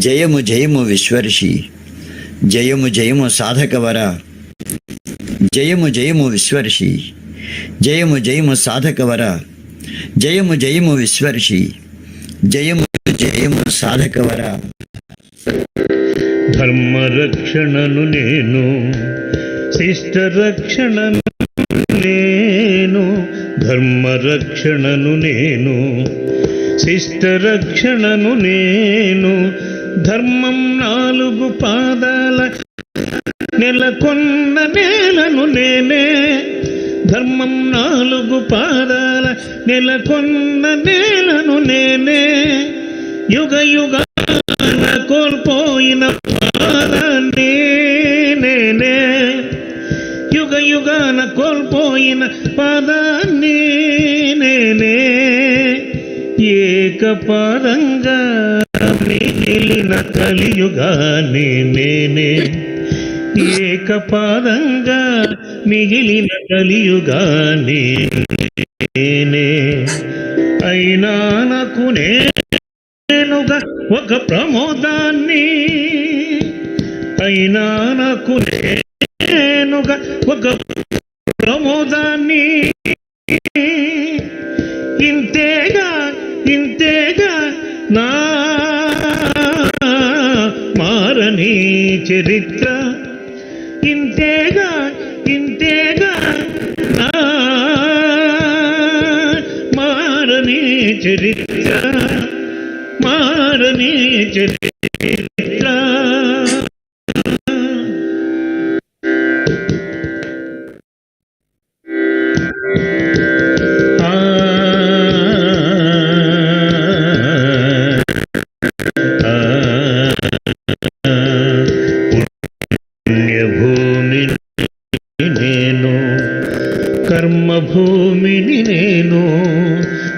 జయము జయము విశ్వర్షి, జయము జయము సాధకవర, జయము జయము విశ్వర్షి, జయము జయము సాధకవర, జయము జయము విశ్వర్షి, జయము జయము సాధకవర. ధర్మరక్షణను నేను, శిష్ట రక్షణను నేను, ధర్మరక్షణను నేను, శిష్ట రక్షణను నేను, ధర్మం 4 పాదాల నెలకొన్న నేలను నేనే, ధర్మం 4 పాదాల నెలకొన్న నేలను నేనే, యుగ యుగాన కోల్పోయిన పాదాన్ని నేనే, యుగ యుగాన కోల్పోయిన పాదాన్ని నేనే, ఏకపాదంగా మిగిలిన కలియుగాన్ని నేనే, ఏకపాదంగా మిగిలిన కలియుగాన్ని నేనే, అయినా నాకు నేనుగా ఒక ప్రమోదాన్ని, అయినా నాకు నేనుగా ఒక ప్రమోదాన్ని, ఇంతేగా ఇంతేగా నా మారని చరిత్ర, ఇంతేగా ఇంతేగా నా మారని చరిత్ర, మారని చరిత్ర. కర్మభూమిని నేను,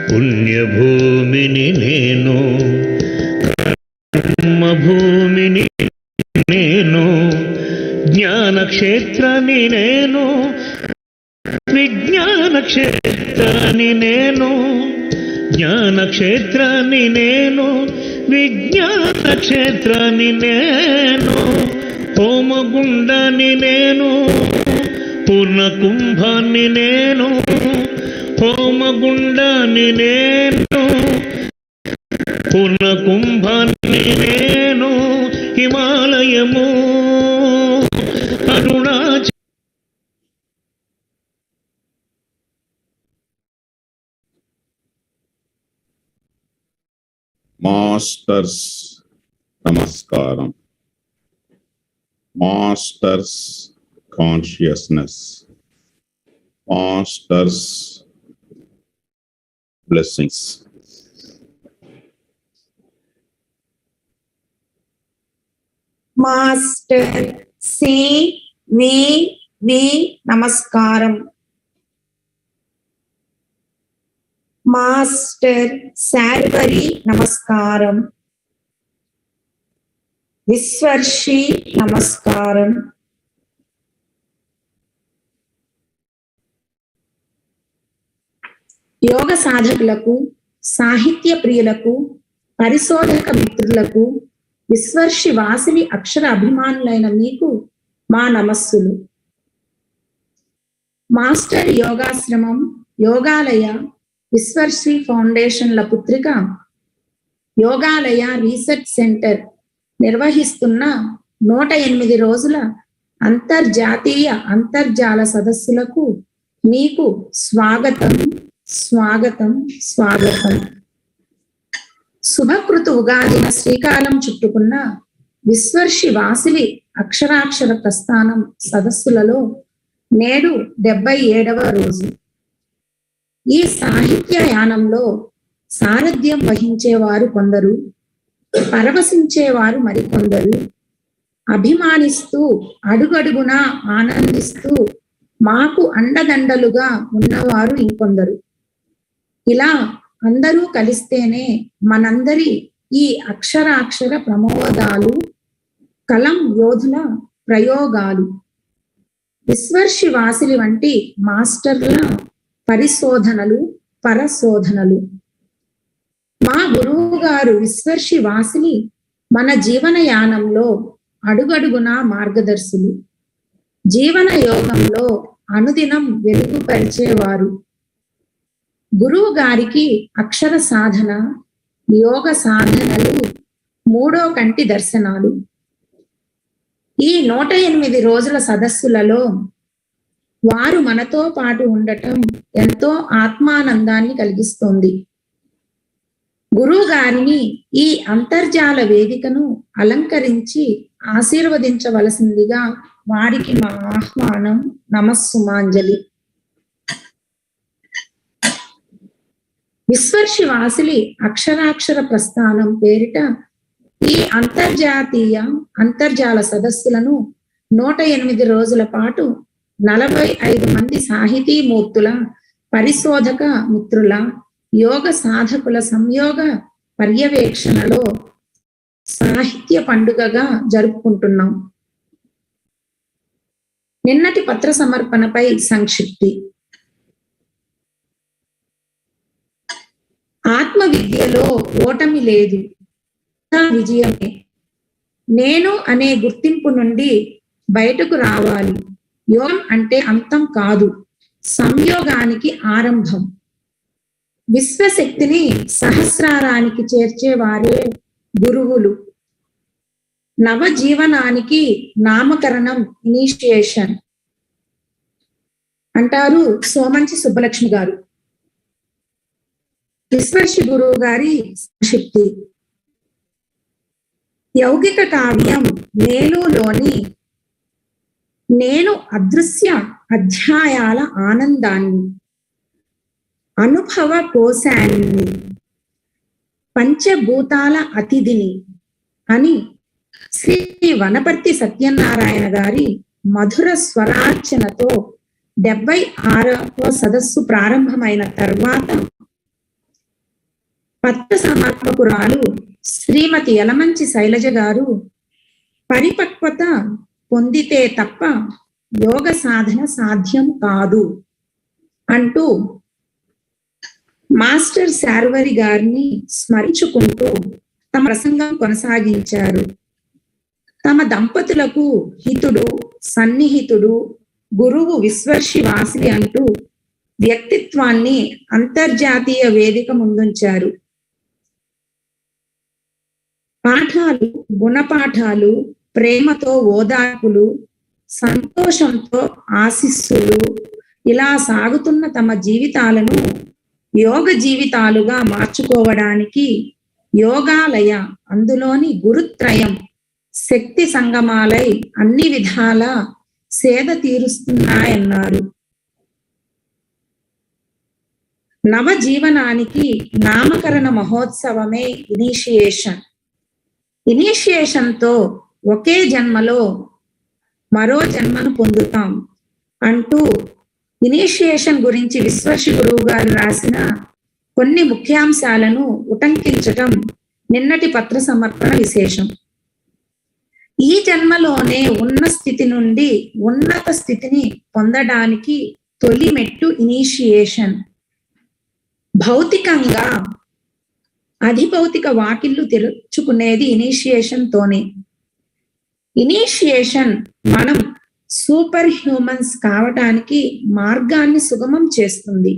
పుణ్యభూమిని నేను, కర్మభూమిని నేను, జ్ఞానక్షేత్రాన్ని నేను, విజ్ఞాన క్షేత్రాన్ని నేను, జ్ఞానక్షేత్రాన్ని నేను, విజ్ఞాన క్షేత్రాన్ని నేను, హోమగుండాన్ని నేను, పూర్ణ కుంభాన్ని నేను, హోమగుండాన్ని నేను, పూర్ణ కుంభాన్ని నేను, హిమాలయము అరుణాచల. మాస్టర్స్ నమస్కారం. Masters consciousness, masters blessings. Master వి నమస్కారం. మాస్టర్ శార్వరి నమస్కారం. విశ్వర్షి నమస్కారం. యోగ సాధకులకు, సాహిత్య ప్రియులకు, పరిశోధక మిత్రులకు, విశ్వర్షి వాసిలి అక్షర అభిమానులైన మీకు మా నమస్సులు. మాస్టర్ యోగాశ్రమం, యోగాలయ, విశ్వర్షి ఫౌండేషన్ల పుత్రిక యోగాలయ రీసెర్చ్ సెంటర్ నిర్వహిస్తున్న 108 రోజుల అంతర్జాతీయ అంతర్జాల సదస్సులకు మీకు స్వాగతం స్వాగతం స్వాగతం. శుభకృతు ఉగాదిన శ్రీకాలం చుట్టుకున్న విశ్వర్షి వాసిలి అక్షరాక్షర ప్రస్థానం సదస్సులలో నేడు 77వ రోజు. ఈ సాహిత్య యానంలో సారథ్యం వహించేవారు కొందరు, పరవశించేవారు మరికొందరు, అభిమానిస్తూ అడుగడుగునా ఆనందిస్తూ మాకు అండదండలుగా ఉన్నవారు ఇంకొందరు. ఇలా అందరూ కలిస్తేనే మనందరి ఈ అక్షరాక్షర ప్రమోదాలు, కలం యోధుల ప్రయోగాలు. విశ్వర్షి వాసిలి వంటి మాస్టర్ల పరిశోధనలు, పరశోధనలు. మా గురువు గారు విశ్వర్షి వాసిలి మన జీవన యానంలో అడుగడుగునా మార్గదర్శులు, జీవన యోగంలో అనుదినం వెలుగుపరిచేవారు. గురువు గారికి అక్షర సాధన, యోగ సాధనలు మూడో కంటి దర్శనాలు. ఈ 108 రోజుల సదస్సులలో వారు మనతో పాటు ఉండటం ఎంతో ఆత్మానందాన్ని కలిగిస్తోంది. గురువు గారిని ఈ అంతర్జాల వేదికను అలంకరించి ఆశీర్వదించవలసిందిగా వారికి మా ఆహ్వానం. నమస్సుమాంజలి. విశ్వర్షి వాసిలి అక్షరాక్షర ప్రస్థానం పేరిట ఈ అంతర్జాల సదస్సులను 108 రోజుల పాటు 45 మంది సాహితీమూర్తుల, పరిశోధక మిత్రుల, యోగ సాధకుల సంయోగ పర్యవేక్షణలో సాహిత్య పండుగగా జరుపుకుంటున్నాం. నిన్నటి పత్ర సమర్పణపై సంక్షిప్తి. ఆత్మ విద్యలో ఓటమి లేదు, విజయమే. నేను అనే గుర్తింపు నుండి బయటకు రావాలి. యోగం అంటే అంతం కాదు, సంయోగానికి ఆరంభం. విశ్వశక్తిని సహస్రారానికి చేర్చేవారే గురువులు. నవజీవనానికి నామకరణం ఇనిషియేషన్ అంటారు సోమంచి సుబ్బలక్ష్మి గారు. విశ్వర్షి గురువు గారి సంక్షిప్తి. యౌగిక కావ్యం నేనులోని నేను అదృశ్య అధ్యాయాల ఆనందాన్ని, అనుభవ కోశాన్ని, పంచభూతాల అతిథిని అని శ్రీ వనపర్తి సత్యనారాయణ గారి మధుర స్వరార్చనతో 76వ సదస్సు ప్రారంభమైన తర్వాత పత్ర సమర్పకురాలు శ్రీమతి యలమంచి శైలజ గారు పరిపక్వత పొందితే తప్ప యోగ సాధన సాధ్యం కాదు అంటూ మాస్టర్ శార్వరి గారిని స్మరించుకుంటూ తమ ప్రసంగం కొనసాగించారు. తమ దంపతులకు హితుడు, సన్నిహితుడు గురువు విశ్వర్షి వాసిలి అంటూ వ్యక్తిత్వాన్ని అంతర్జాతీయ వేదిక ముందుంచారు. పాఠాలు, గుణపాఠాలు, ప్రేమతో ఓదార్పులు, సంతోషంతో ఆశీస్సులు, ఇలా సాగుతున్న తమ జీవితాలను యోగ జీవితాలుగా మార్చుకోవడానికి యోగాలయ, అందులోని గురుత్రయం శక్తి సంగమాలై అన్ని విధాల సేద తీరుస్తున్నాయన్నారు. నవజీవనానికి నామకరణ మహోత్సవమే ఇనిషియేషన్. ఇనిషియేషన్తో ఒకే జన్మలో మరో జన్మను పొందుతాం అంటూ ఇనిషియేషన్ గురించి విశ్వర్షి గురువు గారు రాసిన కొన్ని ముఖ్యాంశాలను ఉటంకించటం నిన్నటి పత్ర సమర్పణ విశేషం. ఈ జన్మలోనే ఉన్న స్థితి నుండి ఉన్నత స్థితిని పొందడానికి తొలి మెట్టు ఇనిషియేషన్. భౌతికంగా అధిభౌతిక వాకిళ్లు తెరుచుకునేది ఇనిషియేషన్ తోనే. ఇనిషియేషన్ మనం సూపర్ హ్యూమన్స్ కావటానికి మార్గాన్ని సుగమం చేస్తుంది.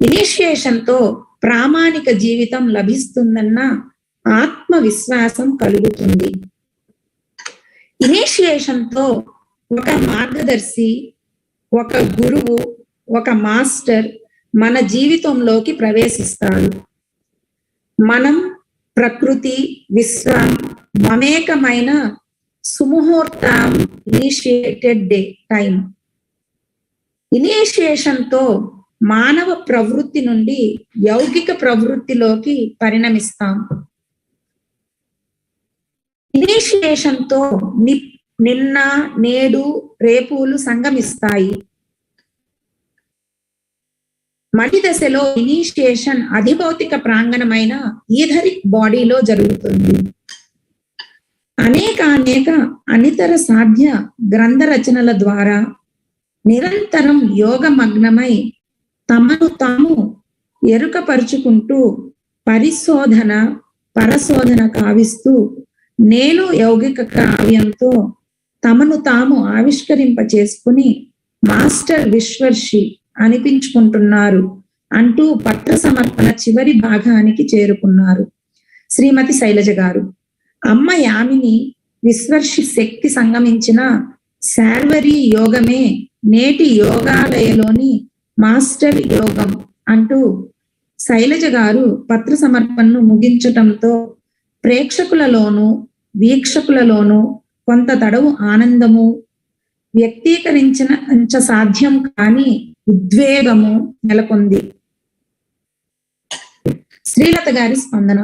ఇనిషియేషన్ తో ప్రామాణిక జీవితం లభిస్తుందన్న ఆత్మవిశ్వాసం కలుగుతుంది. ఇనిషియేషన్ తో ఒక మార్గదర్శి, ఒక గురువు, ఒక మాస్టర్ మన జీవితంలోకి ప్రవేశిస్తాడు. మనం ప్రకృతి, విశ్వం మమేకమైన సుముహూర్తం, ఇనిషియేటెడ్ డే టైం. ఇనిషియేషన్ తో మానవ ప్రవృత్తి నుండి యౌగిక ప్రవృత్తిలోకి పరిణమిస్తాం. ఇనిషియేషన్ తో నిన్న, నేడు, రేపులు సంగమిస్తాయి. మడి దశలో ఇనిషియేషన్ అధిభౌతిక ప్రాంగణమైన ఈథరిక్ బాడీలో జరుగుతుంది. అనేక అనితర సాధ్య గ్రంథ రచనల ద్వారా నిరంతరం యోగమగ్నమై తమను తాము ఎరుకపరుచుకుంటూ పరిశోధన, పరశోధన కావిస్తూ నేను యౌగిక కావ్యంతో తమను తాము ఆవిష్కరింప చేసుకుని మాస్టర్ విశ్వర్షి అనిపించుకుంటున్నారు అంటూ పత్ర సమర్పణ చివరి భాగానికి చేరుకున్నారు. శ్రీమతి శైలజ గారు, అమ్మ యామిని విశ్వర్షి శక్తి సంగమించిన శార్వరి యోగమే నేటి యోగాలయలోని మాస్టర్ యోగం అంటూ శైలజ గారు పత్ర సమర్పణను ముగించటంతో ప్రేక్షకులలోనూ వీక్షకులలోనూ కొంత తడవు ఆనందము, వ్యక్తీకరించిన సాధ్యం కాని ఉద్వేగము నెలకొంది. శ్రీలత గారి స్పందన.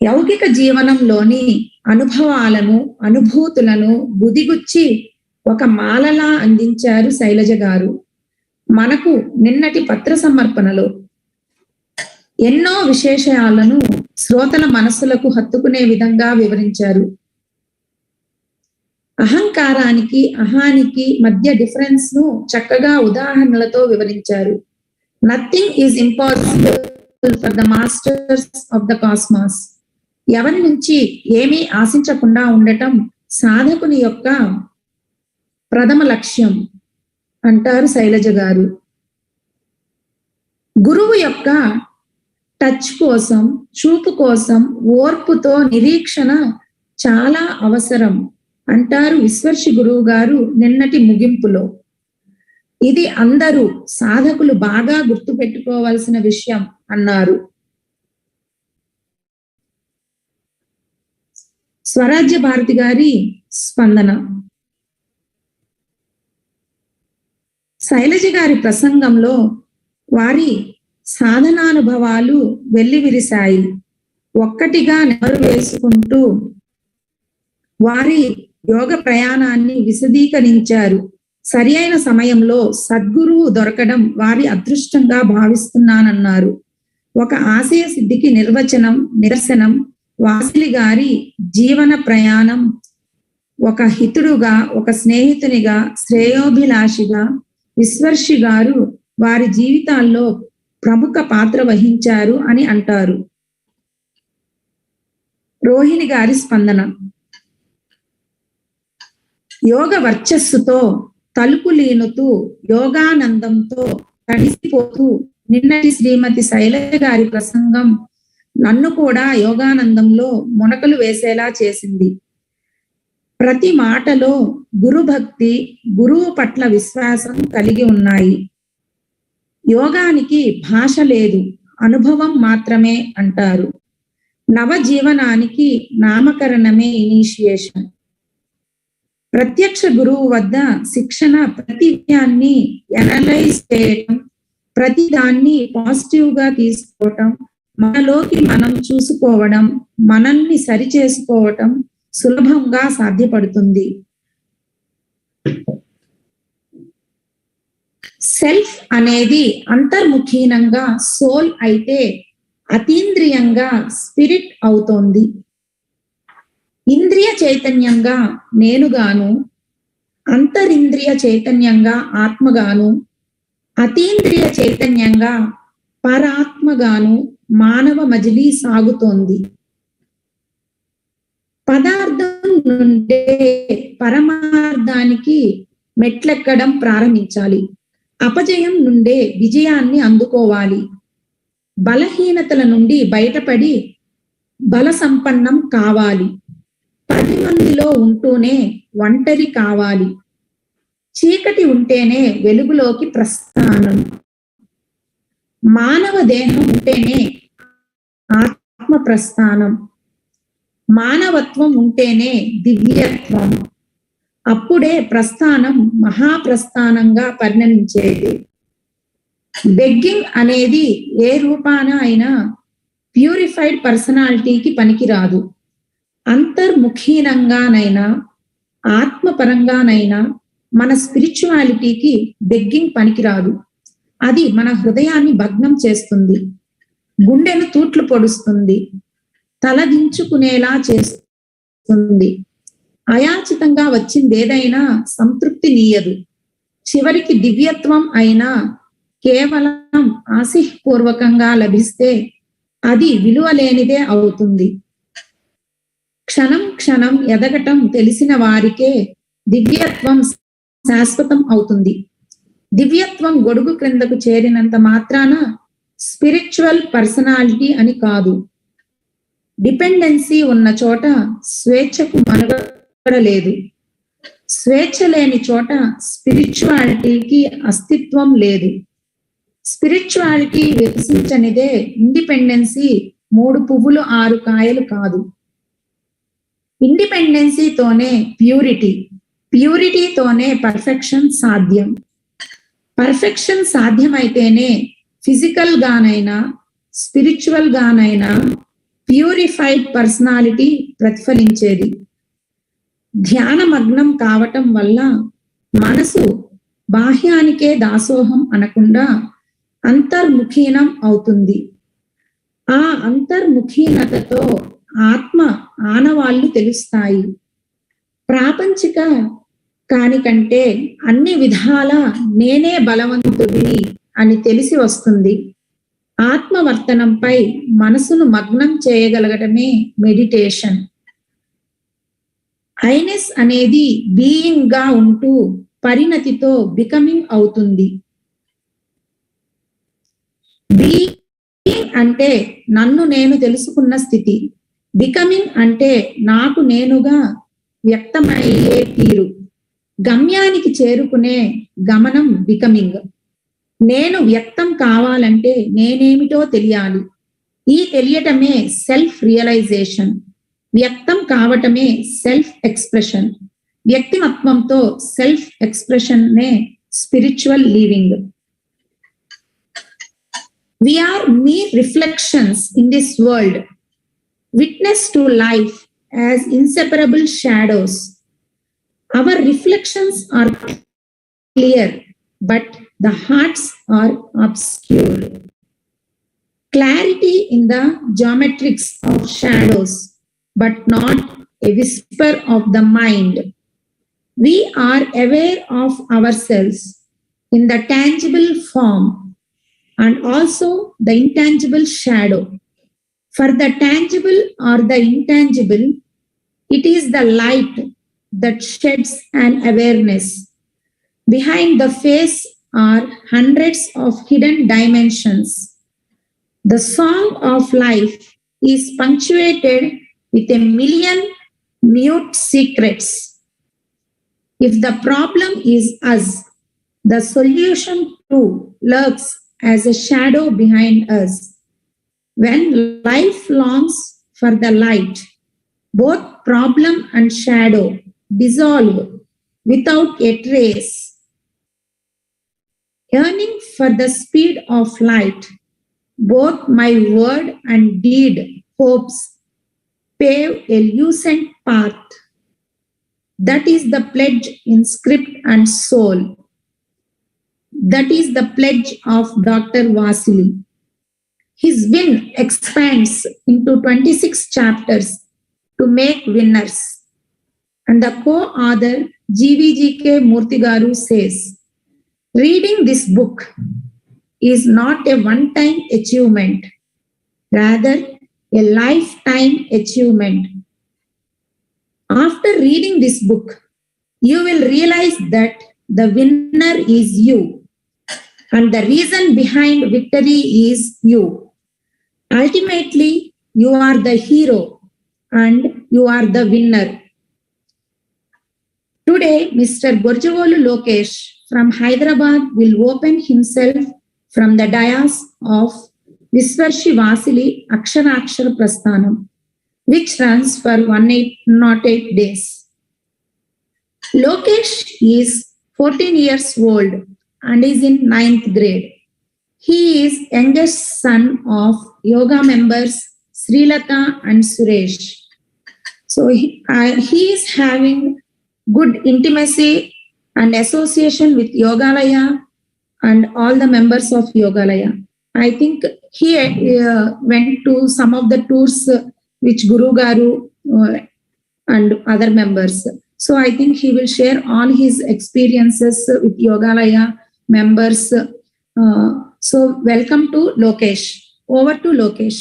యౌగిక జీవనంలోని అనుభవాలను అనుభూతులను బుదిగుచ్చి ఒక మాలలా అందించారు శైలజ గారు. మనకు నిన్నటి పత్ర సమర్పణలో ఎన్నో విశేషాలను శ్రోతల మనస్సులకు హత్తుకునే విధంగా వివరించారు. అహంకారానికి అహానికి మధ్య డిఫరెన్స్ ను చక్కగా ఉదాహరణలతో వివరించారు. Nothing is impossible for the masters of the cosmos. ఎవరి నుంచి ఏమీ ఆశించకుండా ఉండటం సాధకుని యొక్క ప్రథమ లక్ష్యం అంటారు శైలజ గారు. గురువు యొక్క టచ్ కోసం, చూపు కోసం ఓర్పుతో నిరీక్షణ చాలా అవసరం అంటారు విశ్వర్షి గురువు గారు నిన్నటి ముగింపులో. ఇది అందరూ సాధకులు బాగా గుర్తు పెట్టుకోవాల్సిన విషయం అన్నారు. స్వరాజ్య భారతి గారి స్పందన. శైలజ గారి ప్రసంగంలో వారి సాధనానుభవాలు వెల్లివిరిశాయి. ఒక్కటిగా నెమరు వేసుకుంటూ వారి యోగ ప్రయాణాన్ని విశదీకరించారు. సరి అయిన సమయంలో సద్గురువు దొరకడం వారి అదృష్టంగా భావిస్తున్నానన్నారు. ఒక ఆశయ సిద్ధికి నిదర్శనం వాసిలి గారి జీవన ప్రయాణం. ఒక హితుడుగా, ఒక స్నేహితునిగా, శ్రేయోభిలాషిగా విశ్వర్షి గారు వారి జీవితాల్లో ప్రముఖ పాత్ర వహించారు అని అంటారు. రోహిణి గారి స్పందన. యోగ వర్చస్సుతో తలుపులీనుతూ యోగానందంతో తడిసిపోతూ నిన్నటి శ్రీమతి శైలజ గారి ప్రసంగం నన్ను కూడా యోగానందంలో మునకలు వేసేలా చేసింది. ప్రతి మాటలో గురుభక్తి, గురువు పట్ల విశ్వాసం కలిగి ఉన్నాయి. యోగానికి భాష లేదు, అనుభవం మాత్రమే అంటారు. నవజీవనానికి నామకరణమే ఇనిషియేషన్. ప్రత్యక్ష గురువు వద్ద శిక్షణ ప్రతి విషయాన్ని ఎనలైజ్ చేయటం, ప్రతి దాన్ని పాజిటివ్ గా తీసుకోవటం, మనలోకి మనం చూసుకోవడం, మనల్ని సరి చేసుకోవటం సులభంగా సాధ్యపడుతుంది. సెల్ఫ్ అనేది అంతర్ముఖీనంగా సోల్ అయితే అతీంద్రియంగా స్పిరిట్ అవుతోంది. ఇంద్రియ చైతన్యంగా నేనుగాను, అంతరింద్రియ చైతన్యంగా ఆత్మగాను, అతీంద్రియ చైతన్యంగా పరాత్మగాను మానవ మజిలీ సాగుతోంది. పదార్థం నుండే పరమార్థానికి మెట్లెక్కడం ప్రారంభించాలి. అపజయం నుండే విజయాన్ని అందుకోవాలి. బలహీనతల నుండి బయటపడి బల సంపన్నం కావాలి. 10 మందిలో ఉంటూనే ఒంటరి కావాలి. చీకటి ఉంటేనే వెలుగులోకి ప్రస్థానం. మానవ దేహం ఉంటేనే ఆత్మ ప్రస్థానం. మానవత్వం ఉంటేనే దివ్యత్వం. అప్పుడే ప్రస్థానం మహాప్రస్థానంగా పరిణమించేది. బెగ్గింగ్ అనేది ఏ రూపాన అయినా ప్యూరిఫైడ్ పర్సనాలిటీకి పనికిరాదు. అంతర్ముఖీనంగానైనా ఆత్మపరంగానైనా మన స్పిరిచువాలిటీకి బెగ్గింగ్ పనికిరాదు. అది మన హృదయాన్ని భగ్నం చేస్తుంది, గుండెను తూట్లు పొడుస్తుంది, తలదించుకునేలా చేస్తుంది. అయాచితంగా వచ్చిందేదైనా సంతృప్తి నీయదు. చివరికి దివ్యత్వం అయినా కేవలం ఆశీపూర్వకంగా లభిస్తే అది విలువలేనిదే అవుతుంది. క్షణం క్షణం ఎదగటం తెలిసిన వారికే దివ్యత్వం శాశ్వతం అవుతుంది. దివ్యత్వం గొడుగు క్రిందకు చేరినంత మాత్రాన స్పిరిచువల్ పర్సనాలిటీ అని కాదు. డిపెండెన్సీ ఉన్న చోట స్వేచ్ఛకు మనుగడ లేదు. స్వేచ్ఛ లేని చోట స్పిరిచువాలిటీకి అస్తిత్వం లేదు. స్పిరిచువాలిటీ వికసించనిదే ఇండిపెండెన్సీ 3 పువ్వులు 6 కాయలు కాదు. ఇండిపెండెన్సీతోనే ప్యూరిటీతోనే పర్ఫెక్షన్ సాధ్యం. పర్ఫెక్షన్ సాధ్యమైతేనే ఫిజికల్ గానైనా స్పిరిచువల్ గానైనా ప్యూరిఫైడ్ పర్సనాలిటీ ప్రతిఫలించేది. ధ్యానమగ్నం కావటం వల్ల మనసు బాహ్యానికే దాసోహం అనకుండా అంతర్ముఖీనం అవుతుంది. ఆ అంతర్ముఖీనతతో ఆత్మ ఆనవాళ్లు తెలుస్తాయి. ప్రాపంచిక కానికంటే అన్ని విధాల నేనే బలవంతుడిని అని తెలిసి వస్తుంది. ఆత్మవర్తనంపై మనసును మగ్నం చేయగలగటమే మెడిటేషన్. ఐనెస్ అనేది బీయింగ్ గా ఉంటూ పరిణతితో బికమింగ్ అవుతుంది. బీయింగ్ అంటే నన్ను నేను తెలుసుకున్న స్థితి. బికమింగ్ అంటే నాకు నేనుగా వ్యక్తమయ్యే తీరు. గమ్యానికి చేరుకునే గమనం బికమింగ్. నేను వ్యక్తం కావాలంటే నేనేమిటో తెలియాలి. ఈ తెలియటమే సెల్ఫ్ రియలైజేషన్. వ్యక్తం కావటమే సెల్ఫ్ ఎక్స్ప్రెషన్. వ్యక్తిమత్వంతో సెల్ఫ్ ఎక్స్ప్రెషన్ నే spiritual living. We are mere reflections in this world, witness to life as inseparable shadows. Our reflections are clear, but the hearts are obscure. Clarity in the geometrics of shadows, but not a whisper of the mind. We are aware of ourselves in the tangible form and also the intangible shadow. For the tangible or the intangible, it is the light that sheds an awareness. Behind the face are hundreds of hidden dimensions. The song of life is punctuated with a million mute secrets. If the problem is us, the solution too lurks as a shadow behind us. When life longs for the light, both problem and shadow dissolve without a trace. Yearning for the speed of light, both my word and deed hopes pave a lucent path. That is the pledge in script and soul. That is the pledge of Dr. Vasili. His win expands into 26 chapters to make winners. And the co-author GVGK Murthy says, reading this book is not a one-time achievement, rather a lifetime achievement. After reading this book, you will realize that the winner is you, and the reason behind victory is you. Ultimately, you are the hero and you are the winner. Today, Mr. Gorijavolu Lokesh from Hyderabad will open himself from the dais of VISWARSHI VAASILI Akshara Prasthanam, which runs for 108 days. Lokesh is 14 years old and is in 9th grade. He is youngest son of yoga members Srilata and Suresh. So he is having good intimacy and association with Yogaalaya and all the members of Yogaalaya. I think he went to some of the tours which Guru Garu and other members. So I think he will share all his experiences with Yogaalaya members. So welcome to Lokesh. Over to Lokesh.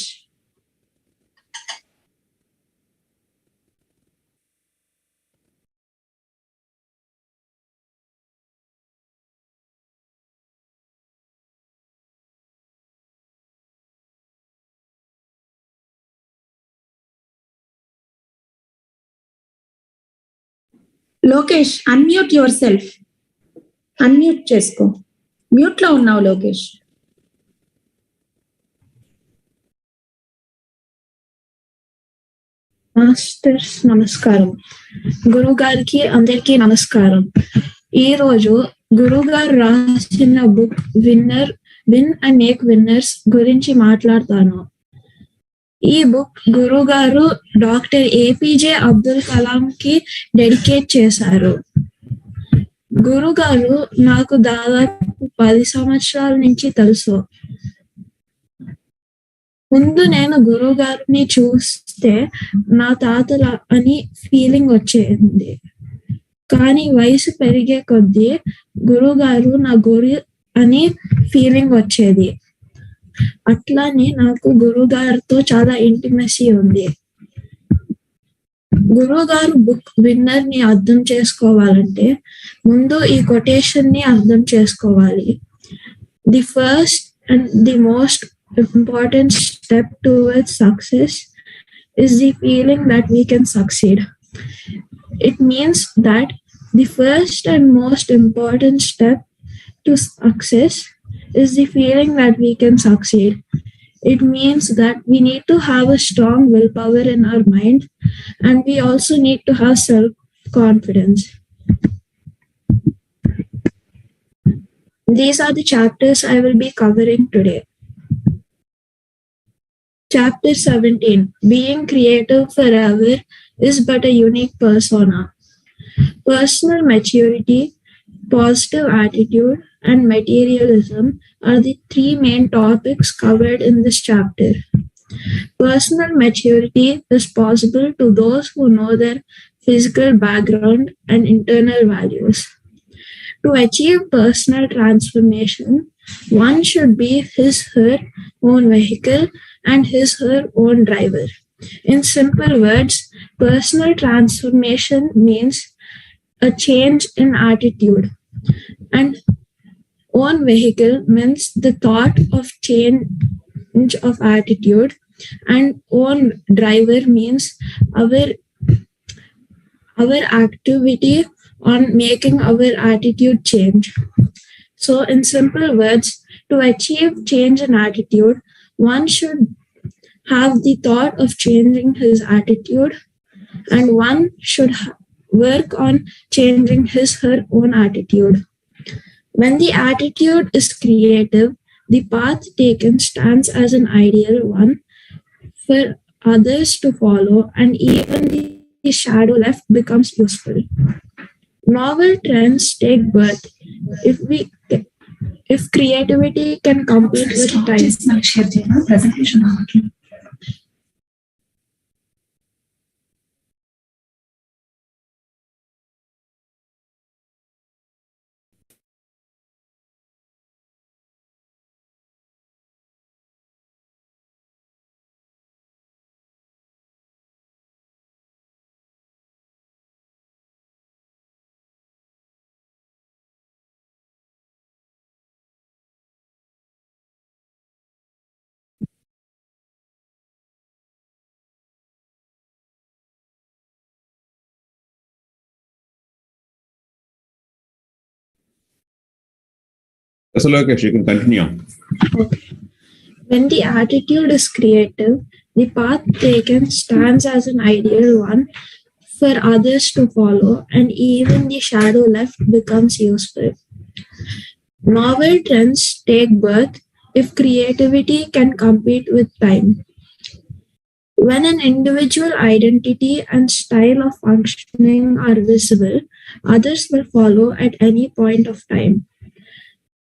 Lokesh unmute your self. Unmute చేసుకో. Mute లో ఉన్నావు Lokesh. Masters నమస్కారం. గురువు గారికి అందరికీ నమస్కారం. ఈ రోజు గురువు గారు రాసిన book win and make winners గురించి మాట్లాడతాను. ఈ బుక్ గురువు గారు డాక్టర్ ఏపీజే అబ్దుల్ కలాం కి డెడికేట్ చేశారు. గురువు గారు నాకు దాదాపు 10 సంవత్సరాల నుంచి తెలుసు. ముందు నేను గురువు గారిని చూస్తే నా తాతల అని ఫీలింగ్ వచ్చేది. కానీ వయసు పెరిగే కొద్దీ గురువు గారు నా గురు అని ఫీలింగ్ వచ్చేది. అట్లానే నాకు గురువు గారితో చాలా ఇంటిమసీ ఉంది. గురువు గారు బుక్ విన్నర్ ని అర్థం చేసుకోవాలంటే ముందు ఈ కొటేషన్ ని అర్థం చేసుకోవాలి. The first and the most important step towards success is the feeling that we can succeed. It means that the first and most important step to success is the feeling that we can succeed. It means that we need to have a strong willpower in our mind, and we also need to have self-confidence. These are the chapters I will be covering today. Chapter 17, Being Creative Forever is but a unique persona. Personal maturity, positive attitude, and materialism are the 3 main topics covered in this chapter. Personal maturity is possible to those who know their physical background and internal values. To achieve personal transformation, one should be her own vehicle and her own driver. In simple words, personal transformation means a change in attitude, and own vehicle means the thought of change of attitude, and own driver means our activity on making our attitude change. So in simple words, to achieve change in attitude, one should have the thought of changing his attitude, and one should work on changing her own attitude. When the attitude is creative, the path taken stands as an ideal one for others to follow, and even the shadow left becomes useful. Novel trends take birth if creativity can compete with time. So Lokesh, you can continue. When the attitude is creative, the path taken stands as an ideal one for others to follow, and even the shadow left becomes useful. Novel trends take birth if creativity can compete with time. When an individual identity and style of functioning are visible, others will follow at any point of time.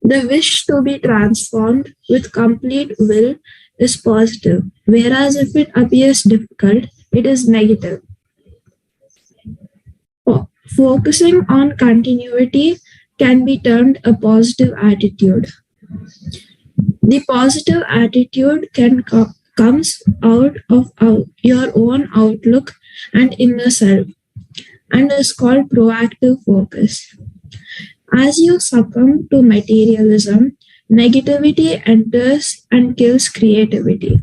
The wish to be transformed with complete will is positive, whereas if it appears difficult, it is negative. Focusing on continuity can be termed a positive attitude. The positive attitude comes out of your own outlook and inner self, and is called proactive focus. As you succumb to materialism, negativity enters and kills creativity.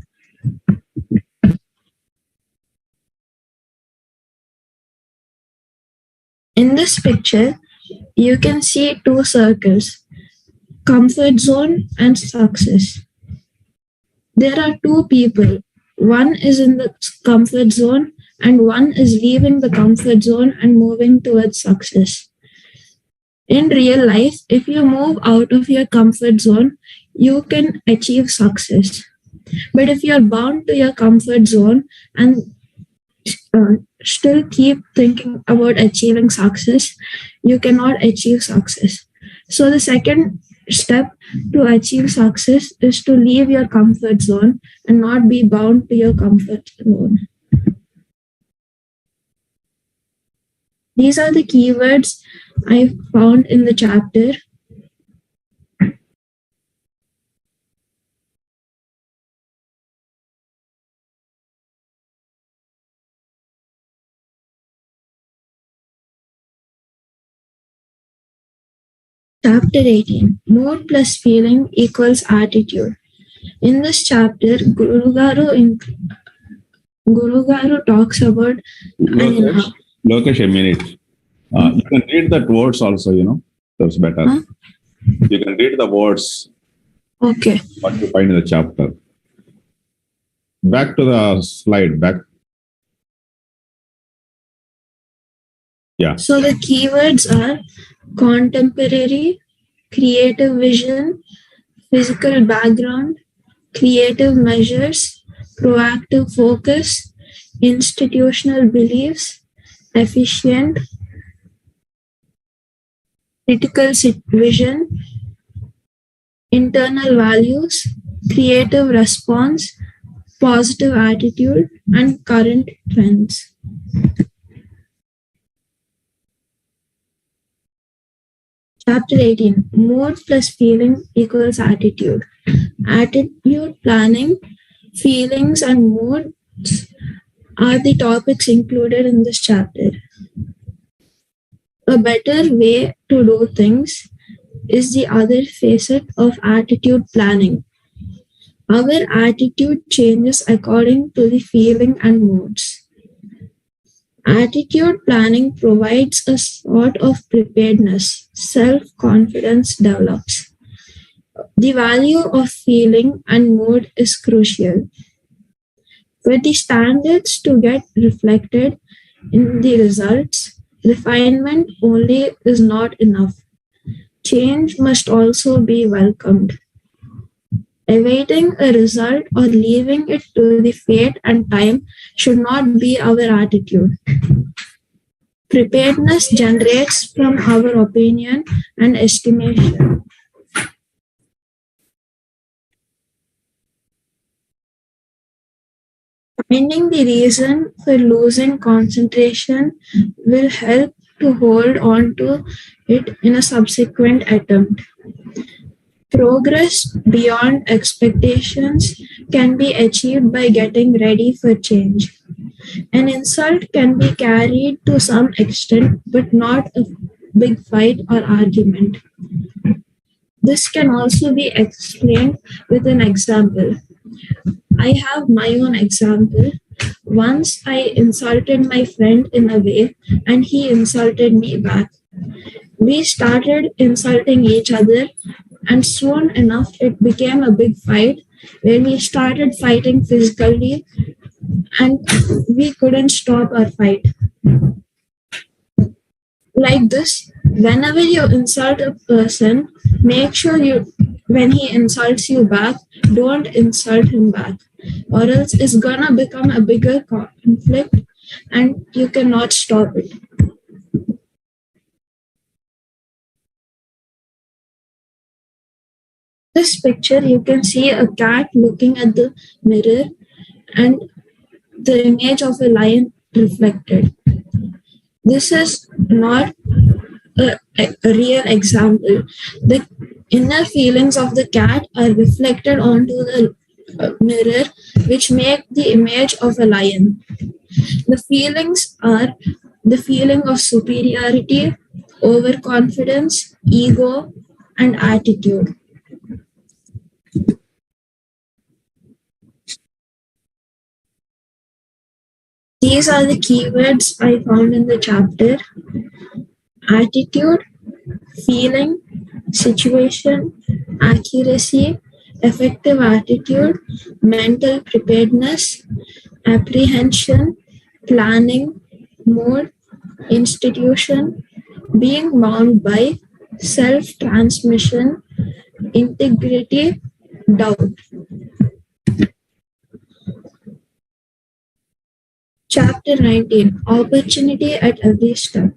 In this picture, you can see two circles, comfort zone and success. There are two people. One is in the comfort zone and one is leaving the comfort zone and moving towards success. In real life, if you move out of your comfort zone, you can achieve success. But if you're bound to your comfort zone and still keep thinking about achieving success, you cannot achieve success. So the second step to achieve success is to leave your comfort zone and not be bound to your comfort zone. These are the keywords I found in the chapter. Chapter 18, Mood plus feeling equals attitude. In this chapter, Guru Garu talks about Lokesh, a minute. You can read that words also, that's better. Huh? You can read the words, Okay. what you find in the chapter. Back to the slide, back. Yeah. So the keywords are contemporary, creative vision, physical background, creative measures, proactive focus, institutional beliefs, efficient, critical vision, internal values, creative response, positive attitude, and current trends. Chapter 18, Mood plus feeling equals attitude. Attitude planning, feelings and moods are the topics included in this chapter. A better way to do things is the other facet of attitude planning. Our attitude changes according to the feeling and moods. Attitude planning provides a sort of preparedness, self-confidence develops. The value of feeling and mood is crucial. For the standards to get reflected in the results, refinement only is not enough. Change must also be welcomed. Awaiting a result or leaving it to the fate and time should not be our attitude. Preparedness generates from our opinion and estimation. Finding the reason for losing concentration will help to hold on to it in a subsequent attempt. Progress beyond expectations can be achieved by getting ready for change. An insult can be carried to some extent, but not a big fight or argument. This can also be explained with an example. I have my own example. Once I insulted my friend in a way, and he insulted me back. We started insulting each other, and soon enough it became a big fight where we started fighting physically and we couldn't stop our fight. Like this, whenever you insult a person, make sure when he insults you back, don't insult him back, or else it's gonna become a bigger conflict and you cannot stop it. This picture, you can see a cat looking at the mirror and the image of a lion reflected. This is not a real example. The inner feelings of the cat are reflected onto the mirror, which make the image of a lion. The feelings are the feeling of superiority, overconfidence, ego, and attitude. These are the keywords I found in the chapter: attitude, feeling, situation, accuracy, effective attitude, mental preparedness, apprehension, planning, mood, institution, being bound by, self-transmission, integrity, doubt. Chapter 19, Opportunity at Every Step.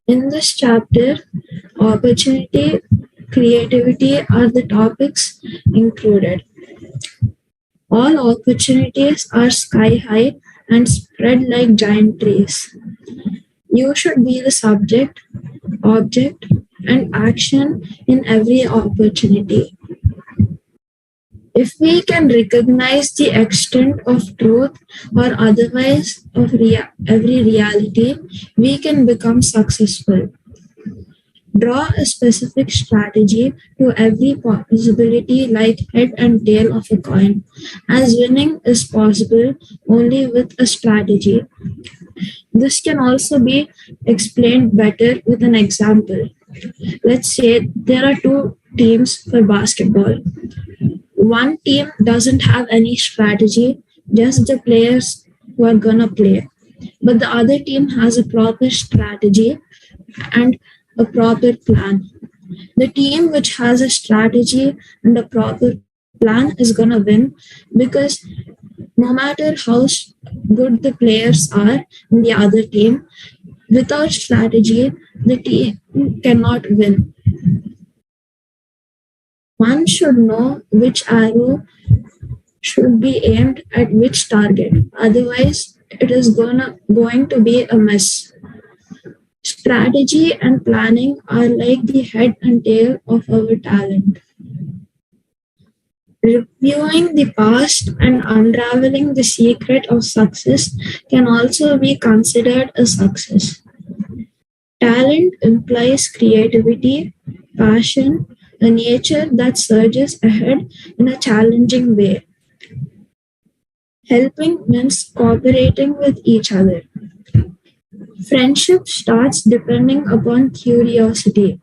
In this chapter, opportunity, creativity are the topics included. All opportunities are sky high and spread like giant trees. You should be the subject, object, and action in every opportunity. If we can recognize the extent of truth or otherwise of every reality, we can become successful. Draw a specific strategy to every possibility like head and tail of a coin, as winning is possible only with a strategy. This can also be explained better with an example. Let's say there are two teams for basketball. One team doesn't have any strategy, just the players who are gonna play. But the other team has a proper strategy and a proper plan. The team which has a strategy and a proper plan is gonna win, because no matter how good the players are in the other team, without strategy, the team cannot win. One should know which arrow should be aimed at which target. Otherwise, it is going to be a mess. Strategy and planning are like the head and tail of our talent. Reviewing the past and unraveling the secret of success can also be considered a success. Talent implies creativity, passion, a nature that surges ahead in a challenging way. Helping means cooperating with each other. Friendship starts depending upon curiosity.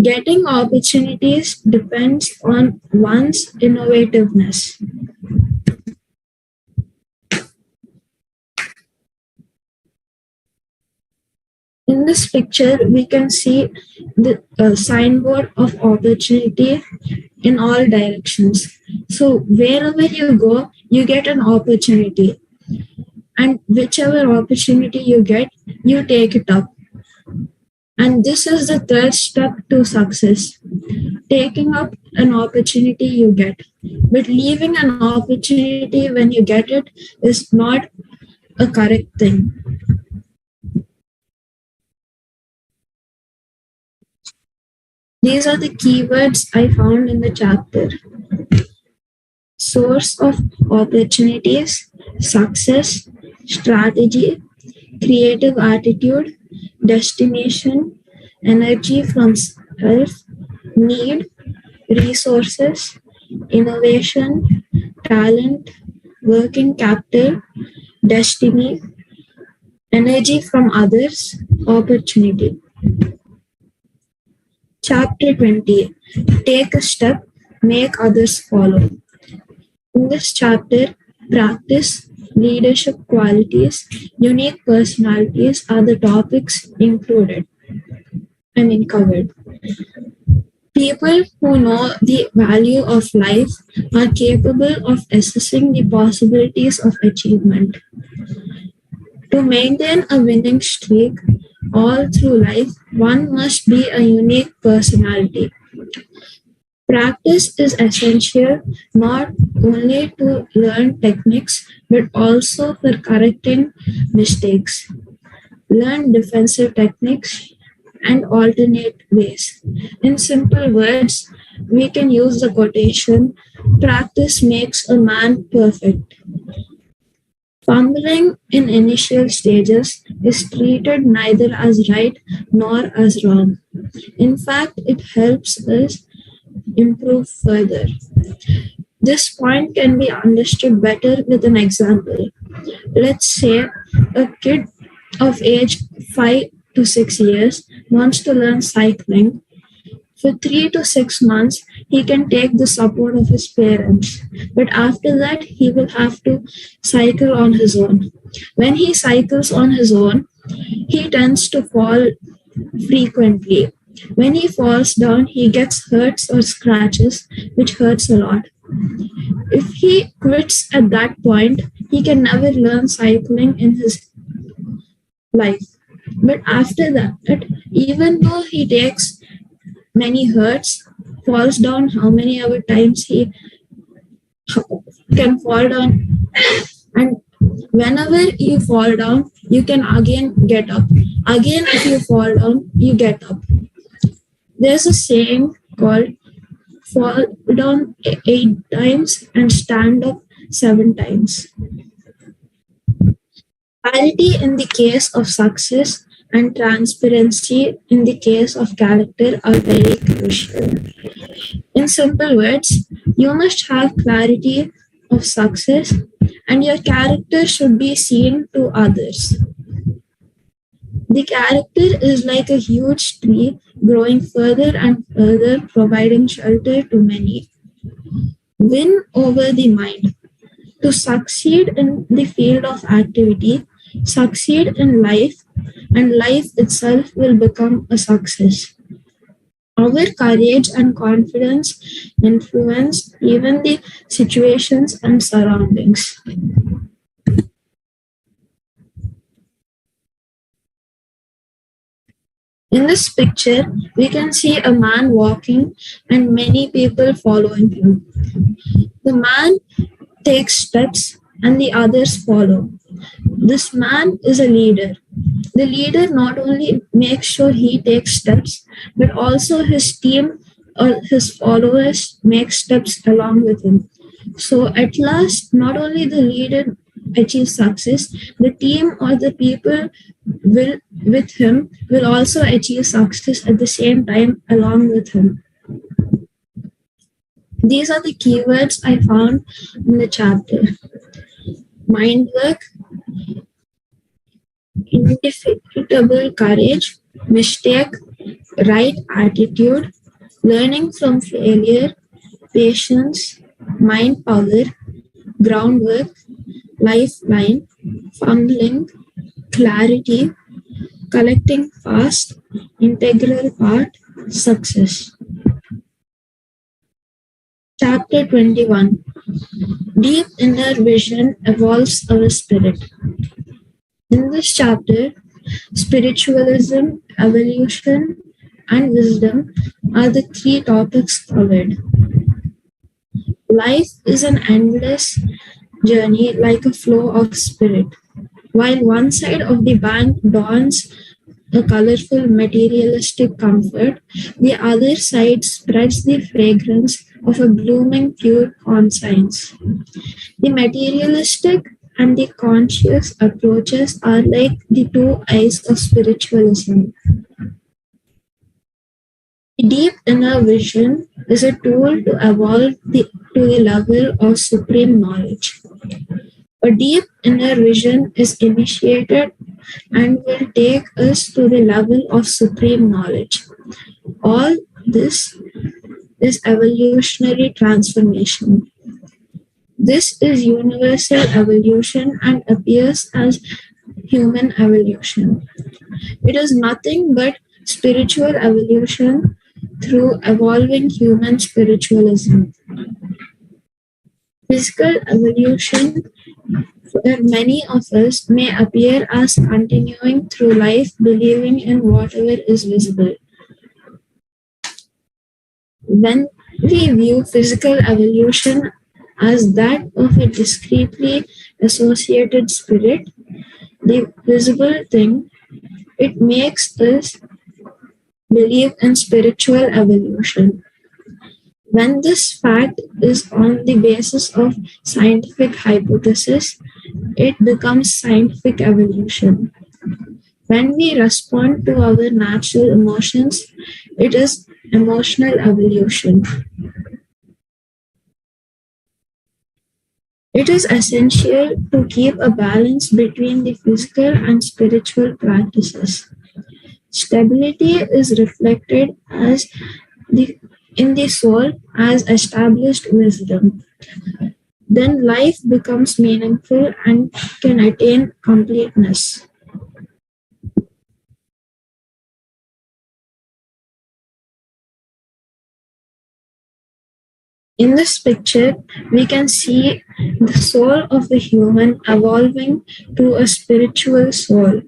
Getting opportunities depends on one's innovativeness. In this picture, we can see the signboard of opportunity in all directions. So wherever you go, you get an opportunity. And whichever opportunity you get, you take it up. And this is the third step to success. Taking up an opportunity you get. But leaving an opportunity when you get it is not a correct thing. These are the keywords I found in the chapter. Source of opportunities, success, strategy, creative attitude, destination, energy from self, need, resources, innovation, talent, working capital, destiny, energy from others, opportunity. Chapter 20. Take a step, make others follow. In this chapter, practice, leadership qualities, unique personalities are the topics included. Covered. People who know the value of life are capable of assessing the possibilities of achievement. To maintain a winning streak all through life, one must be a unique personality. Practice is essential not only to learn techniques but also for correcting mistakes. Learn defensive techniques and alternate ways. In simple words, we can use the quotation, "Practice makes a man perfect." Fumbling in initial stages is treated neither as right nor as wrong. In fact, it helps us improve further. This point can be understood better with an example. Let's say a kid of age 5 to 6 years wants to learn cycling. For 3 to 6 months, he can take the support of his parents, but after that, he will have to cycle on his own. When he cycles on his own, he tends to fall frequently. When he falls down, he gets hurts or scratches, which hurts a lot. If he quits at that point, he can never learn cycling in his life. But after that, even though he takes many hurts, falls down how many ever times he can fall down, and whenever you fall down, you can again get up. Again, if you fall down, you get up. There's a saying called fall down 8 times and stand up 7 times. Clarity in the case of success and transparency in the case of character are very crucial. In simple words, you must have clarity of success and your character should be seen to others. The character is like a huge tree growing further and further, providing shelter to many. Win over the mind. To succeed in the field of activity, succeed in life, and life itself will become a success. Our courage and confidence influence even the situations and surroundings. In this picture, we can see a man walking and many people following him. The man takes steps and the others follow. This man is a leader. The leader not only makes sure he takes steps, but also his team or his followers make steps along with him. So at last, not only the leader achieves success, the team or the people with him will also achieve success at the same time along with him. These are the keywords I found in the chapter. Mind work, indefatigable courage, mistake, right attitude, learning from failure, patience, mind power, groundwork, lifeline, fumbling, clarity, collecting fast, integral part, success. Chapter 21. Deep inner vision evolves our spirit. In this chapter, spiritualism, evolution, and wisdom are the 3 topics covered. Life is an endless journey like a flow of spirit. While one side of the bank dawns a colorful materialistic comfort, the other side spreads the fragrance of a blooming pure conscience. The materialistic and the conscious approaches are like the 2 eyes of spiritualism. The deep inner vision is a tool to evolve to the level of supreme knowledge. A deep inner vision is initiated and will take us to the level of supreme knowledge. All this is evolutionary transformation. This is universal evolution and appears as human evolution. It is nothing but spiritual evolution through evolving human spiritualism. Physical evolution for many of us may appear as continuing through life believing in whatever is visible. When we view physical evolution as that of a discretely associated spirit, the visible thing, it makes us believe in spiritual evolution. When this fact is on the basis of scientific hypothesis, it becomes scientific evolution. When we respond to our natural emotions, it is emotional evolution. It is essential to keep a balance between the physical and spiritual practices. Stability is reflected as the in the soul as established wisdom. Then life becomes meaningful and can attain completeness. In this picture, we can see the soul of the human evolving to a spiritual soul.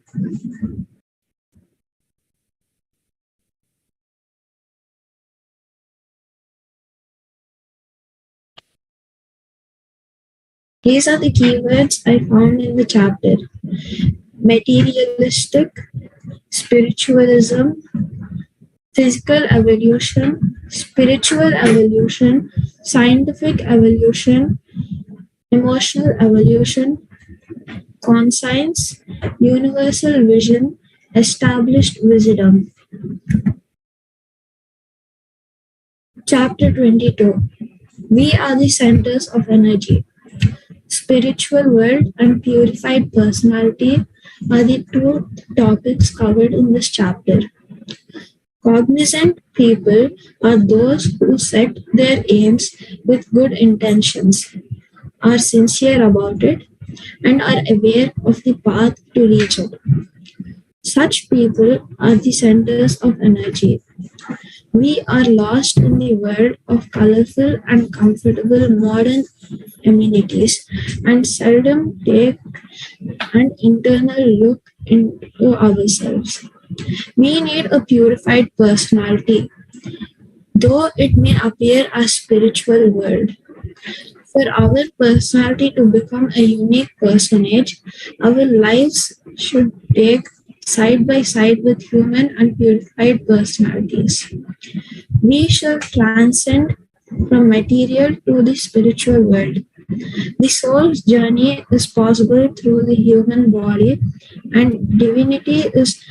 These are the keywords I found in the chapter: materialistic, spiritualism, physical evolution, spiritual evolution, scientific evolution, emotional evolution, conscience, universal vision, established wisdom. Chapter 22. We are the centers of energy. Spiritual world and purified personality are the two topics covered in this chapter. Cognizant people are those who set their aims with good intentions, are sincere about it, and are aware of the path to reach it. Such people are the centers of energy. We are lost in the world of colorful and comfortable modern amenities and seldom take an internal look into ourselves. We need a purified personality, though it may appear as spiritual world. For our personality to become a unique personage, our lives should take side by side with human and purified personalities. We should transcend from material to the spiritual world. The soul's journey is possible through the human body, and divinity is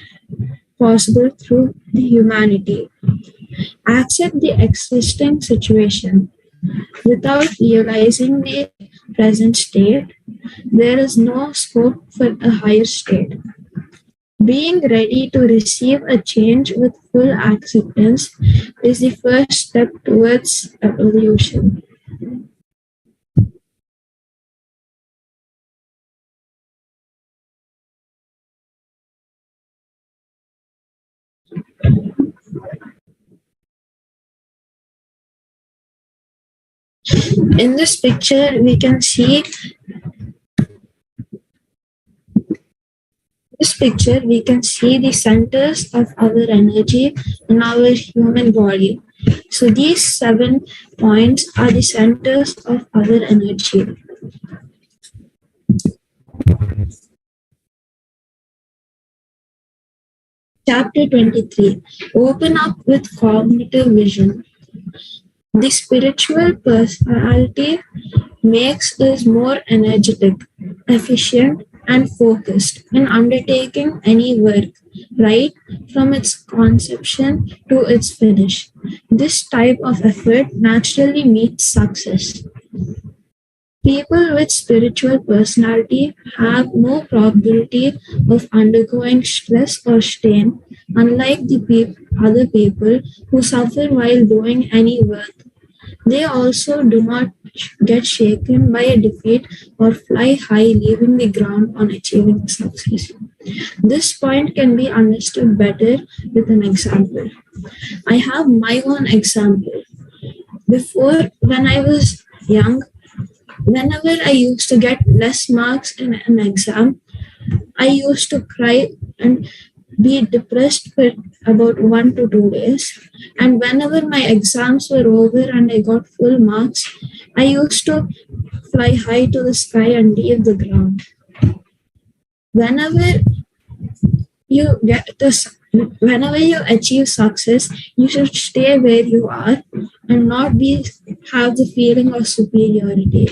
possible through the humanity. Accept the existing situation. Without realizing the present state, there is no scope for a higher state. Being ready to receive a change with full acceptance is the first step towards evolution. In this picture, we can see the centers of our energy in our human body. So these 7 points are the centers of our energy. Chapter 23. Open up with cognitive vision. The spiritual personality makes us more energetic, efficient, and focused in undertaking any work, right from its conception to its finish. This type of effort naturally meets success. People with spiritual personality have no probability of undergoing stress or strain, unlike the other people who suffer while doing any work. They also do not get shaken by a defeat or fly high, leaving the ground on achieving success. This point can be understood better with an example. I have my own example. Before, when I was young, whenever I used to get less marks in an exam, I used to cry and be depressed for about 1 to 2 days. And whenever my exams were over and I got full marks, I used to fly high to the sky and leave the ground. Whenever you achieve success, you should stay where you are and not have the feeling of superiority.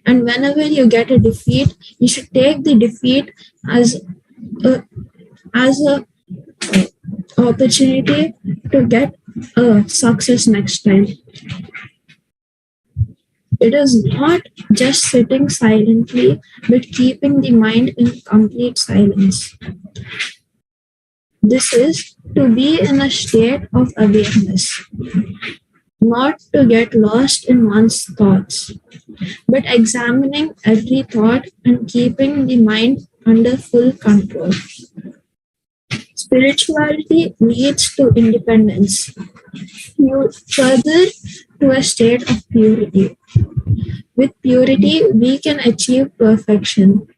And whenever you get a defeat, you should take the defeat as a opportunity to get a success next time. It is not just sitting silently, but keeping the mind in complete silence. This is to be in a state of awareness, not to get lost in one's thoughts, but examining every thought and keeping the mind under full control. Spirituality leads to independence, further to a state of purity. With purity, we can achieve perfection.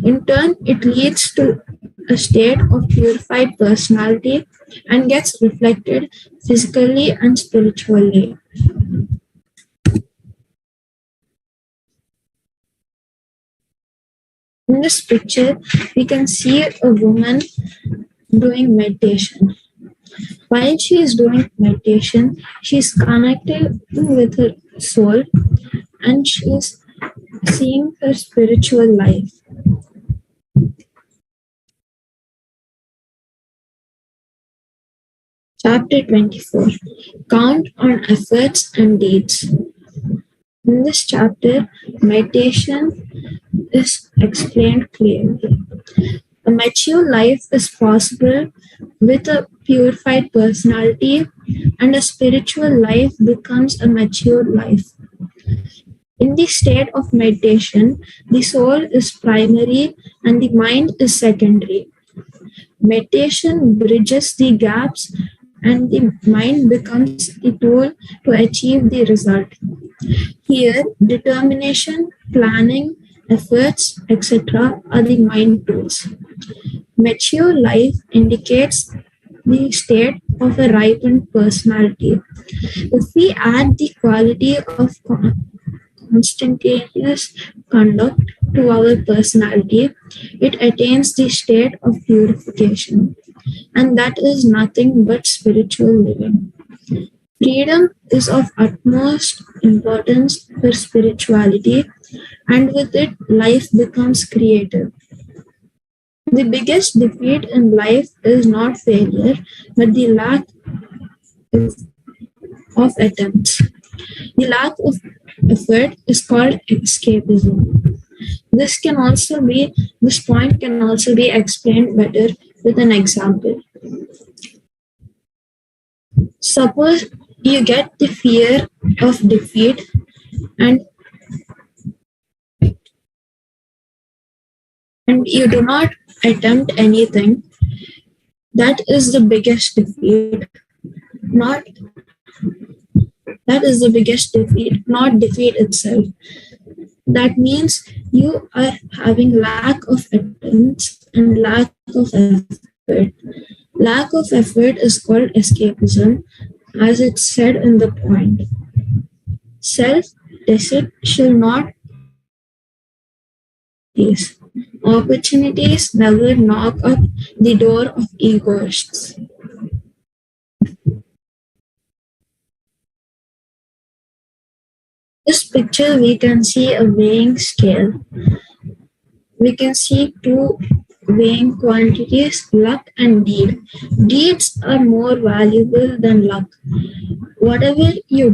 In turn, it leads to a state of purified personality and gets reflected physically and spiritually. In this picture, we can see a woman doing meditation. While she is doing meditation, she is connected with her soul and she is seeing her spiritual life. Chapter 24. Count on efforts and deeds. In this chapter, meditation is explained clearly. A mature life is possible with a purified personality, and a spiritual life becomes a mature life. In the state of meditation, the soul is primary and the mind is secondary. Meditation bridges the gaps and the mind becomes the tool to achieve the result. Here, determination, planning, efforts, etc. are the mind tools. Mature life indicates the state of a ripened personality. If we add the quality of conscientious conduct to our personality, it attains the state of purification. And that is nothing but spiritual living. Freedom is of utmost importance for spirituality, and with it, life becomes creative. The biggest defeat in life is not failure, but the lack of attempts. The lack of effort is called escapism. This point can also be explained better with an example. Suppose you get the fear of defeat and you do not attempt anything. That is the biggest defeat. Not defeat itself. That means you are having lack of attempts and lack of effort. Lack of effort is called escapism, as it's said in the point. Self-deceit shall not cease. Opportunities never knock at the door of egoists. This picture we can see a weighing scale. We can see two weighing quantities, luck and deed. Deeds are more valuable than luck. Whatever deed you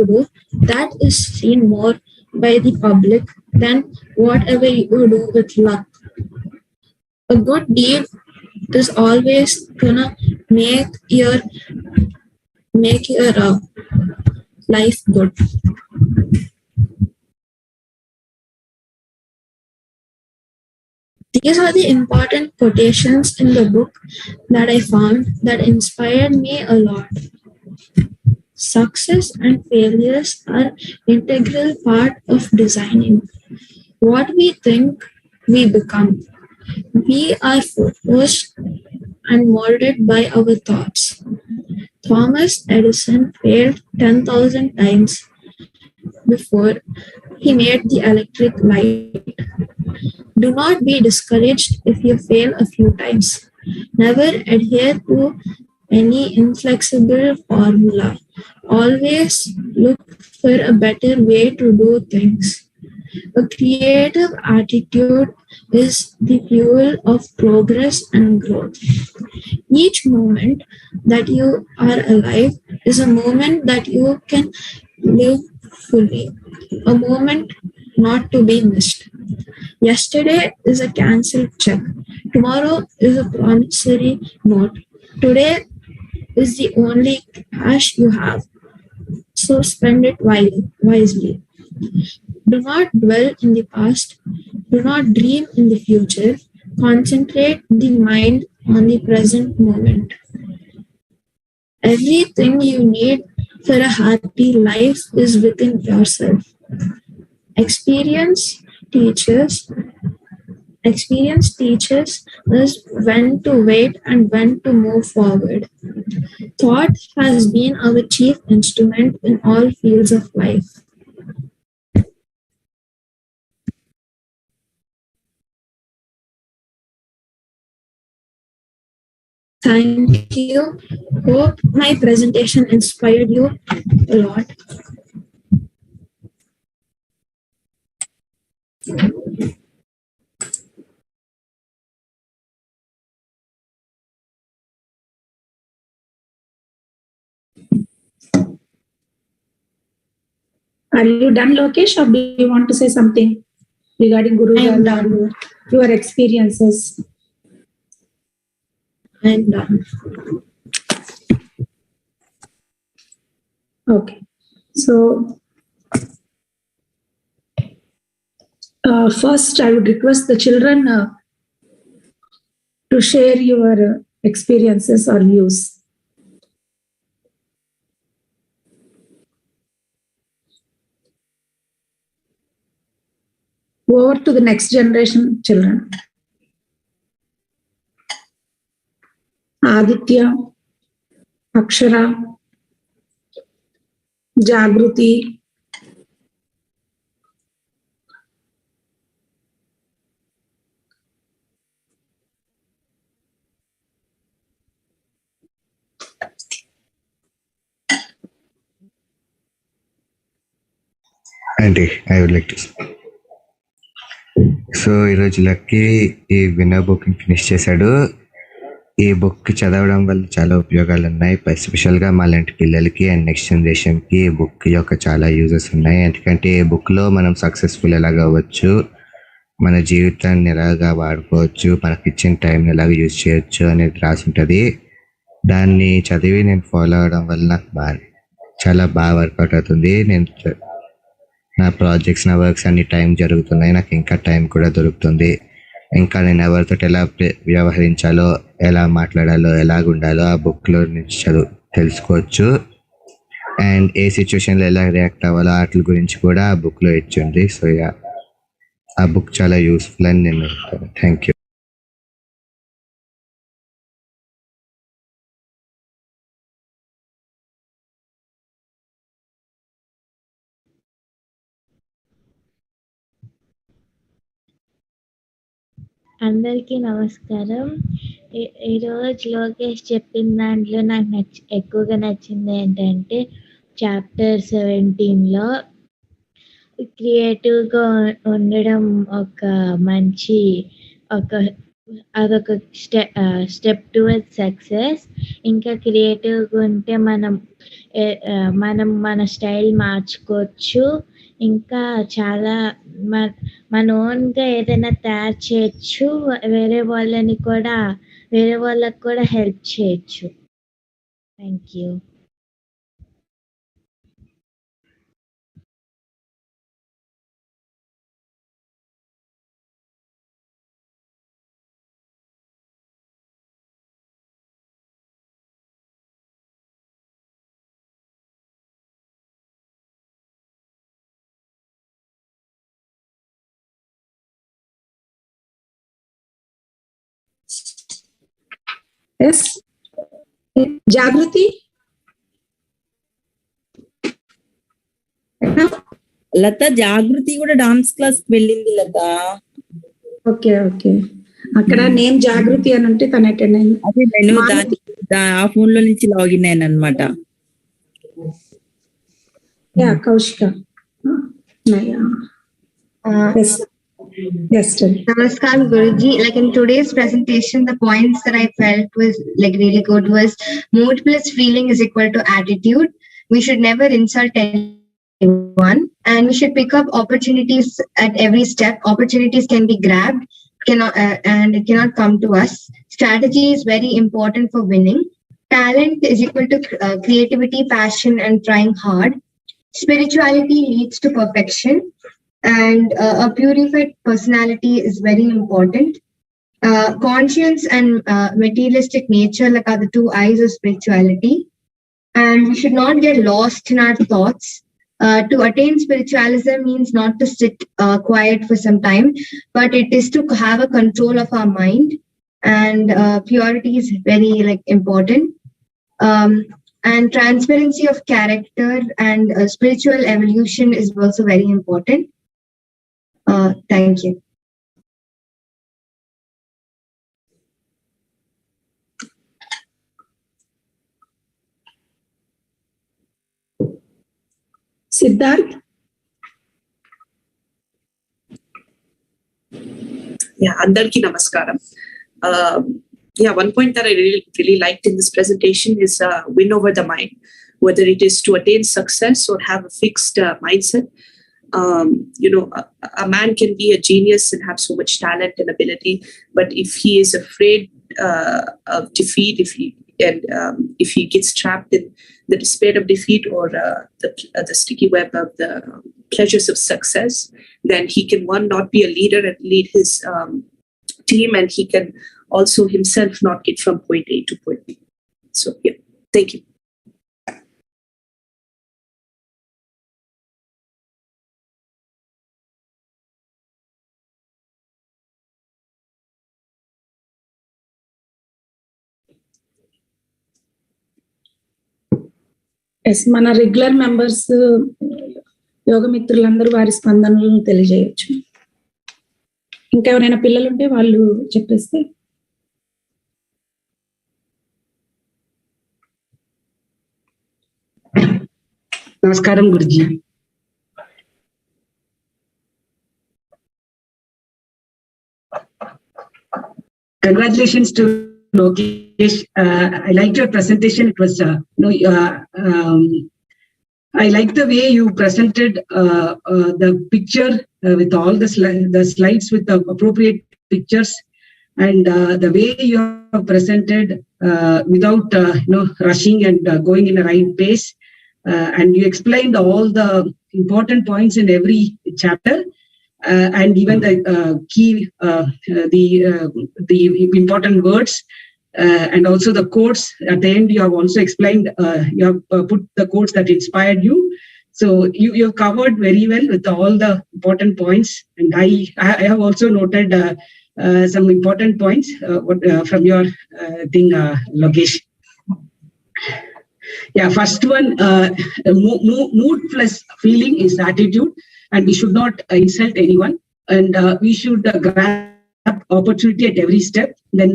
do, that is seen more by the public than whatever you do with luck. A good deed is always gonna make your life good. These are the important quotations in the book that I found that inspired me a lot. Success and failures are integral part of designing. What we think, we become. We are forced and molded by our thoughts. Thomas Edison failed 10,000 times before he made the electric light. Do not be discouraged if you fail a few times. Never adhere to any inflexible formula. Always look for a better way to do things. A creative attitude is the fuel of progress and growth. Each moment that you are alive is a moment that you can live fully, a moment not to be missed. Yesterday is a cancelled check. Tomorrow is a promissory note. Today is the only cash you have. So spend it wisely. Do not dwell in the past. Do not dream in the future. Concentrate the mind on the present moment. Everything you need for a happy life is within yourself. Experience teaches us when to wait and when to move forward. Thought has been our chief instrument in all fields of life. Thank you. Hope my presentation inspired you a lot. Are you done, Lokesh, or do you want to say something regarding Gorijavolu, your experiences? I'm done. Okay. So, first, I would request the children to share your experiences or views. Over to the next generation children. Aditya, Akshara, Jagruti, Andy, I would like to speak. So ఈరోజు lucky ఈ winner book finish చేశాడు. ఈ book చదవడం వల్ల చాలా ఉపయోగాలు ఉన్నాయి, ఎస్పెషల్గా మా లాంటి పిల్లలకి అండ్ నెక్స్ట్ జనరేషన్కి ఈ బుక్ యొక్క చాలా యూజెస్ ఉన్నాయి. ఎందుకంటే ఈ బుక్లో మనం సక్సెస్ఫుల్ ఎలాగ అవ్వచ్చు, మన జీవితాన్ని ఎలాగా వాడుకోవచ్చు, మనకి ఇచ్చిన టైంని ఎలాగ యూజ్ చేయొచ్చు అనేది రాసి ఉంటుంది. దాన్ని చదివి నేను ఫాలో అవడం వల్ల నాకు చాలా బాగా వర్కౌట్ అవుతుంది. నేను నా ప్రాజెక్ట్స్, నా వర్క్స్ అన్ని టైం జరుగుతున్నాయి, నాకు ఇంకా టైం కూడా దొరుకుతుంది. ఇంకా నేను ఎవరితో ఎలా వ్యవహరించాలో, ఎలా మాట్లాడాలో, ఎలాగ ఉండాలో ఆ బుక్లో నుంచి తెలుసుకోవచ్చు. అండ్ ఏ సిచ్యువేషన్లో ఎలా రియాక్ట్ అవ్వాలో వాటి గురించి కూడా ఆ బుక్లో ఇచ్చింది. సో ఆ బుక్ చాలా యూస్ఫుల్ అని నేను చెప్తాను. Thank you. అందరికీ నమస్కారం. ఈరోజు లోకేష్ చెప్పిన దాంట్లో నాకు ఎక్కువగా నచ్చింది ఏంటంటే చాప్టర్ 17లో క్రియేటివ్గా ఉండడం ఒక మంచి అదొక స్టెప్ టువర్డ్స్ సక్సెస్. ఇంకా క్రియేటివ్గా ఉంటే మనం మన స్టైల్ మార్చుకోవచ్చు. ఇంకా చాలా మన ఓన్గా ఏదైనా తయారు చేయొచ్చు, వేరే వాళ్ళకి కూడా హెల్ప్ చేయొచ్చు. Thank you. Yes, Jagruti. లత జాగృతి కూడా డాన్స్ క్లాస్ వెళ్ళింది లత. ఓకే ఓకే, అక్కడ నేమ్ జాగృతి అని ఉంటే తను అటెండ్ అయింది. అదే నేను ఆ ఫోన్ లో నుంచి లాగిన్ అయ్యాను అనమాట. Kaushika. Yes, Namaskar, Guruji. Like in today's presentation, the points that I felt was like really good was mood plus feeling is equal to attitude. We should never insult anyone. and we should pick up opportunities at every step. Opportunities can be grabbed, and it cannot come to us. Strategy is very important for winning. Talent is equal to creativity, passion, and trying hard. Spirituality leads to perfection, and a purified personality is very important. Conscience and materialistic nature like are the two eyes of spirituality, and we should not get lost in our thoughts. To attain spiritualism means not to sit quiet for some time, but it is to have a control of our mind, and purity is very important. And transparency of character and spiritual evolution is also very important. Thank you. Siddharth? Yeah, Andarki Namaskaram. One point that I really liked in this presentation is win over the mind, whether it is to attain success or have a fixed mindset. A man can be a genius and have so much talent and ability, but if he is afraid of defeat, if he gets trapped in the despair of defeat or the sticky web of the pleasures of success, then he can not be a leader and lead his team, and he can also himself not get from point A to point B. So thank you. Yes, మన regular members yoga మిత్రులందరూ వారి స్పందనలను తెలియజేయచ్చు. ఇంకా ఎవరైనా పిల్లలు ఉంటే వాళ్ళు చెప్పేస్తే. నమస్కారం Guruji. Congratulations to Lokesh. I liked your presentation. It was, I like the way you presented the picture with all the slides with the appropriate pictures, and the way you have presented without rushing and going in the right pace, and you explained all the important points in every chapter. And even the key, the important words, and also the quotes at the end. You have also explained. You have put the quotes that inspired you. So you have covered very well with all the important points. And I have also noted some important points from your thing, Lokesh. First one, mood plus feeling is attitude. And we should not insult anyone, and we should grab opportunity at every step. Then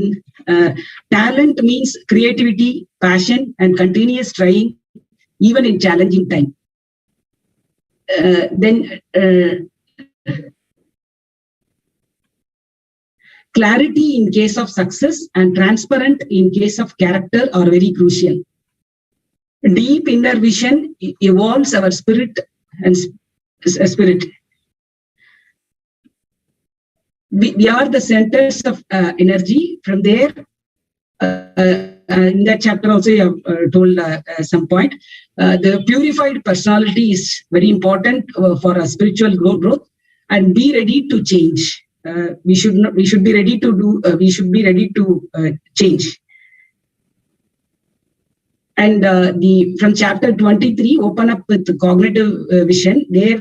talent means creativity, passion, and continuous trying, even in challenging time. Then clarity in case of success and transparent in case of character are very crucial. Deep inner vision evolves our spirit and spirit. We are the centers of energy. From there, in that chapter also you have told some point. The purified personality is very important for a spiritual growth, and be ready to change. We should be ready to do. We should be ready to change. And from chapter 23, open up with the cognitive vision. There,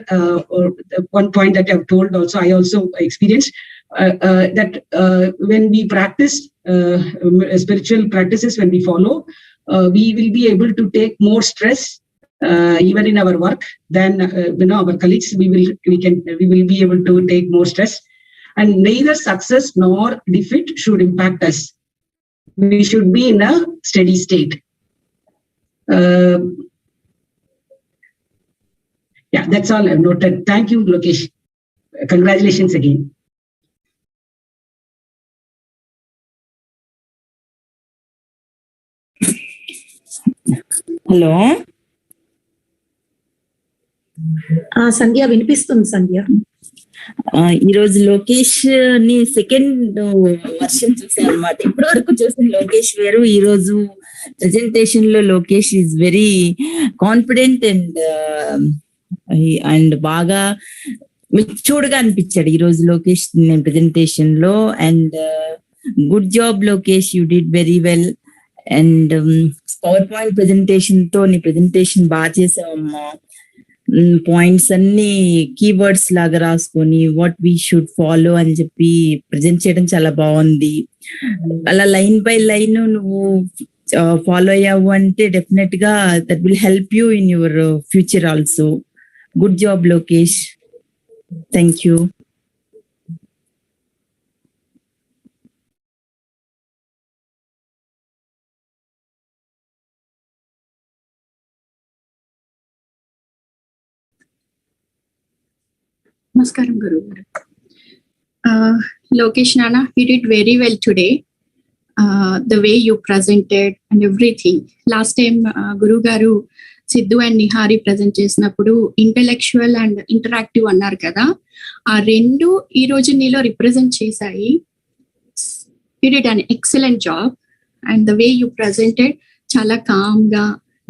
one point that I've told also, I also experienced that when we practice spiritual practices, when we follow, we will be able to take more stress even in our work than our colleagues. We will be able to take more stress, and neither success nor defeat should impact us. We should be in a steady state. That's all I've noted. Thank you, Lokesh. Congratulations again. Hello Sandhya వినిపిస్తుంది సంధ్య. ఈ రోజు లోకేష్ ని second version చూసాను అనమాట. ఇప్పటి వరకు చూసిన లోకేష్ వేరు, ఈ రోజు ప్రెజెంటేషన్ లో Lokesh is very confident and బాగా మెచ్యూర్డ్ గా అనిపించాడు ఈ రోజు లోకేష్ ప్రెజెంటేషన్ లో. And good job Lokesh, you did very well. And power point presentation తో నీ ప్రెజెంటేషన్ బాగా చేసావమ్మా. పాయింట్స్ అన్ని కీవర్డ్స్ లాగా రాసుకొని వాట్ వీ షుడ్ ఫాలో అని చెప్పి ప్రజెంట్ చేయడం చాలా బాగుంది. అలా లైన్ బై లైన్ నువ్వు ఫాలో అయ్యావు అంటే డెఫినెట్ గా that will help you in your future also. Good job Lokesh, thank you. Namaskaram, Guru. Lokesh Nana, you did very well today. The way you presented and everything. Last time, Guru Garu, Sidhu and Nihari present చేసినప్పుడు intellectual and interactive అన్నారు కదా, ఆ రెండు ఈ రోజు నీలో represent చేశాయి. You did an excellent job and the way you presented చాలా కామ్ గా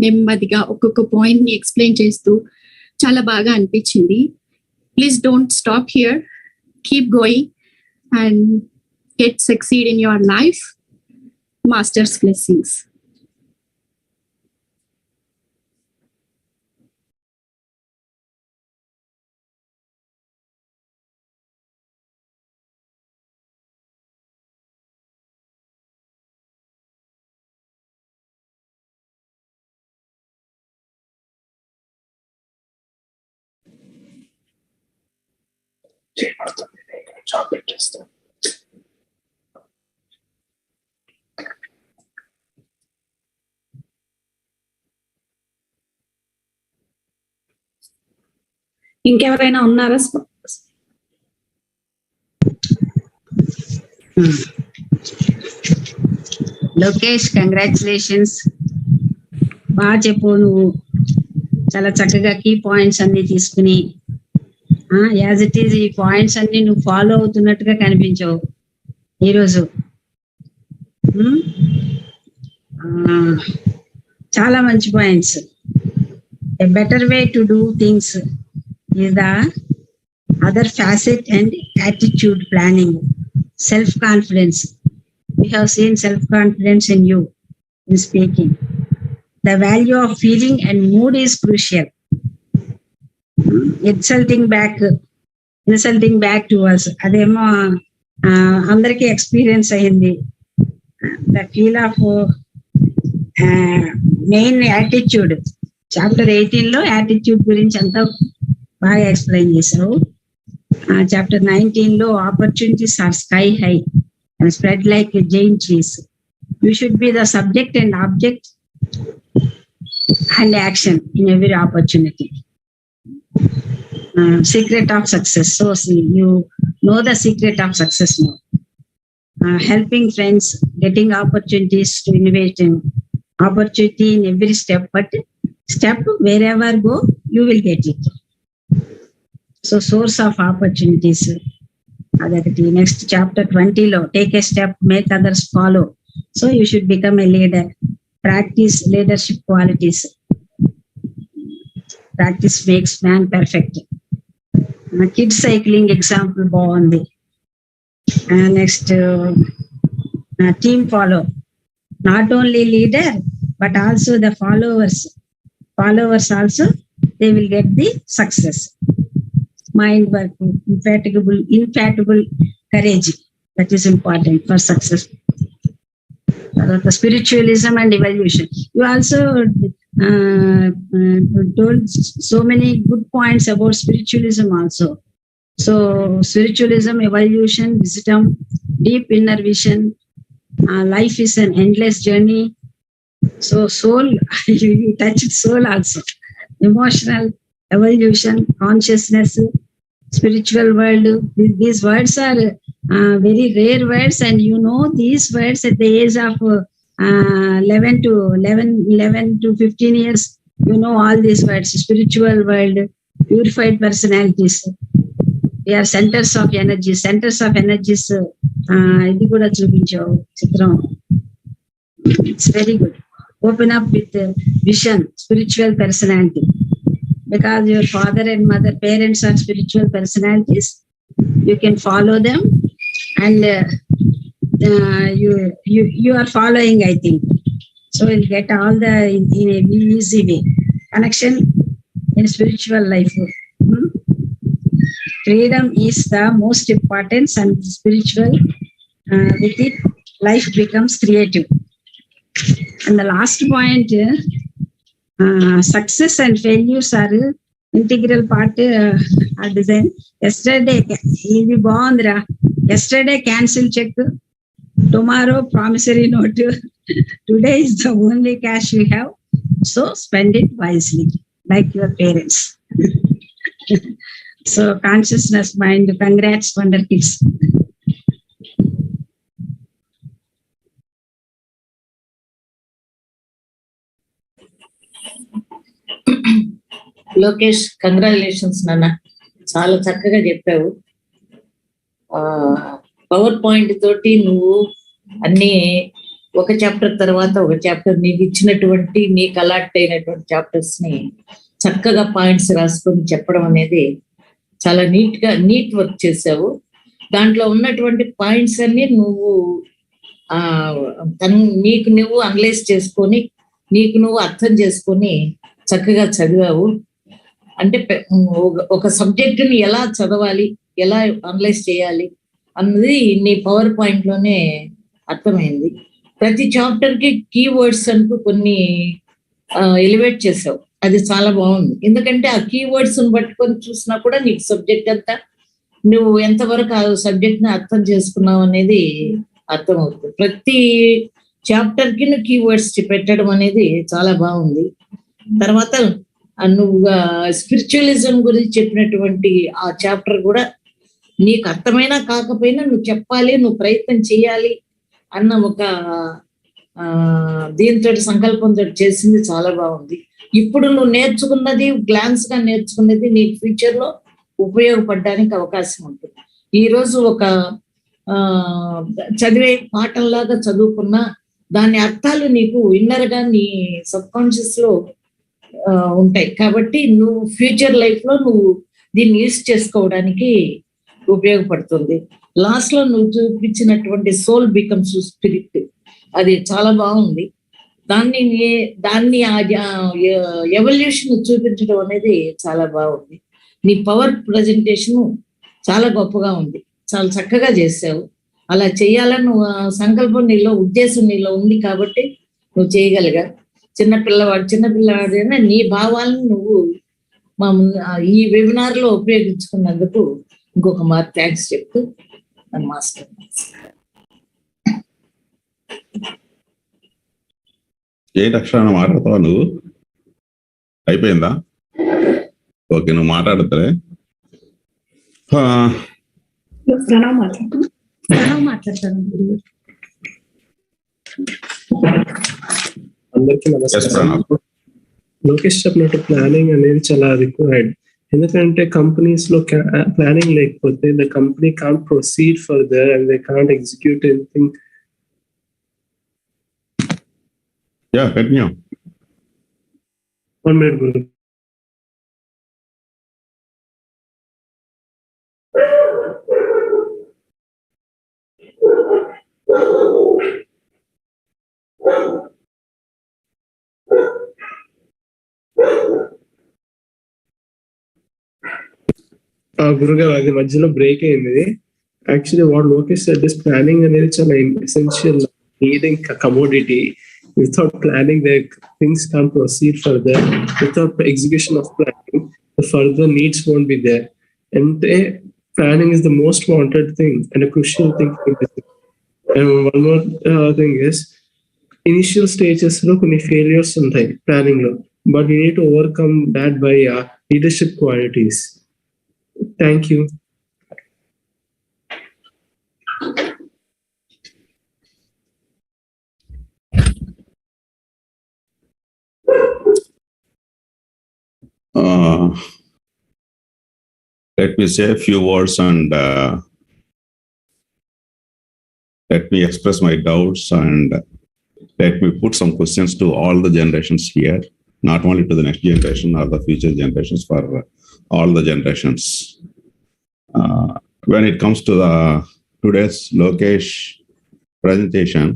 నెమ్మదిగా ఒక్కొక్క పాయింట్ ని ఎక్స్ప్లెయిన్ చేస్తూ చాలా బాగా అనిపించింది. Please don't stop here. Keep going and succeed in your life. Master's blessings. ఇంకెవరైనా ఉన్నారా? లోకేష్, కంగ్రాచులేషన్స్. బాగా చెప్పు, నువ్వు చాలా చక్కగా కీ పాయింట్స్ అన్ని తీసుకుని యాజ్ ఇట్ ఈజ్ ఈ పాయింట్స్ అన్ని నువ్వు ఫాలో అవుతున్నట్టుగా కనిపించవు ఈరోజు. చాలా మంచి points. A better way to do things is the other facet and attitude planning. Self-confidence. We have seen self-confidence in you in speaking. The value of feeling and mood is crucial. Insulting back to us. Ademo andariki experience ayindi. The feel of main attitude. Chapter 18 లో attitude గురించి అంతా బాగా explain చేశారు. Chapter 19 లో opportunities are sky high and spread like giant trees. You should be the subject and object and action in every opportunity. Secret of success. So you know the secret of success no. Helping friends, getting opportunities to innovate in opportunity in every step, but step wherever go, you will get it. So source of opportunities. Next chapter 20 lo, take a step, make others follow. So you should become a leader. Practice leadership qualities. Practice makes man perfect. Kids cycling example బాగుంది. Next team follow. Not only leader but also the followers also, they will get the success. Mind work, infatigable courage, that is important for success. The spiritualism and evolution. You also told so many good points about spiritualism also. So spiritualism, evolution, wisdom, deep inner vision. Life is an endless journey. So soul, you touched soul also. Emotional, evolution, consciousness, spiritual world. These words are very rare words, and you know these words at the age of 11 to 15 years. You know all these words: spiritual world, purified personalities. We are centers of energy. Centers of energies. ఇది కూడా చూపించావు చిత్రం. It's very good. Open up with vision, spiritual personality. Because your father and mother, parents are spiritual personalities. You can follow them, and you are following, I think. So you'll get all the in a easy way. Connection in spiritual life. Freedom is the most important, and spiritual, with it, life becomes creative. And the last point, success and failures are integral part of design. Yesterday, yesterday cancel check, tomorrow promissory note, today is the only cash we have, so spend it wisely, like your parents. So consciousness mind, congrats Wonder Kids. Lokesh, congratulations నాన్న, చాలా చక్కగా చెప్పావు. Power point తోటి నువ్వు అన్ని ఒక chapter తర్వాత ఒక చాప్టర్ నీకు ఇచ్చినటువంటి నీకు అలాట్ అయినటువంటి చాప్టర్స్ ని చక్కగా పాయింట్స్ రాసుకొని చెప్పడం అనేది చాలా నీట్ వర్క్ చేసావు. దాంట్లో ఉన్నటువంటి పాయింట్స్ అన్ని నువ్వు నీకు నువ్వు అనలైజ్ చేసుకొని నీకు నువ్వు అర్థం చేసుకొని చక్కగా చదివావు. అంటే ఒక సబ్జెక్టుని ఎలా చదవాలి, ఎలా అనలైజ్ చేయాలి అన్నది నీ పవర్ పాయింట్ లోనే అర్థమైంది. ప్రతి చాప్టర్ కి కీవర్డ్స్ అంటూ కొన్ని ఎలివేట్ చేసావు, అది చాలా బాగుంది. ఎందుకంటే ఆ కీవర్డ్స్ పట్టుకొని చూసినా కూడా నీకు సబ్జెక్ట్ అంతా నువ్వు ఎంతవరకు ఆ సబ్జెక్ట్ ని అర్థం చేసుకున్నావు అనేది అర్థమవుతుంది. ప్రతి చాప్టర్ కి నువ్వు కీవర్డ్స్ పెట్టడం అనేది చాలా బాగుంది. తర్వాత నువ్వు స్పిరిచువలిజం గురించి చెప్పినటువంటి ఆ చాప్టర్ కూడా నీకు అర్థమైనా కాకపోయినా నువ్వు చెప్పాలి, నువ్వు ప్రయత్నం చేయాలి అన్న ఒక దీంతో సంకల్పంతో చేసింది చాలా బాగుంది. ఇప్పుడు నువ్వు నేర్చుకున్నది, గ్లాన్స్ గా నేర్చుకున్నది నీకు ఫ్యూచర్ లో ఉపయోగపడడానికి అవకాశం ఉంటుంది. ఈ రోజు ఒక చదివే పాఠంలాగా చదువుకున్నా దాని అర్థాలు నీకు ఇన్నర్ గా నీ సబ్ కాన్షియస్ లో ఉంటాయి. కాబట్టి నువ్వు ఫ్యూచర్ లైఫ్ లో నువ్వు దీన్ని యూజ్ చేసుకోవడానికి ఉపయోగపడుతుంది. లాస్ట్ లో నువ్వు చూపించినటువంటి సోల్ బికమ్స్ స్పిరిట్, అది చాలా బాగుంది. దాన్ని ఎవల్యూషన్ చూపించడం అనేది చాలా బాగుంది. నీ పవర్ ప్రజెంటేషన్ చాలా గొప్పగా ఉంది, చాలా చక్కగా చేసావు. అలా చేయాలని నువ్వు సంకల్పం నీలో, ఉద్దేశం నీలో ఉంది కాబట్టి నువ్వు చేయగలిగా. చిన్నపిల్లవాడైనా నీ భావాలను నువ్వు మా ఈ వెబినార్ లో ఉపయోగించుకున్నందుకు ఇంకొక మారు థ్యాంక్స్ చెప్తూ మాస్టర్. ఏ అక్షరాన్ని మాట్లాడతావా నువ్వు? అయిపోయిందా? ఓకే, నువ్వు మాట్లాడతారే. అందరికీ నమస్కారం. లోకేష్ చెప్పినట్టు ప్లానింగ్ అనేది చాలా రిక్వైర్డ్. ఎందుకంటే కంపెనీస్ లో ప్లానింగ్ లేకపోతే the company can't proceed further and they can't execute anything. Yeah, continue. 1 minute, Guru. గురుగారు, అది మధ్యలో బ్రేక్ అయింది. Actually what Lokesh said is planning అనేది చాలా essential needing commodity. Without planning, things can't proceed further. Without execution of planning, the further needs won't be there. And planning is the most wanted thing and a crucial thing in business. And one more thing is, initial stages lo konni failures untai planning lo, but you need to overcome that by leadership qualities. Thank you. let me say a few words and let me express my doubts and let me put some questions to all the generations here, not only to the next generation or the future generations, for all the generations. When it comes to the today's Lokesh presentation,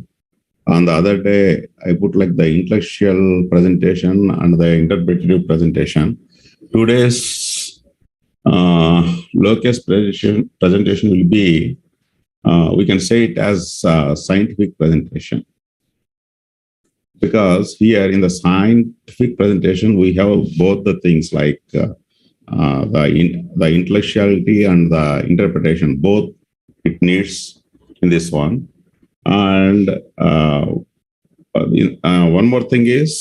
on the other day, I put like the intellectual presentation and the interpretative presentation. Today's Lokesh presentation will be, we can say it as a scientific presentation. Because here in the scientific presentation, we have both the things like the intellectuality and the interpretation, both it needs in this one. And one more thing is,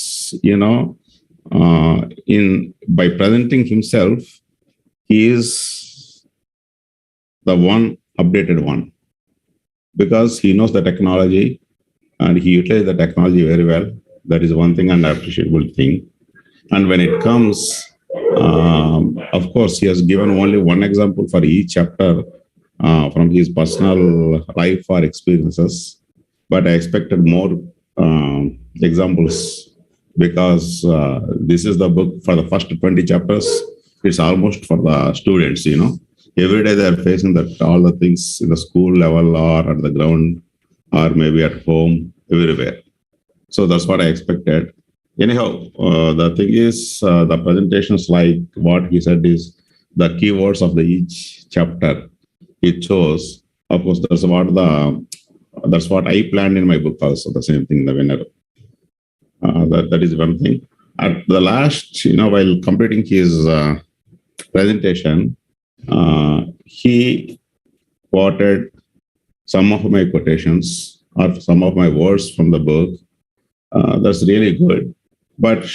by presenting himself, he is the one updated one, because he knows the technology and he utilizes the technology very well. That is one thing and appreciable thing. And when it comes, of course, he has given only one example for each chapter from his personal life or experiences. But I expected more examples, because this is the book for the first 20 chapters. It's almost for the students, Every day they are facing that all the things in the school level or at the ground or maybe at home, everywhere. So that's what I expected. Anyhow, the thing is, the presentations, like what he said, is the keywords of each chapter he chose. Of course, that's what I planned in my book also, the same thing, the winner. That is one thing. At the last, while completing his presentation, he quoted some of my quotations or some of my words from the book. That's really good. But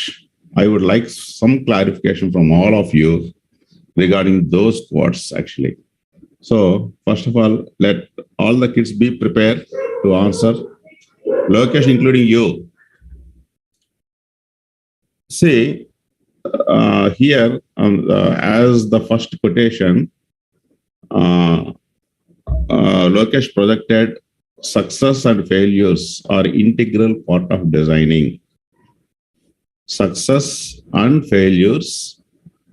I would like some clarification from all of you regarding those quotes, actually. So, first of all, let all the kids be prepared to answer. Lokesh, including you. See, here, as the first quotation, Lokesh projected, success and failures are integral part of designing. Success and failures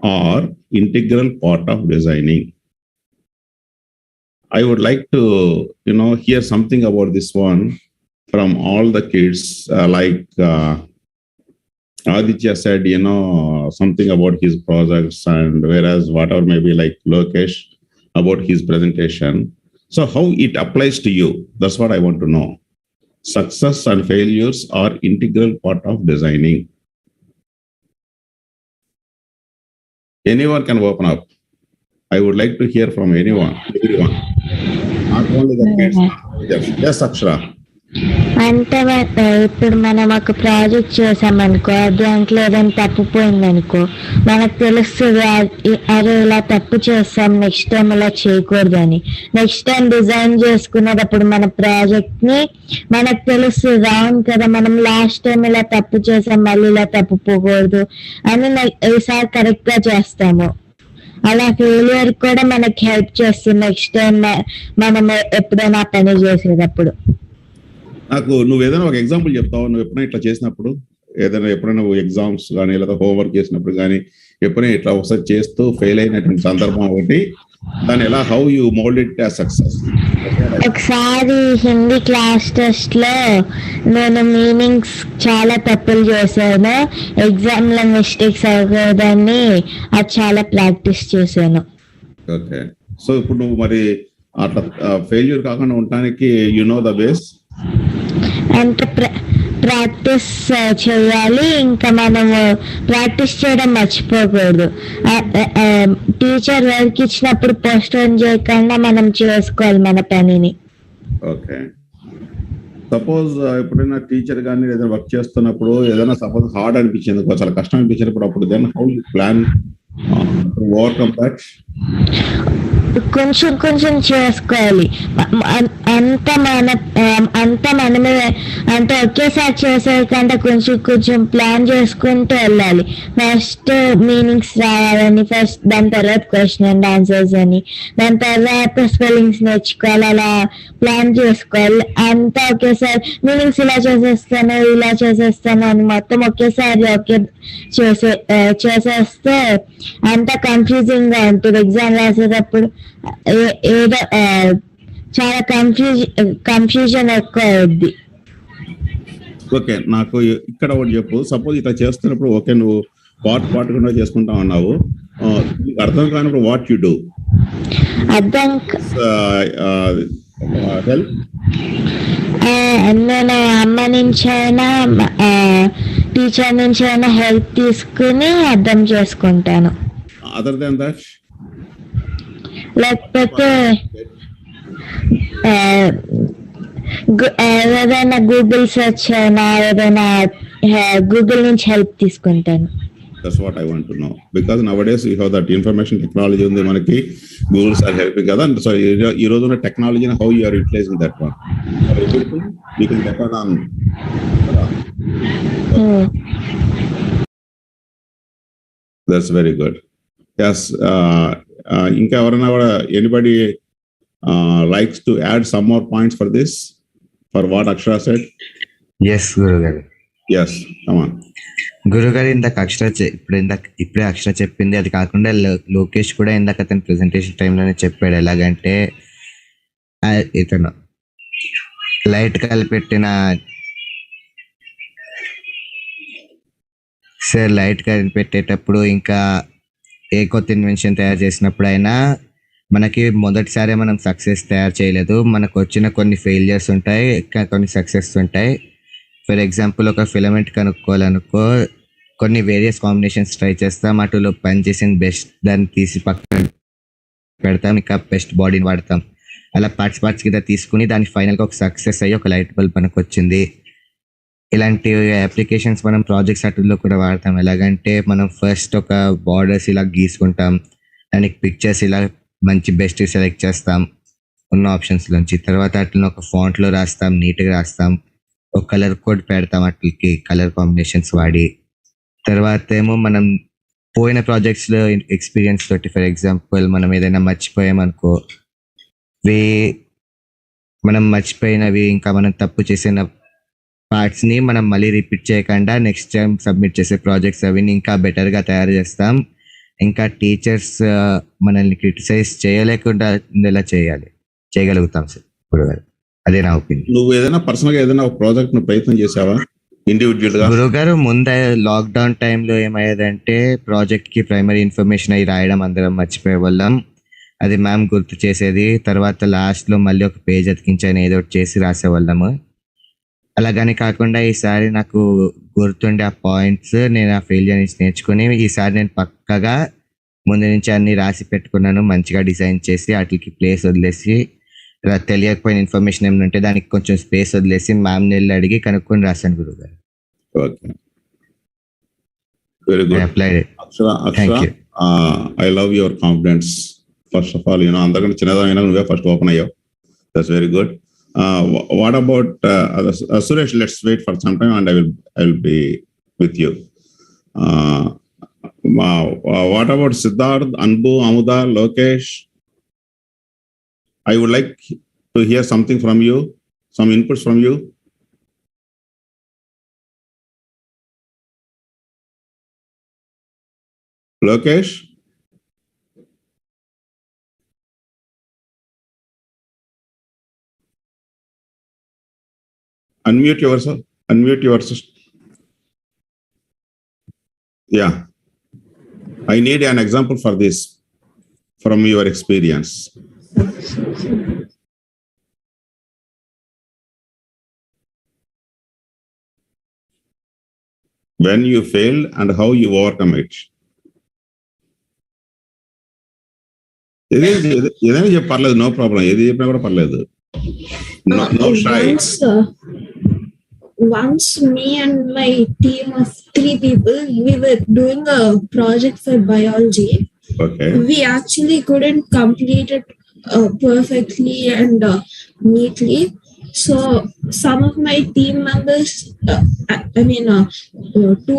are integral part of designing. I would like to, hear something about this one from all the kids. Like Aditya said, something about his projects, and whereas whatever maybe like Lokesh about his presentation. So how it applies to you, that's what I want to know. Success and failures are integral part of designing. Anyone can open up. I would like to hear from everyone. Not only the kids. Yes, Akshara. అంటే ఇప్పుడు మనం ఒక project చేసామనుకో, దాంట్లో ఏదైనా తప్పిపోయిందనుకో, మనకు తెలుస్తుంది అరే ఇలా తప్పు చేస్తాం, నెక్స్ట్ టైం ఇలా చేయకూడదని. నెక్స్ట్ టైం డిజైన్ చేసుకునేటప్పుడు మన ప్రాజెక్ట్ ని మనకు తెలుస్తుంది, అవును కదా మనం లాస్ట్ టైం ఇలా తప్పు చేసాం, మళ్ళీ ఇలా తప్పిపోకూడదు అని ఈసారి కరెక్ట్ గా చేస్తాము. అలా ఫెయిలియర్ కూడా మనకి హెల్ప్ చేస్తుంది నెక్స్ట్ టైం మనం ఎప్పుడైనా పని చేసేటప్పుడు. నాకు నువ్వు ఏదైనా ఒక ఎగ్జాంపుల్ చెప్తావు, నువ్వు ఎప్పుడైనా ఇట్లా చేసినప్పుడు, ఎప్పుడైనా ఎగ్జామ్స్ కానీ లేదా హోంవర్క్ చేసినప్పుడు కానీ ఎప్పుడైనా ఇట్లా ఒకసారి చేస్తూ ఫెయిల్ అయినటువంటి సందర్భం ఒకటి, దాని ఎలా how you mould it as success? ఒకసారి హిందీ క్లాస్ టెస్ట్ లో నేను మీనింగ్స్ చాలా తప్పులు చేశాను, ఎగ్జామ్ లో మిస్టేక్స్ అవ్వదని అది చాలా ప్రాక్టీస్ చేశాను. ఓకే, సో ఇప్పుడు నువ్వు మరి అట్లా ఫెయిల్యూర్ కాకుండా ఉండటానికి యు నో ద బేస్ అంటే ప్రాక్టీస్ చేయాలి. ఇంకా మనము ప్రాక్టీస్ చేయడం మర్చిపోకూడదు. టీచర్ వర్క్ ఇచ్చినప్పుడు పోస్ట్పోన్ చేయకుండా మనం చేసుకోవాలి మన పనిని. ఓకే, సపోజ్ ఎప్పుడైనా టీచర్ కానీ ఏదైనా వర్క్ చేస్తున్నప్పుడు ఏదైనా సపోజ్ హార్డ్ అనిపించింది, చాలా కష్టం అనిపించినప్పుడు, అప్పుడు then how you plan overcome that? కొంచెం కొంచెం చేసుకోవాలి. అంత మనమే అంటే ఒకేసారి చేసేకంటే కొంచెం కొంచెం ప్లాన్ చేసుకుంటూ వెళ్ళాలి. ఫస్ట్ మీనింగ్స్ రాయాలని, ఫస్ట్ దాని తర్వాత క్వశ్చన్ అండ్ ఆన్సర్స్ అని, దాని తర్వాత స్పెల్లింగ్స్ నేర్చుకోవాలి. అలా ప్లాన్ చేసుకోవాలి. అంతా ఒకేసారి మీనింగ్స్ ఇలా చేసేస్తాను అని మొత్తం ఒకేసారి చేసేస్తే అంత కన్ఫ్యూజింగ్ గా ఉంటుంది. ఎగ్జామ్ రాసేటప్పుడు ఏదో చాలా కన్ఫ్యూజన్ ఎక్కువ అవుద్ది. ఓకే, నాకు ఇక్కడ ఒకటి చెప్పు. సపోజ్ ఇట్లా చేస్తున్నప్పుడు ఓకే నువ్వు పార్ట్ కూడా చేసుకుంటా ఉన్నావు, అర్థం కానప్పుడు వాట్ యు డూ? అర్థం హెల్ప్ నేను అమ్మ నుంచి అయినా టీచర్ నుంచి అయినా హెల్ప్ తీసుకుని అర్థం చేసుకుంటాను. అదర్ దెన్ దట్, లేకపోతే ఏదైనా గూగుల్ సెర్చ్ అయినా ఏదైనా గూగుల్ నుంచి హెల్ప్ తీసుకుంటాను. That's what I want to know, because nowadays you have that information technology ఉంది మనకి, Googles are helping కదా. సో ఈ రోజు ఉన్న technology how you are utilizing that one, you can depend on. That's very good. Yes, ఇంకా ఎవరైనా కూడా anybody likes to add some more points for this, for what Akshara said? Yes, Gurugaru. Yes, come on. గురుగారు ఇందాక ఇప్పుడే అక్షర చెప్పింది. అది కాకుండా లోకేష్ కూడా ఇందాక అతని ప్రెజెంటేషన్ టైంలోనే చెప్పాడు. ఎలాగంటే ఇతను లైట్ కలిపెట్టిన సార్ లైట్ కలిపెట్టేటప్పుడు ఇంకా ఏ కొత్త ఇన్వెన్షన్ తయారు చేసినప్పుడు అయినా మనకి మొదటిసారి మనం సక్సెస్ తయారు చేయలేదు, మనకు వచ్చిన కొన్ని ఫెయిలియర్స్ ఉంటాయి, ఇంకా కొన్ని సక్సెస్ ఉంటాయి. ఫర్ ఎగ్జాంపుల్ ఒక ఫిలమెంట్ కనుక్కోవాలనుకో, కొన్ని వేరియస్ కాంబినేషన్స్ ట్రై చేస్తాం, అటులో పని చేసిన బెస్ట్ దాన్ని తీసి పక్కన పెడతాం, ఇంకా బెస్ట్ బాడీని వాడతాం. అలా పార్ట్స్ కింద తీసుకుని దానికి ఫైనల్గా ఒక సక్సెస్ అయ్యి ఒక లైట్ బల్బ్ మనకు వచ్చింది. ఇలాంటి అప్లికేషన్స్ మనం ప్రాజెక్ట్స్ అటులో కూడా వాడతాం. ఎలాగంటే మనం ఫస్ట్ ఒక బార్డర్స్ ఇలా గీసుకుంటాం, దానికి పిక్చర్స్ ఇలా మంచి బెస్ట్ సెలెక్ట్ చేస్తాం ఉన్న ఆప్షన్స్ నుంచి. తర్వాత అట్లా ఒక ఫాంట్లో రాస్తాం, నీట్గా రాస్తాం, ఒక కలర్ కోడ్ పెడతాం అట్లకి కలర్ కాంబినేషన్స్ వాడి. తర్వాత ఏమో మనం పోయిన ప్రాజెక్ట్స్లో ఎక్స్పీరియన్స్ తోటి, ఫర్ ఎగ్జాంపుల్ మనం ఏదైనా మర్చిపోయామనుకో, మనం మర్చిపోయినవి ఇంకా మనం తప్పు చేసిన పార్ట్స్ని మనం మళ్ళీ రిపీట్ చేయకుండా నెక్స్ట్ టైం సబ్మిట్ చేసే ప్రాజెక్ట్స్ అవి ఇంకా బెటర్గా తయారు చేస్తాం. ఇంకా టీచర్స్ మనల్ని క్రిటిసైజ్ చేయలేకుండా ఇలా చేయగలుగుతాం సార్. ఇప్పుడు అదే నా ఒపీనియన్. నువ్వు ఏదైనా పర్సనల్ గా ఏదైనా ఒక ప్రాజెక్ట్ ను ప్రయత్నం చేసావా ఇండివిజువల్ గా? గురుగారు ముందే లాక్డౌన్ టైంలో ఏమయ్యేదంటే ప్రాజెక్ట్ కి ప్రైమరీ ఇన్ఫర్మేషన్ అవి రాయడం అందరం మర్చిపోయే వాళ్ళం. అది మ్యామ్ గుర్తు చేసేది. తర్వాత లాస్ట్ లో మళ్ళీ ఒక పేజ్ అతికించని ఏదో ఒకటి చేసి రాసేవాళ్ళము. అలాగని కాకుండా ఈసారి నాకు గుర్తుండే ఆ పాయింట్స్ నేను ఆ ఫెయిల్యూర్ నుంచి నేర్చుకుని ఈసారి నేను పక్కగా ముందు నుంచి అన్ని రాసి పెట్టుకున్నాను, మంచిగా డిజైన్ చేసి వాటికి ప్లేస్ వదిలేసి, తెలియకపోయిన ఇన్ఫర్మేషన్ ఏమైనా ఉంటే దానికి కొంచెం స్పేస్ వదిలేసి మ్యామ్ వెళ్ళి అడిగి కనుక్కొని రాశాను గురుగారు. Very good. Akshara, I love your confidence. First of all అందరికంటే చిన్నదైనా నువ్వే ఫస్ట్ ఓపెన్ అయ్యావు. That's very good. What about Suresh? Let's wait for some time and I will be with you. What about Siddharth, Anbu, Amuda, Lokesh? I would like to hear something from you, some inputs from you. Lokesh? Unmute yourself. Yeah. I need an example for this from your experience. When you failed and how you overcome it. ఏదైనా చెప్పర్లేదు, no problem. ఏది చెప్పినా కూడా పర్లేదు. No shy. Once me and my team of 3 people, we were doing a project for biology. Okay. We actually couldn't complete it perfectly and neatly. So some of my team members, two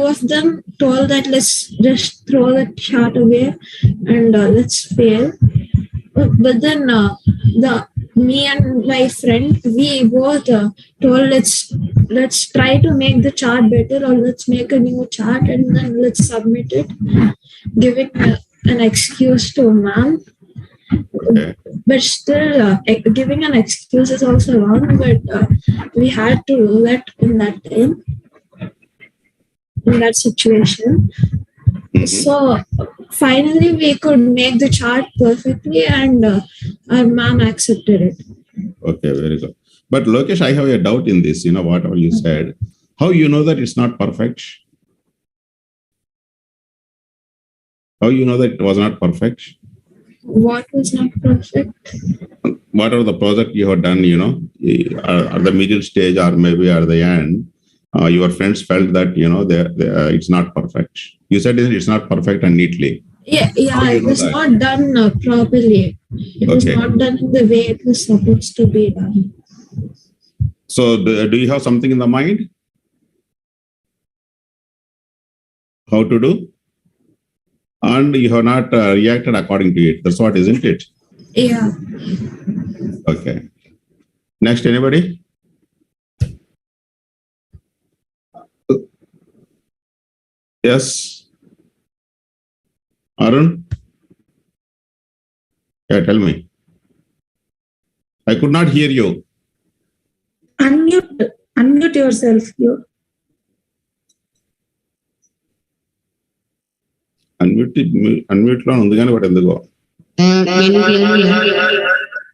of them told that let's just throw that chart away and let's fail. But then me and my friend, we both told let's try to make the chart better, or let's make a new chart and then let's submit it, giving an excuse to ma'am. Okay. But still, giving an excuse is also wrong. But we had to do that in that time, in that situation. So finally, we could make the chart perfectly, and our ma'am accepted it. Okay, very good. But Lokesh, I have a doubt in this, whatever you said. How you know that it's not perfect? How you know that it was not perfect? What was not perfect? Whatever the project you have done, at the middle stage or maybe at the end, your friends felt that, it's not perfect. You said it's not perfect and neatly. Yeah, it was not done properly. It was not done in the way it was supposed to be done. So do you have something in the mind? How to do? And you have not reacted according to it. That's what, isn't it? Yeah. Okay. Next, anybody? Yes. Arun? Yeah, tell me. I could not hear you. Unmute yourself. Unmute lo undi gaani enduko. Can you hear me?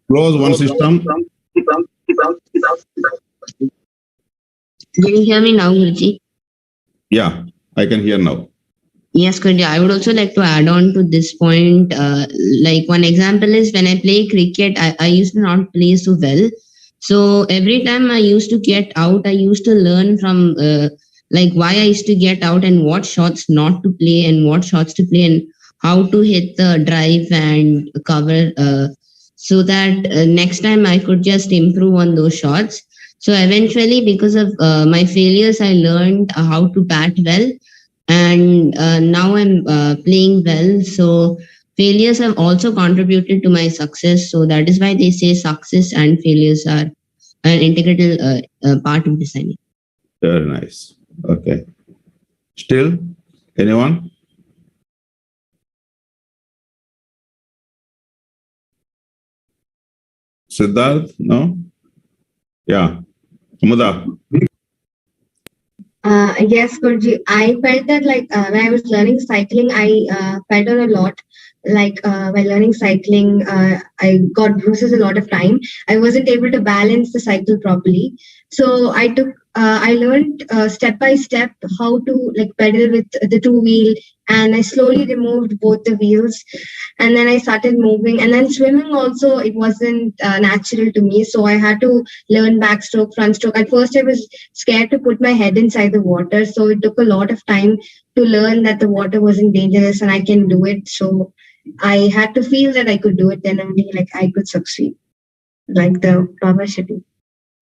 Close one system. Can you hear me now, Guruji? Yeah, I can hear now. Yes, Guruji. I would also like to add on to this point. Like one example is when I play cricket, I used to not play so well. So every time I used to get out, I used to learn from why I used to get out and what shots not to play and what shots to play and how to hit the drive and cover so that next time I could just improve on those shots. So eventually, because of my failures, I learned how to bat well, and now I'm playing well. So failures have also contributed to my success. So that is why they say success and failures are an integral part of designing. Very nice. Okay. Still, anyone? Siddharth? No? Yeah. Amuda? Yes, Guruji. I felt that when I was learning cycling, I felt on a lot. While learning cycling, I got bruises a lot of time. I wasn't able to balance the cycle properly. So I learned step by step how to pedal with the two wheel, and I slowly removed both the wheels, and then I started moving. And then swimming also, it wasn't natural to me, so I had to learn backstroke, front stroke. At first I was scared to put my head inside the water, so it took a lot of time to learn that the water wasn't dangerous and I can do it. So I had to feel that I could do it, then only I could succeed, the power should be.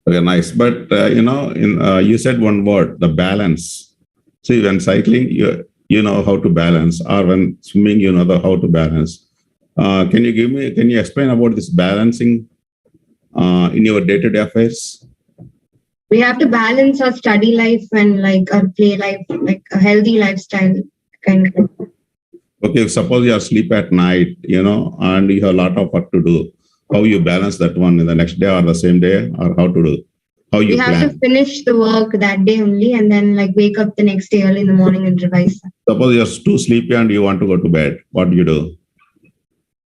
Okay, nice. But you said one word, the balance. See, when cycling, you know how to balance, or when swimming, you know how to balance. Can you explain about this balancing in your day-to-day affairs? We have to balance our study life and our play life, a healthy lifestyle kind of thing. Okay, suppose you are asleep at night, and you have a lot of work to do. How you balance that one in the next day or the same day, or how to do? How you plan? We have to finish the work that day only, and then wake up the next day early in the morning and revise. Suppose you're too sleepy and you want to go to bed. What do you do?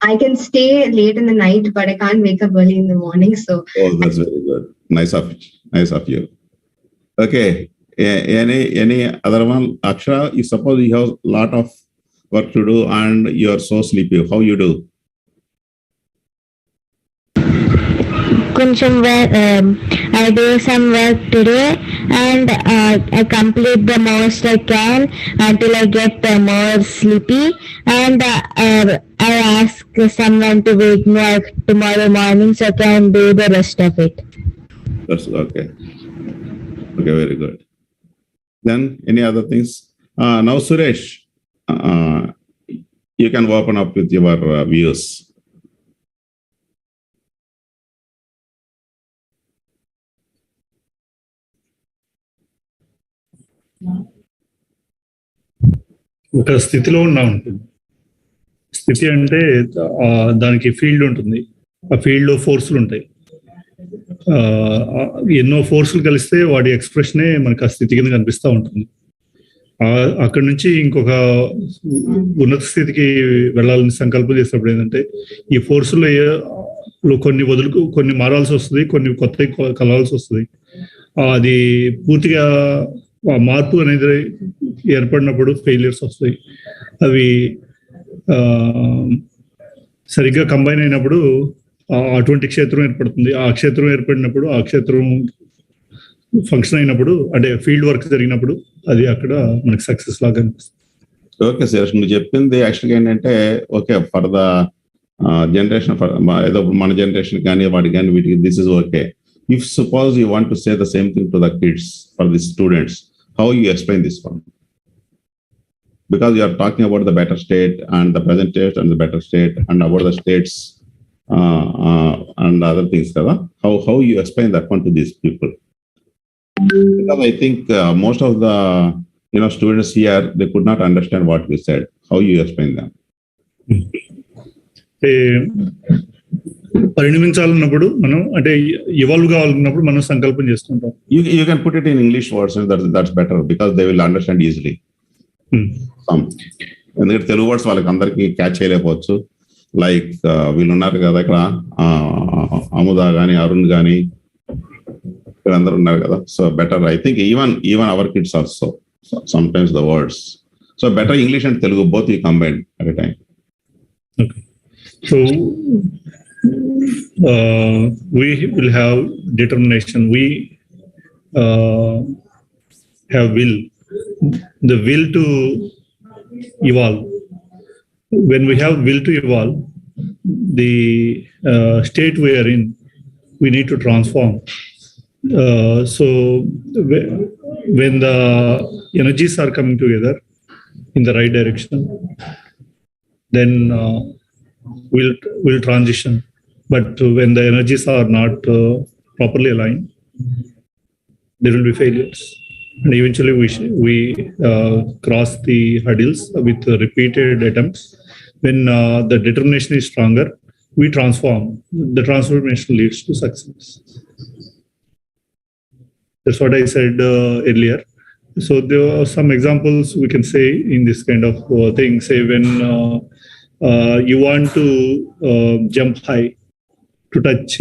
I can stay late in the night, but I can't wake up early in the morning. So. Oh, that's very good. Nice of you. Okay. Any other one? Akshara, you suppose you have a lot of work to do and you are so sleepy. How you do? I do some work today and I complete the most I can until I get more sleepy, and I ask someone to wake me up tomorrow morning so I can do the rest of it. That's okay. Okay, very good. Then any other things? Now Suresh, you can open up with your views. ఒక స్థితిలో ఉన్నా ఉంటుంది. స్థితి అంటే దానికి field ఉంటుంది. ఆ field లో ఫోర్సులు ఉంటాయి. ఎన్నో ఫోర్సులు కలిస్తే వాడి ఎక్స్ప్రెషనే మనకు ఆ స్థితి కింద కనిపిస్తూ ఉంటుంది. అక్కడి నుంచి ఇంకొక ఉన్నత స్థితికి వెళ్ళాలని సంకల్పం చేసినప్పుడు ఏంటంటే ఈ ఫోర్సులో కొన్ని మారాల్సి వస్తుంది, కొన్ని కొత్త కలవాల్సి వస్తుంది. అది పూర్తిగా ఆ మార్పు అనేది ఏర్పడినప్పుడు ఫెయిలియర్స్ వస్తాయి. అవి సరిగ్గా కంబైన్ అయినప్పుడు అటువంటి క్షేత్రం ఏర్పడుతుంది. ఆ క్షేత్రం ఏర్పడినప్పుడు ఆ క్షేత్రం ఫంక్షన్ అయినప్పుడు అంటే ఫీల్డ్ వర్క్ జరిగినప్పుడు అది అక్కడ మనకి సక్సెస్ లాగా అనిపిస్తుంది. ఓకే సురేష్, నువ్వు చెప్పింది యాక్చువల్గా ఏంటంటే ఓకే ఫర్ ద జనరేషన్, ఏదో మన జనరేషన్ కానీ వాడికి కానీ వీటికి this is okay. If suppose you want to say the same thing to the kids, for the students, how you explain this one? Because you are talking about the better state and the present state and the better state and about the states and other things. How you explain that one to these people? Because I think most of the students here, they could not understand what we said. How you explain them? పరిణమించాలన్నప్పుడు మనం అంటే evolve కావాలన్నప్పుడు మనం సంకల్పం చేసుకుంటాం. You can put it in English words, that's better because they will understand easily. ఎందుకంటే Telugu words వాళ్ళకి అందరికి catch చేయలేకపోవచ్చు. లైక్ వీళ్ళు ఉన్నారు కదా ఇక్కడ, అముద కానీ అరుణ్ కానీ వీళ్ళందరూ ఉన్నారు కదా. So better I think even our kids also sometimes the words. So better English and Telugu both you combine at a time. Okay. So we will have determination. We have will, the will to evolve. When we have will to evolve, the state we are in, we need to transform. So when the energies are coming together in the right direction, then we'll transition. But when the energies are not properly aligned, there will be failures. And eventually we cross the hurdles with repeated attempts. When the determination is stronger, we transform. The transformation leads to success. That's what I said earlier. So there are some examples we can say in this kind of thing. Say when you want to jump high to touch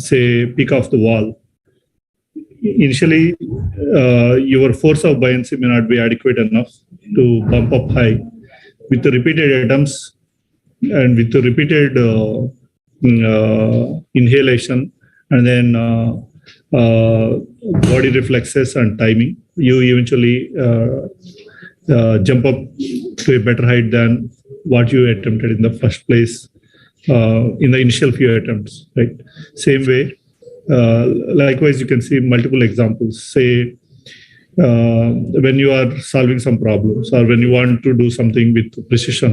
say peak of the wall. Initially, your force of buoyancy may not be adequate enough to bump up high. With the repeated attempts and with the repeated inhalation and then body reflexes and timing, you eventually jump up to a better height than what you attempted in the first place in the initial few attempts, right? Same way, likewise, you can see multiple examples. Say, when you are solving some problems or when you want to do something with precision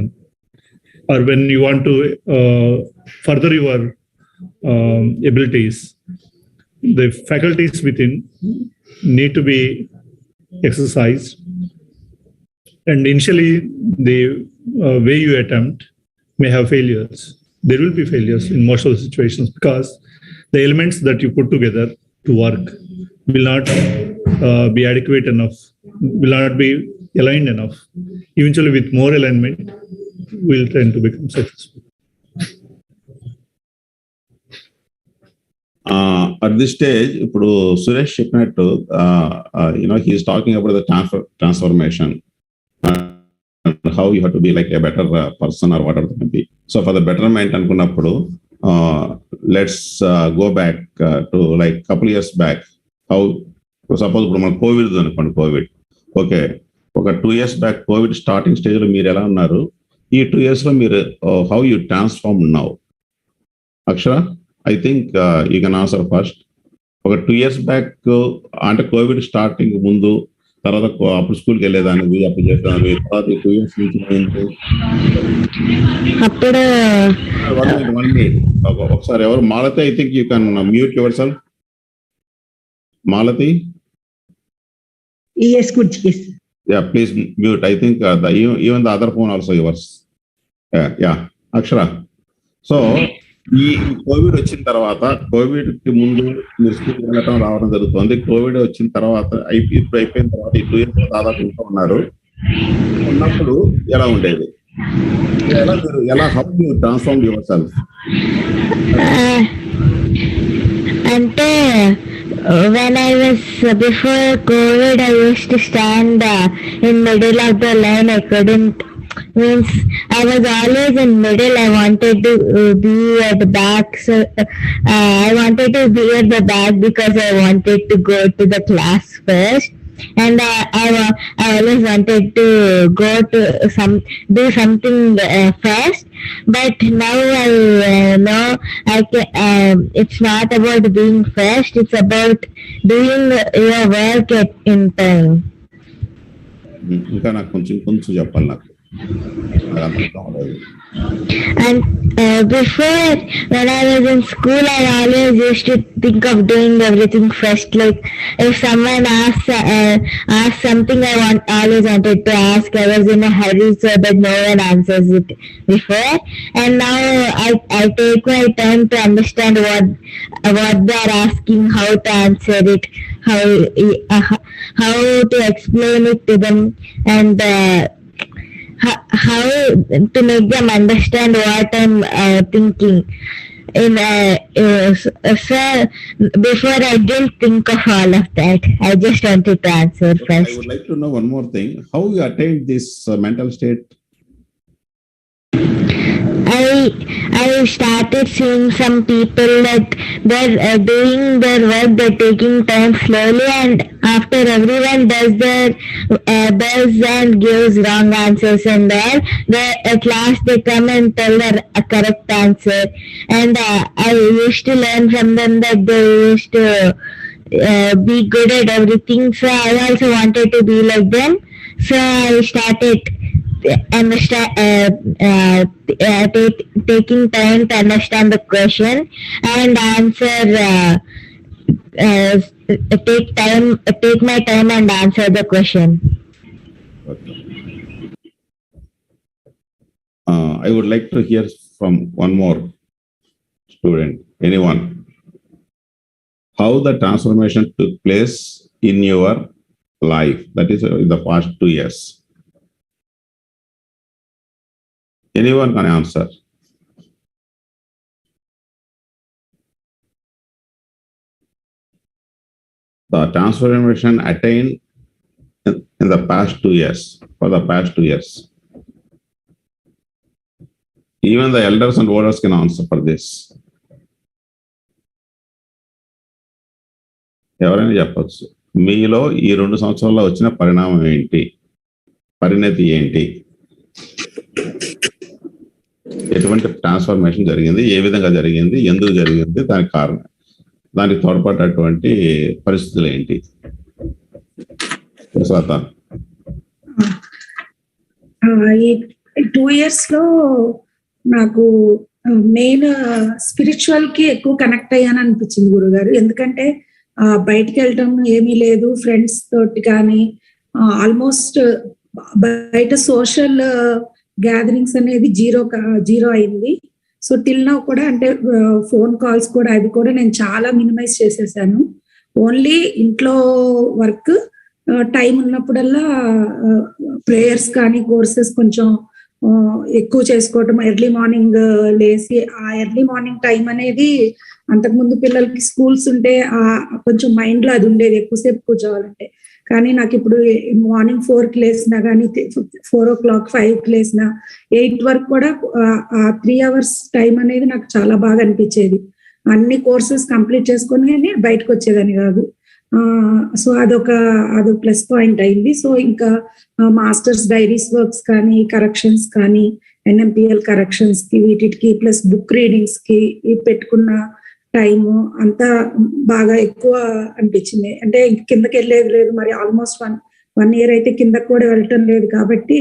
or when you want to further your abilities, the faculties within need to be exercised. And initially, the way you attempt may have failures. There will be failures in most of the situations because the elements that you put together to work will not be adequate enough, will not be aligned enough. Eventually, with more alignment, we'll tend to become successful. At this stage, ఇప్పుడు సురేష్ చెప్పినట్టు he is talking about the transformation. How you have to be like a better person or whatever it may be. So for the betterment అనుకున్నప్పుడు let's go back to like couple years back. How suppose ఇప్పుడు మన Covid అనుకోండి, Covid okay, ఒక 2 years back Covid starting stage లో మీరు ఎలా ఉన్నారు, ఈ 2 years లో మీరు how you transform now? Akshara, I think you can answer first. ఒక 2 years బ్యాక్ అంటే కోవిడ్ స్టార్టింగ్ ముందు, తర్వాత అప్పుడు స్కూల్కి వెళ్ళేదానివి, అప్పుడు చేసేదానివి, తర్వాత 2 years నుంచి అప్పుడు ఒకసారి ఎవరు Malathi, I think you can mute your self. Malathi, yes, good, yes. Yeah, please mute. I think even the other phone also yours. Yeah, Akshara. So, ఈ కోవిడ్ వచ్చిన తర్వాత, కోవిడ్ కి ముందు మీరు స్కూల్ వెళ్ళటం రావడం జరుగుతుంది. కోవిడ్ వచ్చిన తర్వాత ఇప్పుడు అయిపోయిన తర్వాత ఈ 2 years దాదాపు ఇంకా ఉన్నారు. ఉన్నప్పుడు ఎలా ఉండేది? ఎలా how you transform your self? అంటే when I was before COVID, I used to stand in middle of the line. I couldn't, means I was always in middle. I wanted to be at the back, so I wanted to be at the back because I wanted to go to the class first, and I always wanted to go to do something first. But now I know it's not about being first, it's about doing your work in time. ఇంకా నాకు కొంచెం చెప్పాలి నాకు. And before, when I was in school, I always used to think of doing everything first. Like if someone asks something I always wanted to ask, I was in a hurry so that no one answers it before. And now I take my time to understand what they are asking, how to answer it, how to explain it to them, and how to make them understand what I'm thinking. So before I didn't think of all of that. I just wanted to answer first. I would like to know one more thing. How you attained this mental state? I started seeing some people that they're doing their work, they're taking time slowly, and after everyone does their best and gives wrong answers and all, at last they come and tell a correct answer. And I used to learn from them that they used to be good at everything, so I also wanted to be like them. So I started taking time to understand the question and answer. Take my time and answer the question. I would like to hear from one more student, anyone, how the transformation took place in your life, that is in the past 2 years. Anyone can answer. The transformation attained in the past 2 years, for the past 2 years. Even the elders and olders can answer for this. ఎవరైనా చెప్పచ్చు, మీలో ఈ 2 సంవత్సరాల్లో వచ్చిన పరిణామం ఏంటి, పరిణతి ఏంటి, ఎటువంటి ట్రాన్స్ఫర్మేషన్ జరిగింది, ఏ విధంగా జరిగింది, ఎందుకు జరిగింది, దానికి కారణం, దానికి తోడ్పడేటువంటి పరిస్థితులు ఏంటి? ఈ 2 years లో నాకు మెయిన్ స్పిరిచువల్ కి ఎక్కువ కనెక్ట్ అయ్యాను అనిపించింది గురుగారు. ఎందుకంటే బయటికి వెళ్ళటం ఏమీ లేదు, ఫ్రెండ్స్ తోటి కానీ ఆల్మోస్ట్ బయట సోషల్ గ్యాదరింగ్స్ అనేది జీరో అయింది. సో టిల్ నౌ కూడా, అంటే ఫోన్ కాల్స్ కూడా అవి కూడా నేను చాలా మినిమైజ్ చేసేసాను. ఓన్లీ ఇంట్లో వర్క్, టైం ఉన్నప్పుడల్లా ప్రేయర్స్ కానీ కోర్సెస్ కొంచెం ఎక్కువ చేసుకోవటం, ఎర్లీ మార్నింగ్ లేసి ఆ ఎర్లీ మార్నింగ్ టైం అనేది అంతకుముందు పిల్లలకి స్కూల్స్ ఉంటే కొంచెం మైండ్ లో అది ఉండేది, ఎక్కువసేపు కూర్చోవాలంటే. కానీ నాకు ఇప్పుడు మార్నింగ్ 4కి లేసినా కానీ 4 o'clock 5కి లేసినా 8 వరకు కూడా ఆ 3 hours టైం అనేది నాకు చాలా బాగా అనిపించేది. అన్ని కోర్సెస్ కంప్లీట్ చేసుకొని బయటకు వచ్చేదని కాదు. సో అదొక ప్లస్ పాయింట్ అయింది. సో ఇంకా మాస్టర్స్ డైరీస్ వర్క్స్ కానీ, కరెక్షన్స్ కానీ, NMPL కరెక్షన్స్ కి, వీటికి ప్లస్ బుక్ రీడింగ్స్ కి పెట్టుకున్న టైము అంతా బాగా ఎక్కువ అనిపించింది. అంటే కిందకి వెళ్ళేది లేదు, మరి ఆల్మోస్ట్ వన్ ఇయర్ అయితే కిందకి కూడా వెళ్ళటం లేదు కాబట్టి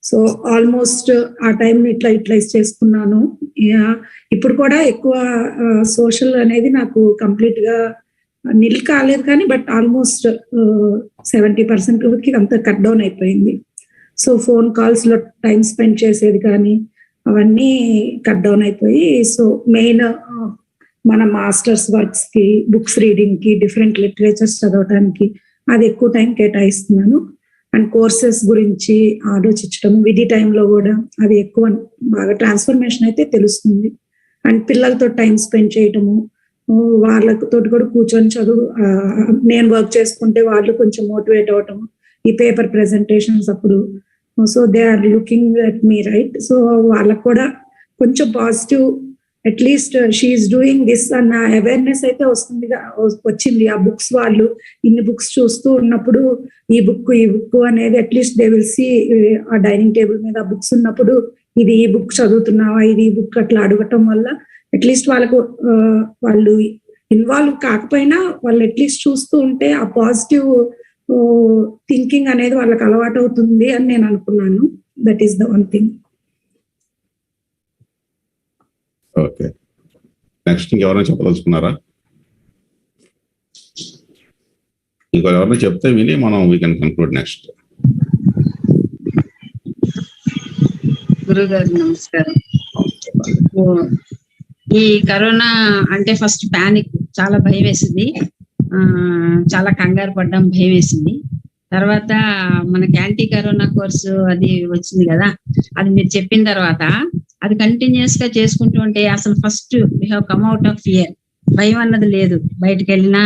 సో ఆల్మోస్ట్ ఆ టైంని యూటిలైజ్ చేసుకున్నాను. ఇప్పుడు కూడా ఎక్కువ సోషల్ అనేది నాకు కంప్లీట్ గా నిల్ కాలేదు కానీ బట్ ఆల్మోస్ట్ 70% అంతా కట్ డౌన్ అయిపోయింది. సో ఫోన్ కాల్స్ లో టైం స్పెండ్ చేసేది కానీ అవన్నీ కట్ డౌన్ అయిపోయి సో మెయిన్ మన మాస్టర్స్ వర్క్స్ కి, బుక్స్ రీడింగ్ కి, డిఫరెంట్ లిటరేచర్స్ చదవటానికి అది ఎక్కువ టైం కేటాయిస్తున్నాను. అండ్ కోర్సెస్ గురించి ఆలోచించడం, విధి టైంలో కూడా అది ఎక్కువ బాగా ట్రాన్స్ఫర్మేషన్ అయితే తెలుస్తుంది. అండ్ పిల్లలతో టైం స్పెండ్ చేయటము, వాళ్ళతో కూడా కూర్చొని చదువు, నేను వర్క్ చేసుకుంటే వాళ్ళు కొంచెం మోటివేట్ అవటం ఈ పేపర్ ప్రెజెంటేషన్స్ అప్పుడు. So they are looking at me right. So వాళ్ళకు కూడా కొంచెం positive, at least she is doing this అన్న అవేర్నెస్ అయితే వచ్చింది. ఆ బుక్స్ వాళ్ళు ఇన్ని బుక్స్ చూస్తూ ఉన్నప్పుడు ఈ బుక్ అనేది అట్లీస్ట్ దే విల్ సీ ఆ డైనింగ్ టేబుల్ మీద ఆ బుక్స్ ఉన్నప్పుడు ఇది ఈ బుక్ చదువుతున్నావా, ఇది ఈ బుక్ అట్లా అడగటం వల్ల అట్లీస్ట్ వాళ్ళకు వాళ్ళు ఇన్వాల్వ్ కాకపోయినా వాళ్ళు అట్లీస్ట్ చూస్తూ ఉంటే ఆ పాజిటివ్ థింకింగ్ అనేది వాళ్ళకి అలవాటు అవుతుంది అని నేను అనుకున్నాను. That is the one thing. Okay, next ఇంకెవరైనా చెప్పదలుచుకున్నారా? ఇంకెవరైనా చెప్తే విని మనం వీ కెన్ కన్క్లూడ్ నెక్స్ట్. గురుగారు నమస్కారం. ఈ కరోనా అంటే ఫస్ట్ పానిక్, చాలా భయం వేసింది, చాలా కంగారు పడ్డాం, భయం వేసింది. తర్వాత మనకి యాంటీ కరోనా కోర్సు అది వచ్చింది కదా, అది మీరు చెప్పిన తర్వాత అది కంటిన్యూస్ గా చేసుకుంటూ ఉంటే అసలు first we have come out of fear. భయం అన్నది లేదు. బయటకు వెళ్ళినా,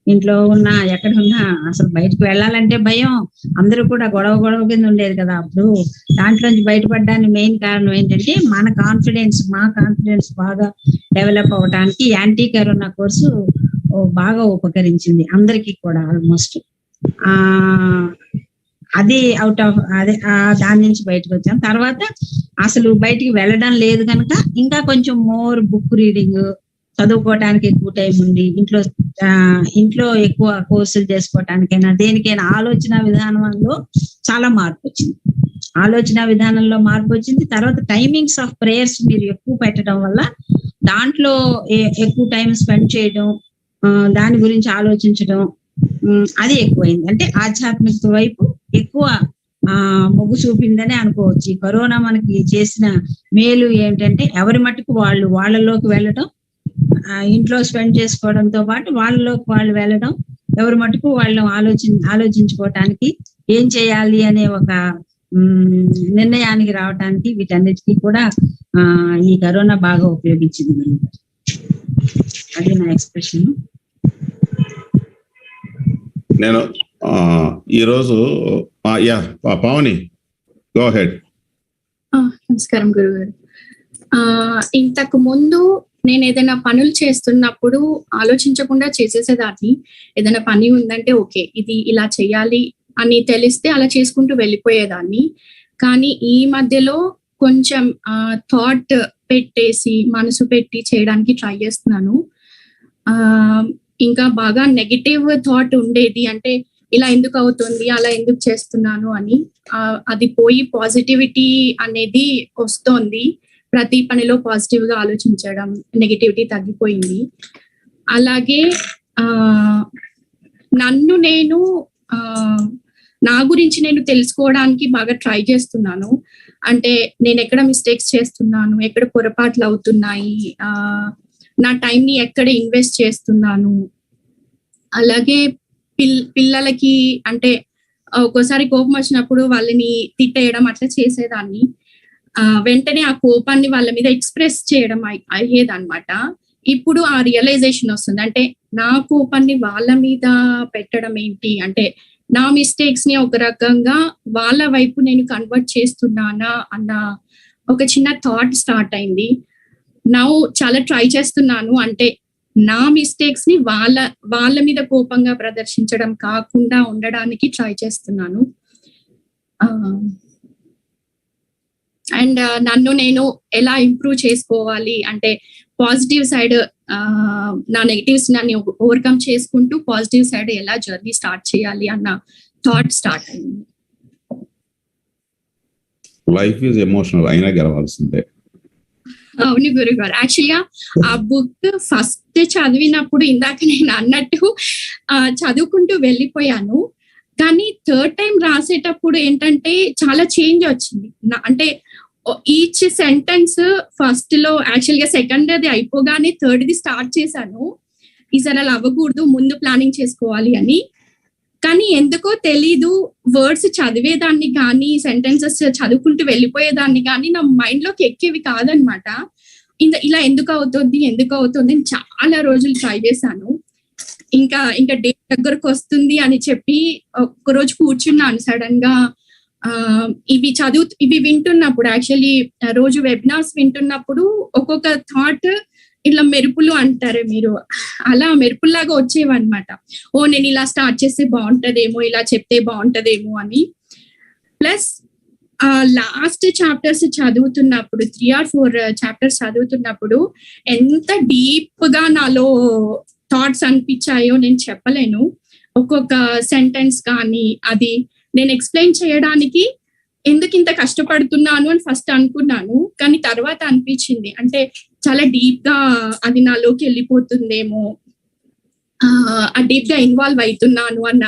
ఇంట్లో ఉన్నా, ఎక్కడ ఉన్నా అసలు బయటకు వెళ్ళాలంటే భయం. అందరూ కూడా గొడవ కింద ఉండేది కదా అప్పుడు. దాంట్లోంచి బయటపడడానికి మెయిన్ కారణం ఏంటంటే మా కాన్ఫిడెన్స్ బాగా డెవలప్ అవడానికి యాంటీ కరోనా కోర్సు బాగా ఉపకరించింది అందరికీ కూడా. ఆల్మోస్ట్ అది అవుట్ ఆఫ్ అదే దాని నుంచి బయటకు వచ్చాం. తర్వాత అసలు బయటికి వెళ్ళడం లేదు కనుక ఇంకా కొంచెం మోర్ బుక్ రీడింగ్, చదువుకోవటానికి ఎక్కువ టైం ఉంది, ఇంట్లో ఎక్కువ కోర్సులు చేసుకోవటానికైనా దేనికైనా ఆలోచన విధానంలో చాలా మార్పు వచ్చింది. తర్వాత టైమింగ్స్ ఆఫ్ ప్రేయర్స్ మీరు ఎక్కువ పెట్టడం వల్ల దాంట్లో ఎక్కువ టైం స్పెండ్ చేయడం, దాని గురించి ఆలోచించడం అది ఎక్కువైంది. అంటే ఆధ్యాత్మిక వైపు ఎక్కువ మొగ్గు చూపిందని అనుకోవచ్చు. ఈ కరోనా మనకి చేసిన మేలు ఏంటంటే ఎవరి మట్టుకు వాళ్ళలోకి వెళ్ళడం, ఇంట్లో స్పెండ్ చేసుకోవడంతో పాటు వాళ్ళలోకి వాళ్ళు వెళ్ళడం, ఎవరి మటుకు వాళ్ళు ఆలోచించుకోవటానికి, ఏం చేయాలి అనే ఒక నిర్ణయానికి రావటానికి వీటన్నిటికీ కూడా ఈ కరోనా బాగా ఉపయోగించింది. అది నా ఎక్స్ప్రెషన్. నేను ఈరోజు పావని గో హెడ్. నమస్కారం గురుగారు. ఇంతకు ముందు నేను ఏదైనా పనులు చేస్తున్నప్పుడు ఆలోచించకుండా చేసేసేదాన్ని. ఏదైనా పని ఉందంటే ఓకే ఇది ఇలా చేయాలి అని తెలిస్తే అలా చేసుకుంటూ వెళ్ళిపోయేదాన్ని. కానీ ఈ మధ్యలో కొంచెం థాట్ పెట్టేసి మనసు పెట్టి చేయడానికి ట్రై చేస్తున్నాను. ఇంకా బాగా నెగటివ్ థాట్ ఉండేది, అంటే ఇలా ఎందుకు అవుతుంది, అలా ఎందుకు చేస్తున్నాను అని. అది పోయి పాజిటివిటీ అనేది వస్తోంది. ప్రతి పనిలో పాజిటివ్ గా ఆలోచించడం, నెగటివిటీ తగ్గిపోయింది. అలాగే నన్ను నేను నా గురించి నేను తెలుసుకోవడానికి బాగా ట్రై చేస్తున్నాను. అంటే నేను ఎక్కడ మిస్టేక్స్ చేస్తున్నాను, ఎక్కడ పొరపాట్లు అవుతున్నాయి, నా టైంని ఎక్కడ ఇన్వెస్ట్ చేస్తున్నాను. అలాగే పిల్లలకి అంటే ఒక్కోసారి కోపం వచ్చినప్పుడు వాళ్ళని తిట్టేయడం అట్లా చేసేదాన్ని. వెంటనే ఆ కోపాన్ని వాళ్ళ మీద ఎక్స్ప్రెస్ చేయడం అయ్యేదన్నమాట. ఇప్పుడు ఆ రియలైజేషన్ వస్తుంది, అంటే నా కోపాన్ని వాళ్ళ మీద పెట్టడం ఏంటి, అంటే నా మిస్టేక్స్ ని ఒక రకంగా వాళ్ళ వైపు నేను కన్వర్ట్ చేస్తున్నానా అన్న ఒక చిన్న థాట్ స్టార్ట్ అయింది. నా చాలా ట్రై చేస్తున్నాను, అంటే నా మిస్టేక్స్ ని వాళ్ళ మీద కోపంగా ప్రదర్శించడం కాకుండా ఉండడానికి ట్రై చేస్తున్నాను. అండ్ నన్ను నేను ఎలా ఇంప్రూవ్ చేసుకోవాలి అంటే పాజిటివ్ సైడ్, నా నెగటివ్స్ నన్ను ఓవర్కమ్ చేసుకుంటూ పాజిటివ్ సైడ్ ఎలా జర్నీ స్టార్ట్ చేయాలి అన్న థాట్ స్టార్ట్ అయింది. లైఫ్ ఈజ్ ఎమోషనల్, అయినా గెలవాల్సిందే. అవును గురుగారు. యాక్చువల్గా ఆ బుక్ ఫస్ట్ చదివినప్పుడు ఇందాక నేను అన్నట్టు చదువుకుంటూ వెళ్ళిపోయాను. కానీ థర్డ్ టైం రాసేటప్పుడు ఏంటంటే చాలా చేంజ్ వచ్చింది. అంటే ఈచ్ సెంటెన్స్ ఫస్ట్ లో యాక్చువల్గా సెకండ్ అది అయిపోగానే థర్డ్ది స్టార్ట్ చేశాను. ఈసారి అలా అవ్వకూడదు, ముందు ప్లానింగ్ చేసుకోవాలి అని. కానీ ఎందుకో తెలీదు, వర్డ్స్ చదివేదాన్ని కానీ సెంటెన్సెస్ చదువుకుంటూ వెళ్ళిపోయేదాన్ని కానీ నా మైండ్ లోకి ఎక్కేవి కాదనమాట. ఇలా ఎందుకు అవుతుంది చాలా రోజులు ట్రై చేశాను. ఇంకా డేట్ దగ్గరకు వస్తుంది అని చెప్పి ఒక్కరోజు కూర్చున్నాను. సడన్ గా ఇవి వింటున్నప్పుడు, యాక్చువల్లీ రోజు వెబినార్స్ వింటున్నప్పుడు ఒక్కొక్క థాట్ ఇట్లా మెరుపులు అంటారే మీరు, అలా మెరుపుల్లాగా వచ్చేవన్నమాట. నేను ఇలా స్టార్ట్ చేస్తే బాగుంటదేమో, ఇలా చెప్తే బాగుంటదేమో అని. ప్లస్ లాస్ట్ చాప్టర్స్ చదువుతున్నప్పుడు 3 or 4 చాప్టర్స్ చదువుతున్నప్పుడు ఎంత డీప్ గా నాలో థాట్స్ అనిపించాయో నేను చెప్పలేను. ఒక్కొక్క సెంటెన్స్ కానీ అది నేను ఎక్స్ప్లెయిన్ చేయడానికి ఎందుకు ఇంత కష్టపడుతున్నాను అని ఫస్ట్ అనుకున్నాను. కానీ తర్వాత అనిపించింది అంటే చాలా డీప్ గా అది నాలోకి వెళ్ళిపోతుందేమో, ఆ డీప్ గా ఇన్వాల్వ్ అవుతున్నాను అన్న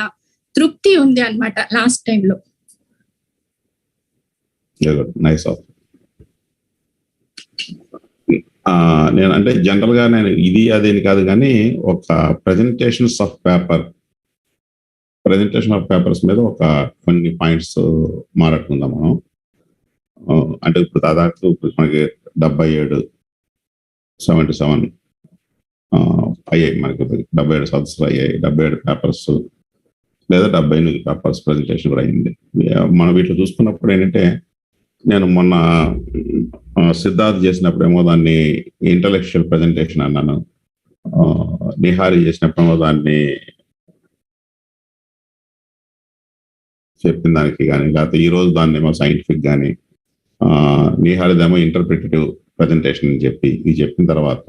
తృప్తి ఉంది అన్నమాట లాస్ట్ టైంలో. నేను అంటే జనరల్ గా నేను ఇది అదేని కాదు కానీ ఒక ప్రెజెంటేషన్ ఆఫ్ పేపర్స్ మీద ఒక కొన్ని పాయింట్స్ మాట్లాడుకుందాం మనం. అంటే ఇప్పుడు దాదాపు మనకి 77 అయ్యాయి, మనకి 77 సదస్సులు అయ్యాయి, 77 పేపర్స్ లేదా 78 పేపర్స్ ప్రెజెంటేషన్ కూడా అయింది. మనం వీటిలో చూసుకున్నప్పుడు ఏంటంటే, నేను మొన్న సిద్ధార్థ్ చేసినప్పుడేమో దాన్ని ఇంటలెక్చువల్ ప్రెజెంటేషన్ అన్నాను, నిహారి చేసినప్పుడేమో దాన్ని చెప్పిన దానికి కానీ, లేకపోతే ఈరోజు దాన్ని ఏమో సైంటిఫిక్ కానీ, నిహారిదేమో ఇంటర్ప్రిటేటివ్ ప్రెజెంటేషన్ అని చెప్పి ఇది చెప్పిన తర్వాత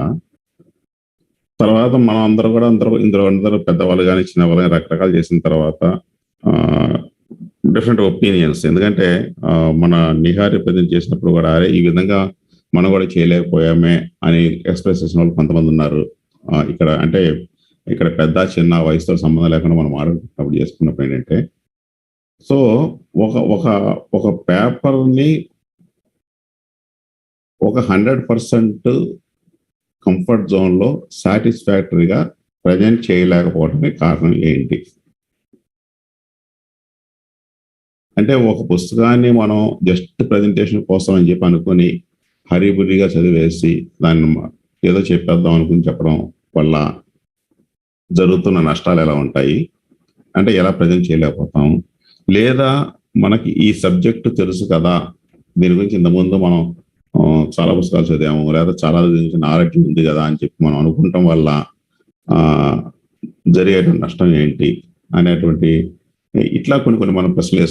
మనం అందరూ ఇందరూ పెద్దవాళ్ళు కానీ చిన్నవాళ్ళు కానీ రకరకాలు చేసిన తర్వాత డిఫరెంట్ ఒపీనియన్స్. ఎందుకంటే మన నిహారి ప్రజెంట్ చేసినప్పుడు కూడా అరే ఈ విధంగా మనం కూడా చేయలేకపోయామే అని ఎక్స్ప్రెస్ చేసిన వాళ్ళు కొంతమంది ఉన్నారు. ఇక్కడ అంటే ఇక్కడ పెద్ద చిన్న వయసుతో సంబంధం లేకుండా మనం మాట్లాడుకున్నప్పుడు చేసుకున్నప్పుడు ఏంటంటే, సో ఒక పేపర్ని ఒక 100% కంఫర్ట్ జోన్లో సాటిస్ఫాక్టరీగా ప్రజెంట్ చేయలేకపోవడానికి కారణం ఏంటి అంటే, ఒక పుస్తకాన్ని మనం జస్ట్ ప్రజెంటేషన్ కోసం అని చెప్పి అనుకుని హరిబురిగా చదివేసి దాన్ని ఏదో చెప్పేద్దాం అనుకుని చెప్పడం వల్ల జరుగుతున్న నష్టాలు ఎలా ఉంటాయి అంటే, ఎలా ప్రజెంట్ చేయలేకపోతాం. లేదా మనకి ఈ సబ్జెక్టు తెలుసు కదా, దీని గురించి ఇంతకుముందు మనం చాలా పుస్తకాలు చదివాము, లేదా చాలా నాలెడ్జ్ ఉంది కదా అని చెప్పి మనం అనుకుంటాం వల్ల జరిగేటువంటి నష్టం ఏంటి అనేటువంటి ఇట్లా కొన్ని మనం ప్రశ్నలు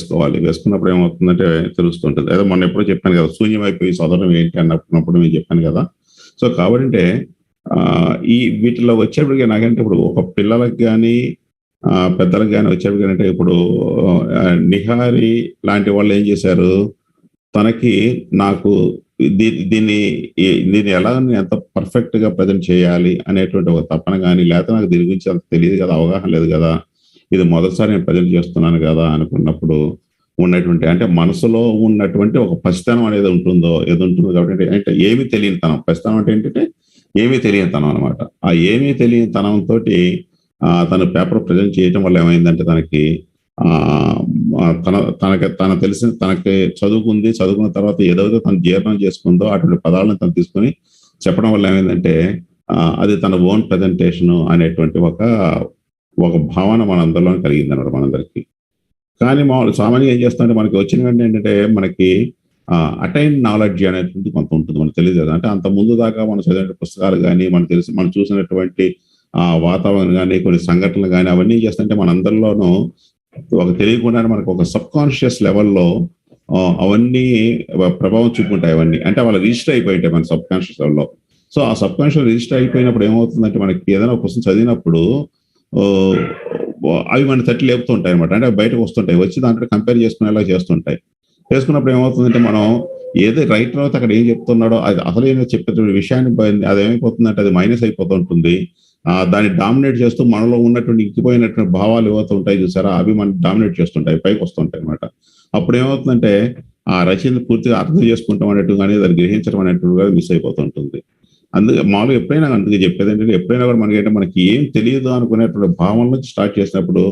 వేసుకున్నప్పుడు ఏమవుతుందంటే తెలుస్తుంటుంది. ఏదో మొన్న ఎప్పుడో చెప్పాను కదా, శూన్యమైపోయి చదవడం ఏంటి అన్నప్పుడు నేను చెప్పాను కదా. సో కాబట్టి ఈ వీటిలో వచ్చేప్పటికీ నాకంటే ఇప్పుడు ఒక పిల్లలకు కానీ పెద్దలకు కానీ వచ్చేప్పటికీ అంటే, ఇప్పుడు నిహారి లాంటి వాళ్ళు ఏం చేశారు, తనకి నాకు దీన్ని ఎలా ఎంత పర్ఫెక్ట్ గా ప్రజెంట్ చేయాలి అనేటువంటి ఒక తపన కానీ, లేకపోతే నాకు దీని గురించి అంత తెలియదు కదా, అవగాహన లేదు కదా, ఇది మొదటిసారి నేను ప్రజెంట్ చేస్తున్నాను కదా అనుకున్నప్పుడు ఉన్నటువంటి అంటే మనసులో ఉన్నటువంటి ఒక పసితనం అనేది ఉంటుందో ఏది ఉంటుందో. కాబట్టి అంటే ఏమీ తెలియని తనం, పసితనం అంటే ఏంటంటే ఏమీ తెలియని తనం అనమాట. ఆ ఏమీ తెలియని తనంతో తను పేపర్ ప్రజెంట్ చేయడం వల్ల ఏమైందంటే, తనకి తన తెలిసిన తనకి చదువుకున్న తర్వాత ఏదైతే తను జీర్ణం చేసుకుందో అటువంటి పదాలను తను తీసుకొని చెప్పడం వల్ల ఏమైందంటే, అది తన ఓన్ ప్రజెంటేషన్ అనేటువంటి ఒక భావన మనందరిలో కలిగింది అనమాట మనందరికి. కానీ సామాన్యంగా ఏం చేస్తుంటే మనకి వచ్చిన వెంటనే ఏంటంటే మనకి అటైన్ నాలెడ్జ్ అనేటువంటి కొంత ఉంటుంది, మనకు తెలియదు కదా. అంటే అంత ముందు దాకా మనం చదివిన పుస్తకాలు కానీ మనం చూసినటువంటి వాతావరణం కానీ కొన్ని సంఘటనలు కానీ అవన్నీ చేస్తుంటే మనందరిలోనూ ఒక తెలియకుండానే మనకు ఒక సబ్ కాన్షియస్ లెవెల్లో అవన్నీ ప్రభావం చూపుకుంటాయి. అవన్నీ అంటే వాళ్ళు రిజిస్టర్ అయిపోయి ఉంటాయి మన సబ్ కాన్షియస్ లెవెల్లో. సో ఆ సబ్ కాన్షియస్ రిజిస్టర్ అయిపోయినప్పుడు ఏమవుతుందంటే మనకి ఏదైనా ఒక పుస్తకం చదివినప్పుడు అవి మన తట్టి లేపుతూ ఉంటాయి అనమాట. అంటే బయటకు వస్తుంటాయి, వచ్చి దాంట్లో కంపేర్ చేసుకునేలా చేస్తుంటాయి. చేసుకున్నప్పుడు ఏమవుతుందంటే మనం ఏదో రైటర్ అయితే అక్కడ ఏం చెప్తున్నాడో అది అసలు ఏదో చెప్పే విషయాన్ని అది ఏమైపోతుందంటే అది మైనస్ అయిపోతూ ఉంటుంది. దాన్ని డామినేట్ చేస్తూ మనలో ఉన్నటువంటి ఇంకిపోయినటువంటి భావాలు ఏవైతే ఉంటాయి చూసారా, అవి మనం డామినేట్ చేస్తుంటాయి, పైకి వస్తుంటాయి అనమాట. అప్పుడు ఏమవుతుందంటే ఆ రచన పూర్తిగా అర్థం చేసుకుంటాం అనేట్టు కానీ దాన్ని గ్రహించడం అనేట్టుగా మిస్ అయిపోతుంటుంది. అందుకే మామూలుగా ఎప్పుడైనా అందుకే చెప్పేది ఏంటంటే ఎప్పుడైనా కూడా మనకి ఏం తెలియదు అనుకునేటువంటి భావం నుంచి స్టార్ట్ చేసినప్పుడు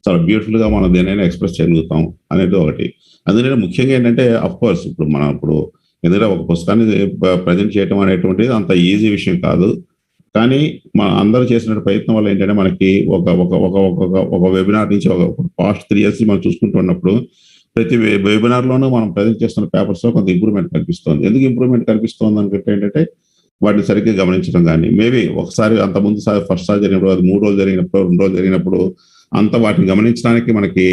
చాలా బ్యూటిఫుల్ గా మనం దేనైనా ఎక్స్ప్రెస్ చేయగలుగుతాం అనేది ఒకటి. అందుకని ముఖ్యంగా ఏంటంటే అఫ్ కోర్స్ ఇప్పుడు ఎందుకంటే ఒక పుస్తకాన్ని ప్రజెంట్ చేయడం అనేటువంటిది అంత ఈజీ విషయం కాదు. కానీ మన అందరూ చేసిన ప్రయత్నం వల్ల ఏంటంటే మనకి ఒక వెబినార్ నుంచి ఒక పాస్ట్ 3 years మనం చూసుకుంటూ ఉన్నప్పుడు ప్రతి వెబినార్ లోనూ మనం ప్రజెంట్ చేస్తున్న పేపర్స్ లో కొంత ఇంప్రూవ్మెంట్ కనిపిస్తుంది. ఎందుకు ఇంప్రూవ్మెంట్ కనిపిస్తుంది అనుకుంటే ఏంటంటే వాటిని సరిగ్గా గమనించడం కానీ, మేబీ ఒకసారి అంత ముందు ఫస్ట్ సారి జరిగినప్పుడు అది 3 రోజులు జరిగినప్పుడు 2 రోజులు జరిగినప్పుడు అంత వాటిని గమనించడానికి మనకి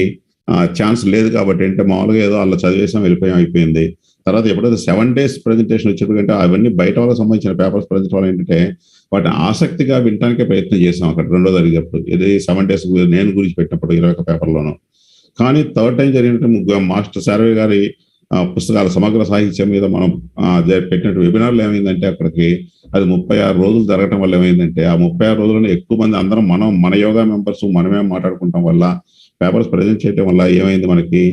ఛాన్స్ లేదు. కాబట్టి అంటే మామూలుగా ఏదో అలా చదివేసాం అయిపోయింది. తర్వాత ఎప్పుడైతే 7 days ప్రెజెంటేషన్ వచ్చేటప్పుడు అవన్నీ బయట వాళ్ళకి సంబంధించిన పేపర్స్ ప్రజెంట్ వాళ్ళు ఏంటంటే వాటిని ఆసక్తిగా వినటానికే ప్రయత్నం చేసాం అక్కడ 2వ జరిగేటప్పుడు. ఇది 7 days నేను గురించి పెట్టినప్పుడు 21 పేపర్లోనూ. కానీ 3rd time జరిగినట్టు మాస్టర్ శారవి గారి పుస్తకాల సమగ్ర సాహిత్యం మీద మనం పెట్టినట్టు వెబినార్లు ఏమైందంటే అక్కడికి అది 36 రోజులు జరగడం వల్ల ఏమైందంటే ఆ 36 రోజుల్లో ఎక్కువ మంది అందరం మన యోగా మెంబర్స్ మనమే మాట్లాడుకుంటాం వల్ల పేపర్స్ ప్రజెంట్ చేయడం వల్ల ఏమైంది మనకి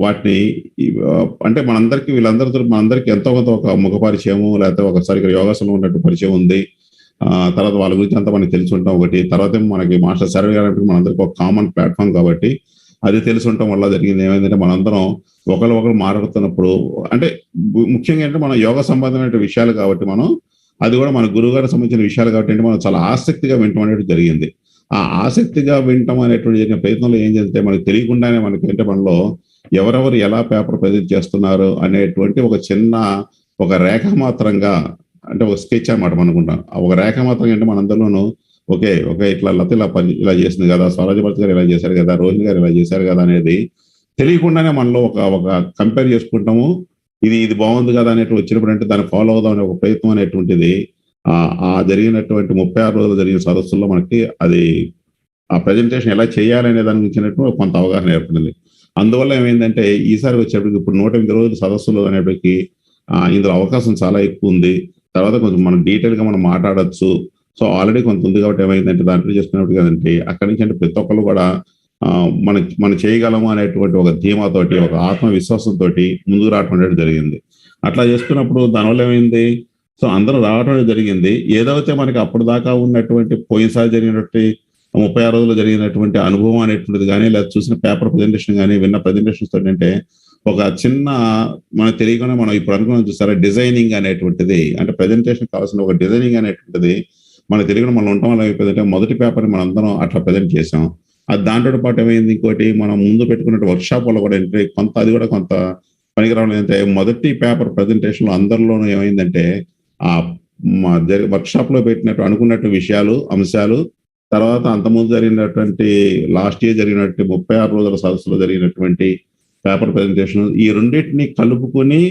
వాటిని అంటే మనందరికీ ఎంతో కొంత ఒక ముఖ పరిచయము లేకపోతే ఒకసారి ఇక్కడ యోగాసనంలో ఉన్నట్టు పరిచయం ఉంది. తర్వాత వాళ్ళ గురించి అంతా మనకి తెలిసి ఉంటాం. ఒకటి తర్వాత మనకి మాస్టర్ సర్వే గారు మనందరికీ ఒక కామన్ ప్లాట్ఫామ్ కాబట్టి అది తెలిసి ఉండటం వల్ల జరిగింది ఏమైందంటే మనందరం ఒకరు మాట్లాడుతున్నప్పుడు అంటే ముఖ్యంగా ఏంటంటే మన యోగ సంబంధమైన విషయాలు కాబట్టి మనం అది కూడా మన గురువు గారికి సంబంధించిన విషయాలు కాబట్టి మనం చాలా ఆసక్తిగా వినటం అనేది జరిగింది. ఆ ఆసక్తిగా వినటం అనేటువంటి జరిగిన ప్రయత్నంలో ఏం చేస్తే మనకి తెలియకుండానే మనకి ఏంటంటే మనలో ఎవరెవరు ఎలా పేపర్ ప్రజెంట్ చేస్తున్నారు అనేటువంటి ఒక రేఖ మాత్రంగా అంటే ఒక స్కెచ్ అనమాట మనకుంటాం. ఒక రేఖ మాత్రంగా అంటే మనందరిలోనూ ఓకే ఇట్లా లత ఇలా చేసింది కదా, స్వరాజభర్తి గారు ఇలా చేశారు కదా, రోహిణి గారు ఇలా చేశారు కదా అనేది తెలియకుండానే మనలో ఒక కంపేర్ చేసుకుంటాము. ఇది బాగుంది కదా అనేటువంటి వచ్చినప్పుడు అంటే దాన్ని ఫాలో అవుదాం అనే ఒక ప్రయత్నం అనేటువంటిది ఆ జరిగినటువంటి 36 రోజులు జరిగిన సదస్సుల్లో మనకి అది ఆ ప్రెజెంటేషన్ ఎలా చేయాలనే దాని గురించినట్టు కొంత అవగాహన ఏర్పడింది. అందువల్ల ఏమైందంటే ఈసారి వచ్చేప్పటికి ఇప్పుడు 108 రోజుల సదస్సులు అనేప్పటికీ ఇందులో అవకాశం చాలా ఎక్కువ ఉంది. తర్వాత కొంచెం మనం డీటెయిల్ గా మనం మాట్లాడచ్చు. సో ఆల్రెడీ కొంత ఉంది కాబట్టి ఏమైందంటే దాంట్లో చేసుకున్నప్పుడు కదంటే అక్కడి నుంచి అంటే ప్రతి ఒక్కరు కూడా మనం చేయగలము అనేటువంటి ఒక ధీమాతోటి ఒక ఆత్మవిశ్వాసంతో ముందుకు రావడం అనేది జరిగింది. అట్లా చేసుకున్నప్పుడు దానివల్ల ఏమైంది సో అందరూ రావడం అనేది జరిగింది. ఏదైతే మనకి అప్పుడు దాకా ఉన్నటువంటి పోయినసారి జరిగినటువంటి 36 రోజులు జరిగినటువంటి అనుభవం అనేటువంటిది కానీ లేదా చూసిన పేపర్ ప్రజెంటేషన్ కానీ విన్న ప్రజెంటేషన్స్ తోటి అంటే ఒక చిన్న మనకు తెలియకుండా మనం ఇప్పుడు అనుకున్నాం చూసారా డిజైనింగ్ అనేటువంటిది అంటే ప్రజెంటేషన్ కావాల్సిన ఒక డిజైనింగ్ అనేటువంటిది మనకు తెలియకుండా మనం ఉండటం వల్ల అయిపోయిందంటే మొదటి పేపర్ని మనం అందరం అట్లా ప్రజెంట్ చేసాం. అది దాంతో పాటు ఏమైంది ఇంకోటి మనం ముందు పెట్టుకున్న వర్క్ షాప్ వల్ల కూడా ఏంటంటే కొంత పనికిరావడం ఏంటంటే మొదటి పేపర్ ప్రజెంటేషన్ లో అందరిలోనూ ఏమైందంటే వర్క్ షాప్ లో పెట్టినట్టు అనుకున్నట్టు విషయాలు అంశాలు తర్వాత అంతకుముందు జరిగినటువంటి లాస్ట్ ఇయర్ జరిగినటువంటి 36 రోజుల సదస్సులో జరిగినటువంటి పేపర్ ప్రజెంటేషన్ ఈ రెండింటిని కలుపుకొని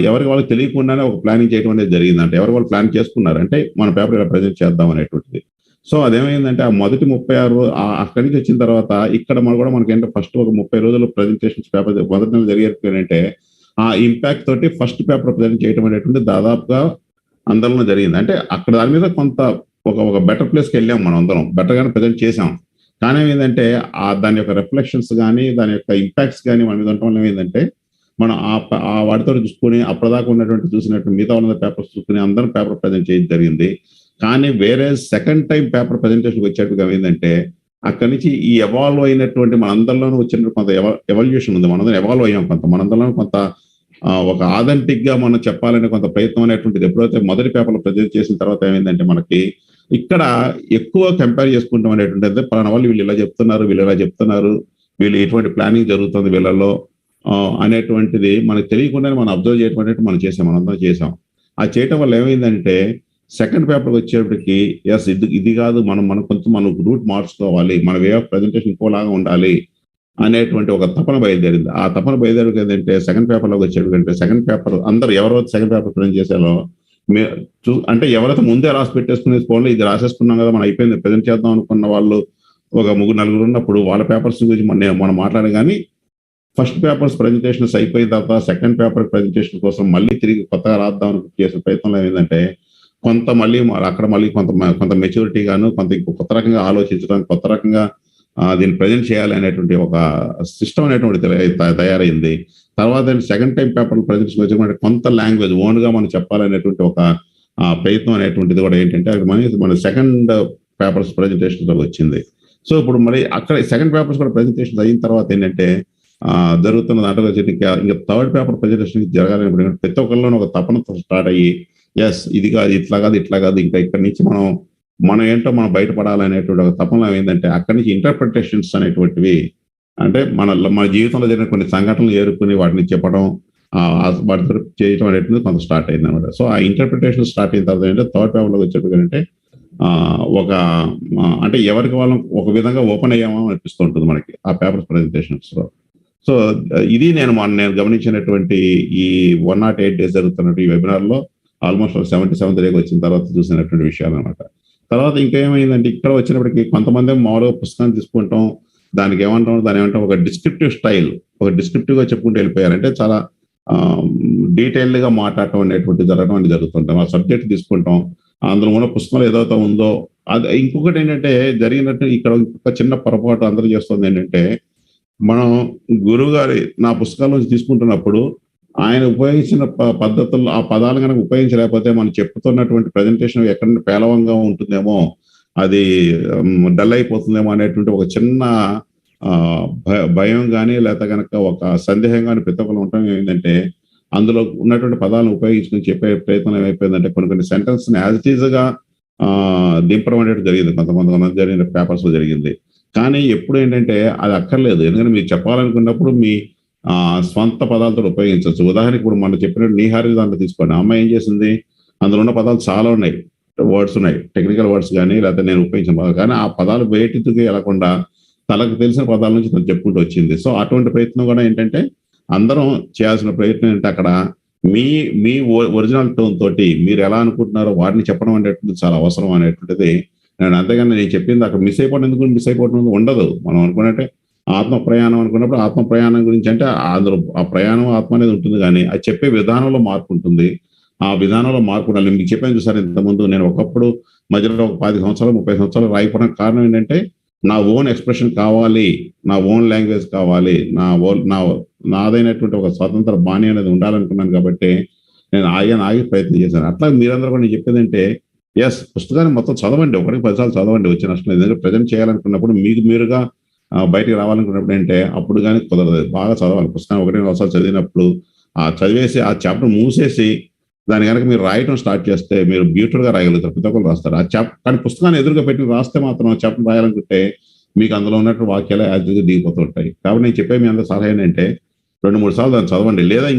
ఎవరికి వాళ్ళకి తెలియకుండానే ఒక ప్లానింగ్ చేయడం అనేది జరిగింది. అంటే ఎవరికి వాళ్ళు ప్లాన్ చేసుకున్నారు అంటే మన పేపర్ ఇలా ప్రజెంట్ చేద్దాం అనేటువంటిది. సో అదేమైందంటే ఆ మొదటి 36 అక్కడి నుంచి వచ్చిన తర్వాత ఇక్కడ మనకి ఏంటంటే ఫస్ట్ ఒక 30 రోజులు ప్రజెంటేషన్స్ పేపర్ మొదటి నెల జరిగేటంటే ఆ ఇంపాక్ట్ తోటి ఫస్ట్ పేపర్ ప్రజెంట్ చేయడం అనేటువంటి దాదాపుగా అందరిలో జరిగింది. అంటే అక్కడ దాని మీద కొంత ఒక బెటర్ ప్లేస్కి వెళ్ళాం మనం అందరం బెటర్గానే ప్రజెంట్ చేసాం. కానీ ఏమైందంటే దాని యొక్క రిఫ్లెక్షన్స్ కానీ దాని యొక్క ఇంపాక్ట్స్ కానీ మన మీద ఉండటం వల్ల ఏమైందంటే మనం ఆ వాటితో చూసుకొని అప్పటిదాకా ఉన్నటువంటి చూసినట్టు మిగతా ఉన్న పేపర్స్ చూసుకుని అందరం పేపర్ ప్రజెంట్ చేయడం జరిగింది. కానీ వేరే సెకండ్ టైం పేపర్ ప్రజెంటేషన్కి వచ్చేట్టుగా ఏమైందంటే అక్కడి నుంచి ఈ ఎవాల్వ్ అయినటువంటి మనందరిలోనూ వచ్చిన కొంత ఎవల్యూషన్ ఉంది. మనందరం ఎవాల్వ్ అయ్యాం మనందరిలో కొంత ఒక ఆథెంటిక్ గా మనం చెప్పాలనే కొంత ప్రయత్నం అనేటువంటిది ఎప్పుడైతే మొదటి పేపర్లో ప్రజెంట్ చేసిన తర్వాత ఏమైందంటే మనకి ఇక్కడ ఎక్కువ కంపేర్ చేసుకుంటాం అనేటువంటిది పలానా వాళ్ళు వీళ్ళు ఇలా చెప్తున్నారు వీళ్ళు ఎటువంటి ప్లానింగ్ జరుగుతుంది వీళ్ళలో అనేటువంటిది మనకు తెలియకుండానే మనం అబ్జర్వ్ చేయడం మనం చేసాం, మనందరం చేసాం. ఆ చేయటం వల్ల ఏమైందంటే సెకండ్ పేపర్కి వచ్చేటప్పటికి ఎస్ ఇది కాదు, మనం కొంచెం మనం రూట్ మార్చుకోవాలి, మన వే ఆఫ్ ప్రజెంటేషన్ ఇంకోలాగా ఉండాలి అనేటువంటి ఒక తపన బయలుదేరింది. ఆ తపన బయలుదేరికి ఏంటంటే సెకండ్ పేపర్లోకి వచ్చేటంటే సెకండ్ పేపర్ అందరు ఎవరైతే సెకండ్ పేపర్ ప్రజెంట్ చేశారో అంటే ఎవరైతే ముందే రాసి పెట్టేసుకునే ఫోన్లో ఇది రాసేసుకున్నాం కదా మనం అయిపోయింది ప్రజెంట్ చేద్దాం అనుకున్న వాళ్ళు ఒక 3-4 ఉన్నప్పుడు వాళ్ళ పేపర్స్ గురించి మనం మాట్లాడే కానీ ఫస్ట్ పేపర్స్ ప్రజెంటేషన్స్ అయిపోయిన తర్వాత సెకండ్ పేపర్ ప్రజెంటేషన్ కోసం మళ్ళీ తిరిగి కొత్తగా రాద్దాం చేసిన ప్రయత్నంలో ఏంటంటే కొంత మళ్ళీ అక్కడ మళ్ళీ కొంత మెచ్యూరిటీ గాను కొంత కొత్త రకంగా ఆలోచించడం, కొత్త రకంగా దీన్ని ప్రజెంట్ చేయాలి అనేటువంటి ఒక సిస్టమ్ అనేటువంటి తయారైంది. తర్వాత సెకండ్ టైం పేపర్ ప్రజెంటేషన్ వచ్చే కొంత లాంగ్వేజ్ ఓన్గా మనం చెప్పాలనేటువంటి ఒక ప్రయత్నం అనేటువంటిది కూడా ఏంటంటే మన సెకండ్ పేపర్స్ ప్రజెంటేషన్ వచ్చింది. సో ఇప్పుడు మరి అక్కడ సెకండ్ పేపర్స్ కూడా ప్రజెంటేషన్ అయిన తర్వాత ఏంటంటే జరుగుతున్న దాంట్లో ఇంకా థర్డ్ పేపర్ ప్రజెంటేషన్ జరగాలని ప్రతి ఒక్కరిలోనూ ఒక తపనతో స్టార్ట్ అయ్యి ఎస్ ఇది కాదు ఇట్లా కాదు ఇంకా ఇక్కడి నుంచి మనం ఏంటో మనం బయటపడాలనేటువంటి ఒక తపన ఏంటంటే అక్కడి నుంచి ఇంటర్ప్రిటేషన్స్ అనేటువంటివి అంటే మన జీవితంలో జరిగిన కొన్ని సంఘటనలు ఏరుకుని వాటిని చెప్పడం వాటితో చేయడం అనేటువంటిది కొంత స్టార్ట్ అయింది అనమాట. సో ఆ ఇంటర్ప్రిటేషన్ స్టార్ట్ అయిన తర్వాత ఏంటంటే థర్డ్ పేపర్లోకి వచ్చేటంటే ఒక అంటే ఎవరికి వాళ్ళం ఒక విధంగా ఓపెన్ అయ్యామో అనిపిస్తూ ఉంటుంది మనకి ఆ పేపర్స్ ప్రజెంటేషన్స్ లో. సో ఇది నేను గమనించినటువంటి ఈ 108 days జరుగుతున్నట్టు ఈ వెబినార్ లో ఆల్మోస్ట్ 77th డేకి వచ్చిన తర్వాత చూసినటువంటి విషయాలు అనమాట. తర్వాత ఇంకా ఏమైందంటే ఇక్కడ వచ్చినప్పటికీ కొంతమంది మామూలుగా పుస్తకాన్ని తీసుకుంటాం, దానికి ఏమంటాం ఒక డిస్క్రిప్టివ్ స్టైల్, ఒక డిస్క్రిప్టివ్ గా చెప్పుకుంటూ వెళ్ళిపోయారు. అంటే చాలా డీటెయిల్డ్ గా మాట్లాడటం అనేటువంటి జరగడం అనేది జరుగుతుంటాం. ఆ సబ్జెక్ట్ తీసుకుంటాం, అందులో ఉన్న పుస్తకంలో ఏదైతే ఉందో అది. ఇంకొకటి ఏంటంటే జరిగినట్టు ఇక్కడ ఒక చిన్న పొరపాటు అందరూ చేస్తుంది ఏంటంటే మనం గురువు గారి నా పుస్తకాల నుంచి తీసుకుంటున్నప్పుడు ఆయన ఉపయోగించిన పద్ధతుల్లో ఆ పదాలు కనుక ఉపయోగించలేకపోతే మనం చెప్తున్నటువంటి ప్రజెంటేషన్ ఎక్కడ పేలవంగా ఉంటుందేమో, అది డల్ అయిపోతుందేమో అనేటువంటి ఒక చిన్న భయం కానీ లేకపోతే కనుక ఒక సందేహం కానీ ప్రతి ఒక్కరు ఉండటం ఏంటంటే అందులో ఉన్నటువంటి పదాలను ఉపయోగించుకుని చెప్పే ప్రయత్నం ఏమైపోయిందంటే కొన్ని సెంటెన్స్ యాజ్ ఇట్ ఈజ్ గా దింపడం అనేది జరిగింది, కొంతమంది జరిగిన పేపర్స్ లో జరిగింది. కానీ ఎప్పుడు ఏంటంటే అది అక్కర్లేదు, ఎందుకంటే మీరు చెప్పాలనుకున్నప్పుడు మీ స్వంత పదాలతో ఉపయోగించవచ్చు. ఉదాహరణకి ఇప్పుడు మనం చెప్పినట్టు నీహారి దాంట్లో తీసుకోండి, అమ్మాయి ఏం చేసింది, అందులో ఉన్న పదాలు చాలా ఉన్నాయి, వర్డ్స్ ఉన్నాయి, టెక్నికల్ వర్డ్స్ కానీ లేకపోతే నేను ఉపయోగించిన పదాలు కానీ ఆ పదాలు బయటికి వెళ్ళకుండా తనకు తెలిసిన పదాల నుంచి తను చెప్పుకుంటూ వచ్చింది. సో అటువంటి ప్రయత్నం కూడా ఏంటంటే అందరం చేయాల్సిన ప్రయత్నం ఏంటంటే అక్కడ మీ ఒరిజినల్ టోన్ తోటి మీరు ఎలా అనుకుంటున్నారో వాటిని చెప్పడం అనేటువంటిది చాలా అవసరం అనేటువంటిది అంతేగాని నేను చెప్పింది అక్కడ మిస్ అయిపోవడం ఉండదు. మనం అనుకున్నట్టే ఆత్మ ప్రయాణం అనుకున్నప్పుడు ఆత్మ ప్రయాణం గురించి అంటే అందులో ఆ ప్రయాణం ఆత్మ అనేది ఉంటుంది, కానీ అది చెప్పే విధానంలో మార్పు ఉంటుంది. ఆ విధానంలో మార్పు ఉండాలి. మీకు చెప్పాను చూసారు ఇంతకుముందు, నేను ఒకప్పుడు మధ్యలో ఒక 10 సంవత్సరాలు 30 సంవత్సరాలు రాయిపోవడానికి కారణం ఏంటంటే నా ఓన్ ఎక్స్ప్రెషన్ కావాలి, నా ఓన్ లాంగ్వేజ్ కావాలి, నాదైనటువంటి ఒక స్వతంత్ర బాణి అనేది ఉండాలనుకున్నాను. కాబట్టి నేను ఆగి ప్రయత్నం చేశాను. అట్లా మీరందరూ కూడా నేను చెప్పేది అంటే ఎస్ పుస్తకాన్ని మొత్తం చదవండి, 1-10 సార్లు చదవండి, వచ్చే నష్టం లేదు. ఎందుకంటే ప్రజెంట్ చేయాలనుకున్నప్పుడు మీరుగా బయటికి రావాలనుకున్నప్పుడు అంటే అప్పుడు కానీ కుదరదు. బాగా చదవాలి పుస్తకాన్ని 1-2 సార్లు చదివినప్పుడు చదివేసి ఆ చాప్టర్ మూసేసి దాని కనుక మీరు రాయటం స్టార్ట్ చేస్తే మీరు బ్యూటిఫుల్ గా రాయగలుగుతారు, ప్రతి ఒక్కరు రాస్తారు ఆ చాప్టర్. కానీ పుస్తకాన్ని ఎదురుగా పెట్టి రాస్తే మాత్రం ఆ చాప్టర్ రాయాలనుకుంటే మీకు అందులో ఉన్నట్టు వాక్యాలు యాజ్గా దిగిపోతూ ఉంటాయి. కాబట్టి నేను చెప్పే మీ అందరూ సలహా ఏంటంటే 2-3 సార్లు దాన్ని చదవండి. లేదా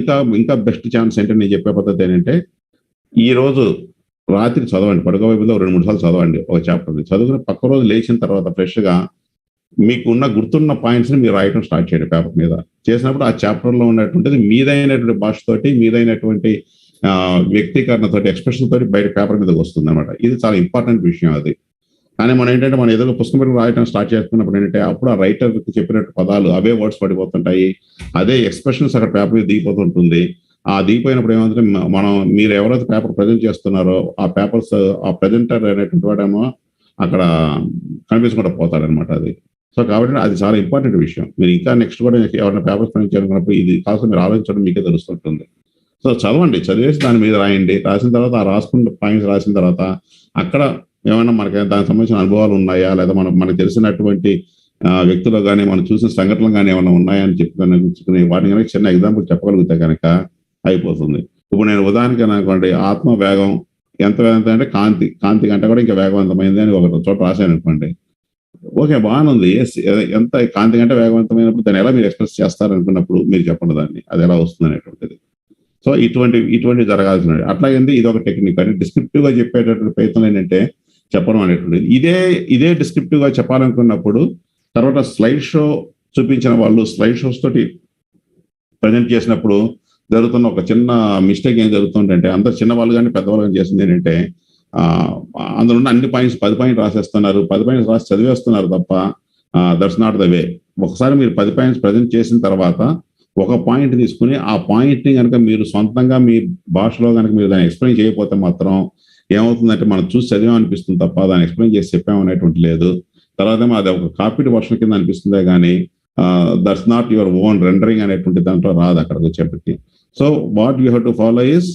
ఇంకా బెస్ట్ ఛాన్స్ ఏంటంటే నేను చెప్పే పద్ధతి ఏంటంటే ఈ రోజు రాత్రి చదవండి, పడుకోవైపులో 2-3 సార్లు చదవండి ఒక చాప్టర్. చదువుకుని పక్క రోజు లేచిన తర్వాత ఫ్రెష్ గా మీకున్న గుర్తున్న పాయింట్స్ ని మీరు రాయటం స్టార్ట్ చేయండి పేపర్ మీద. చేసినప్పుడు ఆ చాప్టర్ లో ఉన్నటువంటిది మీదైనటువంటి భాషతోటి మీదైనటువంటి వ్యక్తీకరణతోటి ఎక్స్ప్రెషన్ తోటి బయట పేపర్ మీదకి వస్తుంది అనమాట. ఇది చాలా ఇంపార్టెంట్ విషయం అది. కానీ మనం ఏంటంటే మనం ఏదో పుస్తకం పెట్టి రాయటం స్టార్ట్ చేస్తున్నప్పుడు ఏంటంటే అప్పుడు ఆ రైటర్ చెప్పినట్టు పదాలు అవే వర్డ్స్ పడిపోతుంటాయి, అదే ఎక్స్ప్రెషన్స్ అక్కడ పేపర్ మీద దిగిపోతుంటుంది. ఆ దిగిపోయినప్పుడు ఏమంటే మీరు ఎవరైతే పేపర్ ప్రజెంట్ చేస్తున్నారో ఆ పేపర్స్ ఆ ప్రజెంటర్ అనేటువంటి వాడేమో అక్కడ కనిపించకుండా పోతాడనమాట అది. సో కాబట్టి అది చాలా ఇంపార్టెంట్ విషయం. మీరు ఇంకా నెక్స్ట్ కూడా ఎవరైనా పేపర్స్ ప్రజెంట్ చేయాలనుకున్నప్పుడు ఇది కాస్త మీరు ఆలోచించడం మీకే తెలుస్తుంటుంది. సో చదవండి, చదివేసి దాని మీద రాయండి. రాసిన తర్వాత ఆ రాసుకున్న పాయింట్స్ రాసిన తర్వాత అక్కడ ఏమైనా మనకి దానికి సంబంధించిన అనుభవాలు ఉన్నాయా, లేదా మనకు తెలిసినటువంటి వ్యక్తులు కానీ మనం చూసిన సంఘటనలు కానీ ఏమైనా ఉన్నాయా అని చెప్పుకుని వాటిని కనుక చిన్న ఎగ్జాంపుల్ చెప్పగలిగితే కనుక అయిపోతుంది. ఇప్పుడు నేను ఉదాహరణకి అనుకోండి, ఆత్మ వేగం ఎంత వేగం అంటే కాంతి కంటే కూడా ఇంకా వేగవంతమైంది అని ఒక చోట రాశాను అనుకోండి. ఓకే, బాగానే ఉంది. ఎంత కాంతి కంటే వేగవంతమైనప్పుడు దాన్ని ఎలా మీరు ఎక్స్ప్రెస్ చేస్తారనుకున్నప్పుడు మీరు చెప్పండి దాన్ని, అది ఎలా వస్తుంది అనేటువంటిది. సో ఇటువంటి జరగాల్సిన అట్లాగే ఇది ఒక టెక్నిక్. అంటే డిస్క్రిప్టివ్ గా చెప్పేటటువంటి ప్రయత్నం ఏంటంటే చెప్పడం అనేటువంటిది. ఇదే డిస్క్రిప్టివ్ గా చెప్పాలనుకున్నప్పుడు తర్వాత స్లైడ్ షో చూపించిన వాళ్ళు స్లైడ్ షోస్ తోటి ప్రజెంట్ చేసినప్పుడు జరుగుతున్న ఒక చిన్న మిస్టేక్ ఏం జరుగుతుందంటే, అందరు చిన్నవాళ్ళు కానీ పెద్దవాళ్ళు కానీ చేసింది ఏంటంటే అందులో ఉన్న అన్ని పాయింట్స్ 10 పాయింట్స్ రాసేస్తున్నారు, 10 పాయింట్స్ రాసి చదివేస్తున్నారు తప్ప దట్స్ నాట్ ద వే. ఒకసారి మీరు 10 పాయింట్స్ ప్రజెంట్ చేసిన తర్వాత ఒక పాయింట్ తీసుకుని ఆ పాయింట్ ని కనుక మీరు సొంతంగా మీ భాషలో కనుక మీరు దాన్ని ఎక్స్ప్లెయిన్ చేయకపోతే మాత్రం ఏమవుతుందంటే మనం చూసి చదివామనిపిస్తుంది తప్ప దాన్ని ఎక్స్ప్లెయిన్ చేసి చెప్పామనేటువంటి లేదు. తర్వాత అది ఒక కాపీడ్ వర్షన్ కింద అనిపిస్తుందే కానీ that's not your own rendering అనేటువంటి దాంట్లో రాదు అక్కడికి వచ్చేప్పటికి. So what you have to follow is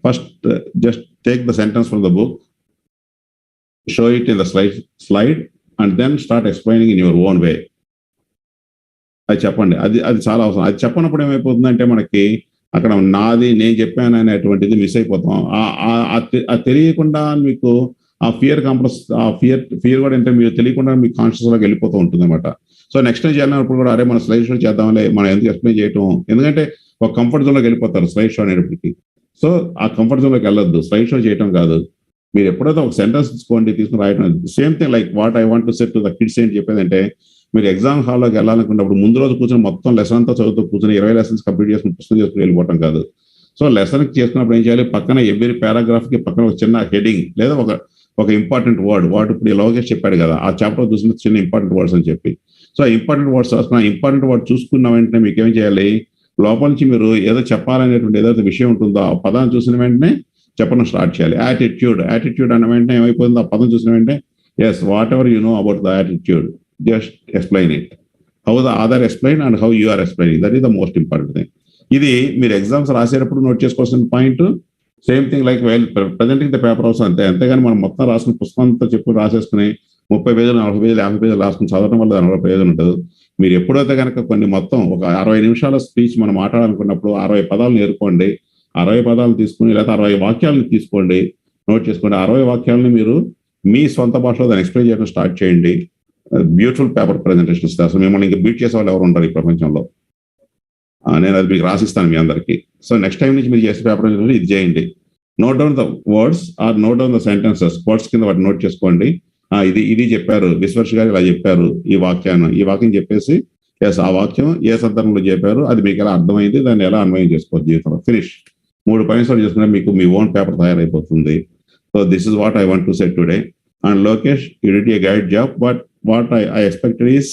first just take the sentence from the book, show it in the slide and then start explaining in your own way. అది చెప్పండి. అది చాలా అవసరం. అది చెప్పనప్పుడు ఏమైపోతుందంటే మనకి అక్కడ నేను చెప్పాను అనేటువంటిది మిస్ అయిపోతాం. ఆ తెలియకుండా మీకు ఆ ఫియర్ కూడా అంటే మీరు తెలియకుండా మీకు కాన్షియస్ లోకి వెళ్ళిపోతూ ఉంటుంది అనమాట. సో నెక్స్ట్ టైం చేయాలన్నప్పుడు కూడా అరే మన స్లైడ్ షో చేద్దామలే, మనం ఎందుకు ఎక్స్ప్లెయిన్ చేయటం, ఎందుకంటే ఒక కంఫర్ట్ జోన్ లోకి వెళ్ళిపోతారు స్లైడ్ షో అనేటప్పటికి. సో ఆ కంఫర్ట్ జోన్ లోకి వెళ్ళొద్దు, స్లైడ్ షో చేయటం కాదు. మీరు ఎప్పుడైతే ఒక సెంటెన్స్ తీసుకోండి, తీసుకుని రాయటం. Same thing like what I want to set to the kids ఏంటి చెప్పేదంటే, మీరు ఎగ్జామ్ హాల్లోకి వెళ్ళాలనుకున్నప్పుడు ముందు రోజు కూర్చొని మొత్తం లెసన్ అంతా చదువుతూ కూర్చొని 20 లెసన్స్ కంప్లీట్ చేసుకుని పుస్తకం చేసుకుని వెళ్ళిపోవటం కాదు. సో లెసన్ చేసుకున్నప్పుడు ఏం చేయాలి, పక్కన ఎవ్రీ పారాగ్రాఫ్ కి పక్కన ఒక చిన్న హెడింగ్ లేదా ఒక ఇంపార్టెంట్ వర్డ్. ఇప్పుడు లోకేష్ చెప్పాడు కదా, ఆ చాప్టర్ చూసిన చిన్న ఇంపార్టెంట్ వర్డ్స్ అని చెప్పి. సో ఇంపార్టెంట్ వర్డ్స్ రాసుకున్న ఇంపార్టెంట్ వర్డ్ చూసుకున్న వెంటనే మీకు ఏం చేయాలి, లోపల నుంచి మీరు ఏదో చెప్పాలనేటువంటి ఏదైతే విషయం ఉంటుందో ఆ పదాన్ని చూసిన వెంటనే చెప్పడం స్టార్ట్ చేయాలి. యాటిట్యూడ్ అన్న వెంటనే ఏమైపోతుందో ఆ పదం చూసిన వెంటనే yes whatever you know about the attitude just explain it. How the other explain and how you are explaining, that is the most important thing. ఇది మీరు ఎగ్జామ్స్ రాసేటప్పుడు నోట్ చేసుకోవాల్సిన point. Same thing like presenting the paper also అంతే. అంతేగాని మనం మొత్తం రాసుకుని పుస్తకం అంతా చెప్పి రాసేసుకుని 30 పేజీలు 40 పేజీలు 50 పేజీలు రాసుకుని చదవడం వల్ల 40 పేజీలు ఉంటుంది. మీరు ఎప్పుడైతే కనుక కొన్ని మొత్తం ఒక 60 నిమిషాల స్పీచ్ మనం మాట్లాడాలనుకున్నప్పుడు 60 పదాలు నేర్చుకోండి. 60 పదాలు తీసుకుని లేదా 60 వాక్యాలను తీసుకోండి, నోట్ చేసుకోండి. 60 వాక్యాలని మీరు మీ సొంత భాషలో దాన్ని ఎక్స్ప్లెయిన్ చేయడం స్టార్ట్ చేయండి. బ్యూటిఫుల్ పేపర్ ప్రెజెంటేషన్ ఇస్తారు. అసలు మిమ్మల్ని ఇంకా బీట్ చేసే వాళ్ళు ఎవరు ఉంటారు ఈ ప్రపంచంలో. నేను అది మీకు రాసిస్తాను మీ అందరికీ. సో నెక్స్ట్ టైం నుంచి మీరు చేసే పేపర్ ఇది చేయండి. Note down the words or note down the sentences. Words కింద వాటి నోట్ చేసుకోండి. ఇది చెప్పారు, విశ్వర్షి గారు ఇలా చెప్పారు ఈ వాక్యం చెప్పేసి ఎస్ ఆ వాక్యం ఏ సందర్భంలో చెప్పారు, అది మీకు ఎలా అర్థమైంది, దాన్ని ఎలా అన్వయం చేసుకోవచ్చు జీవితంలో. ఫినిష్. 3 పాయింట్స్ చేసుకుంటే మీకు మీ ఓన్ పేపర్ తయారైపోతుంది. So this is what I want to set today. And Lokesh, you did a good job, but what I expected is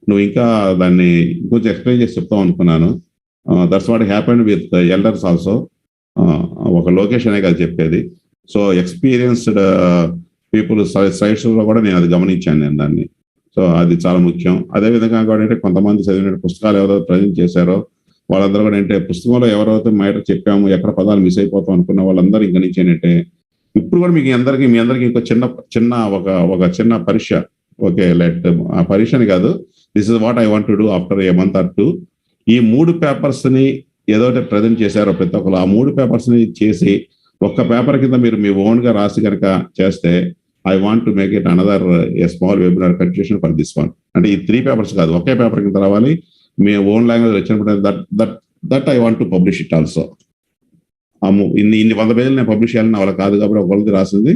నువ్వు ఇంకా దాన్ని కొంచెం ఎక్స్ప్లెయిన్ చేసి చెప్తావు అనుకున్నాను. That's what happened with elders also. ఒక లోకేష్ అనే కదా చెప్పేది. సో ఎక్స్పీరియన్స్డ్ పీపుల్ సైట్స్ లో కూడా నేను అది గమనించాను నేను దాన్ని. సో అది చాలా ముఖ్యం. అదేవిధంగా కూడా అంటే కొంతమంది చదివిన పుస్తకాలు ఎవరైతే ప్రజెంట్ చేశారో వాళ్ళందరూ కూడా అంటే పుస్తకంలో ఎవరైతే మ్యాటర్ చెప్పాము ఎక్కడ పదాలు మిస్ అయిపోతాం అనుకున్న వాళ్ళందరూ ఇంకా నుంచి ఏంటంటే ఇప్పుడు కూడా మీ అందరికీ ఇంకో చిన్న పరీక్ష. ఓకే, ఆ పరీక్షని కాదు, this is what I want to do after A month or 2. ఈ 3 పేపర్స్ ని ఏదైతే ప్రజెంట్ చేశారో ప్రతి ఒక్కరు ఆ 3 పేపర్స్ ని చేసి ఒక్క పేపర్ కింద మీరు మీ ఓన్ గా రాసి కనుక చేస్తే I want to make it another a small webinar continuation for this one. అంటే ఈ 3 పేపర్స్ కాదు, ఒకే పేపర్ కింద రావాలి. మీ ఓన్ లాంగ్వేజ్ వచ్చినప్పుడు that I want to publish it also. ఇన్ని 100 పేజీలు నేను పబ్లిష్ చేయాలని వాళ్ళకి కాదు కాబట్టి ఒకళ్ళది రాసింది.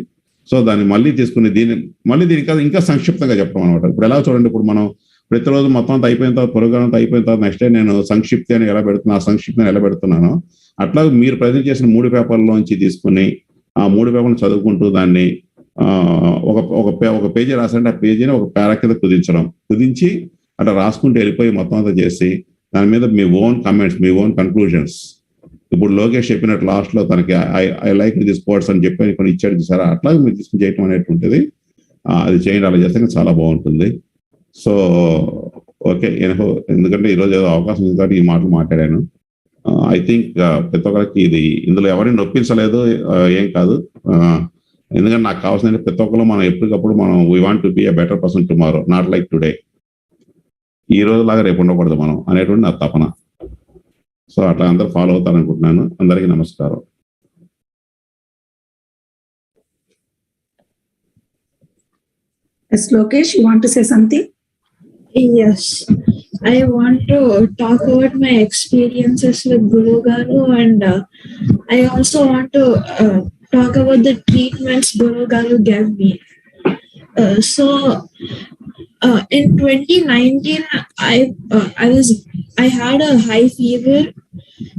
సో దాన్ని మళ్ళీ తీసుకుని దీన్ని ఇంకా సంక్షిప్తంగా చెప్పడం అనమాట. ఇప్పుడు ఎలా చూడండి, ఇప్పుడు మనం ప్రతిరోజు మొత్తం అంతా అయిపోయిన తర్వాత ప్రోగ్రామ్ అంతా అయిపోయిన తర్వాత నెక్స్ట్ డే నేను సంక్షిప్తి అని ఎలా పెడుతున్నా, సంక్షిప్తి ఎలా పెడుతున్నానో అట్లా మీరు ప్రజెంట్ చేసిన 3 పేపర్లోంచి తీసుకుని ఆ 3 పేపర్లు చదువుకుంటూ దాన్ని ఒక పేజీ రాసంటే ఆ పేజీని ఒక పారా కింద కుదించి అట్లా రాసుకుంటూ వెళ్ళిపోయి మొత్తం అంతా చేసి దాని మీద మీ ఓన్ కమెంట్స్, మీ ఓన్ కన్క్లూజన్స్. ఇప్పుడు లోకేష్ చెప్పినట్టు లాస్ట్ లో తనకి ఐ లైక్ దిస్ కోర్స్ అని చెప్పి కొన్ని ఇచ్చాడు చూసారా, అట్లాగే మీరు తీసుకుని చేయటం అనేటువంటిది అది చేయండి. అలా చేస్తే చాలా బాగుంటుంది. సో ఓకే, ఎందుకంటే ఈరోజు ఏదో అవకాశం ఉంది కాబట్టి ఈ మాటలు మాట్లాడాను. ఐ థింక్ ప్రతి ఒక్కరికి ఇందులో ఎవరిని నొప్పించలేదు, ఏం కాదు. ఎందుకంటే నాకు కావాల్సిన ప్రతి ఒక్కరు మనం ఎప్పటికప్పుడు మనం we want to be a better person tomorrow, not like today. ఈ రోజు లాగా రేపు ఉండకూడదు మనం అనేటువంటి నా తపన. సో అట్లా అందరూ ఫాలో అవుతారనుకుంటున్నాను. అందరికీ నమస్కారం. Yes, Lokesh, you want to say something? Yes, I want to talk about my experiences with Guru Garu, and I also want to talk about the treatments Guru Garu gave me. In 2019, I had a high fever.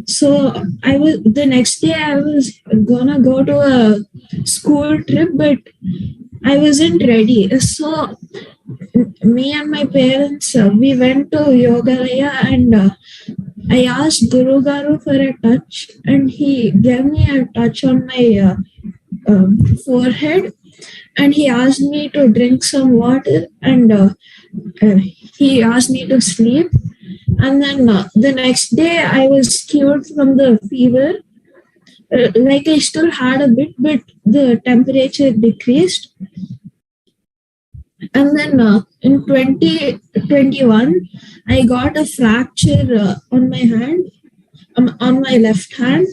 So the next day I was gonna go to a school trip, but I wasn't ready. So me and my parents, we went to Yogaalaya, and I asked Guru Garu for a touch, and he gave me a touch on my forehead, and he asked me to drink some water, and he asked me to sleep. And then the next day I was cured from the fever. Like I still had a bit, but the temperature decreased. And then in 2021, I got a fracture on my hand, on my left hand.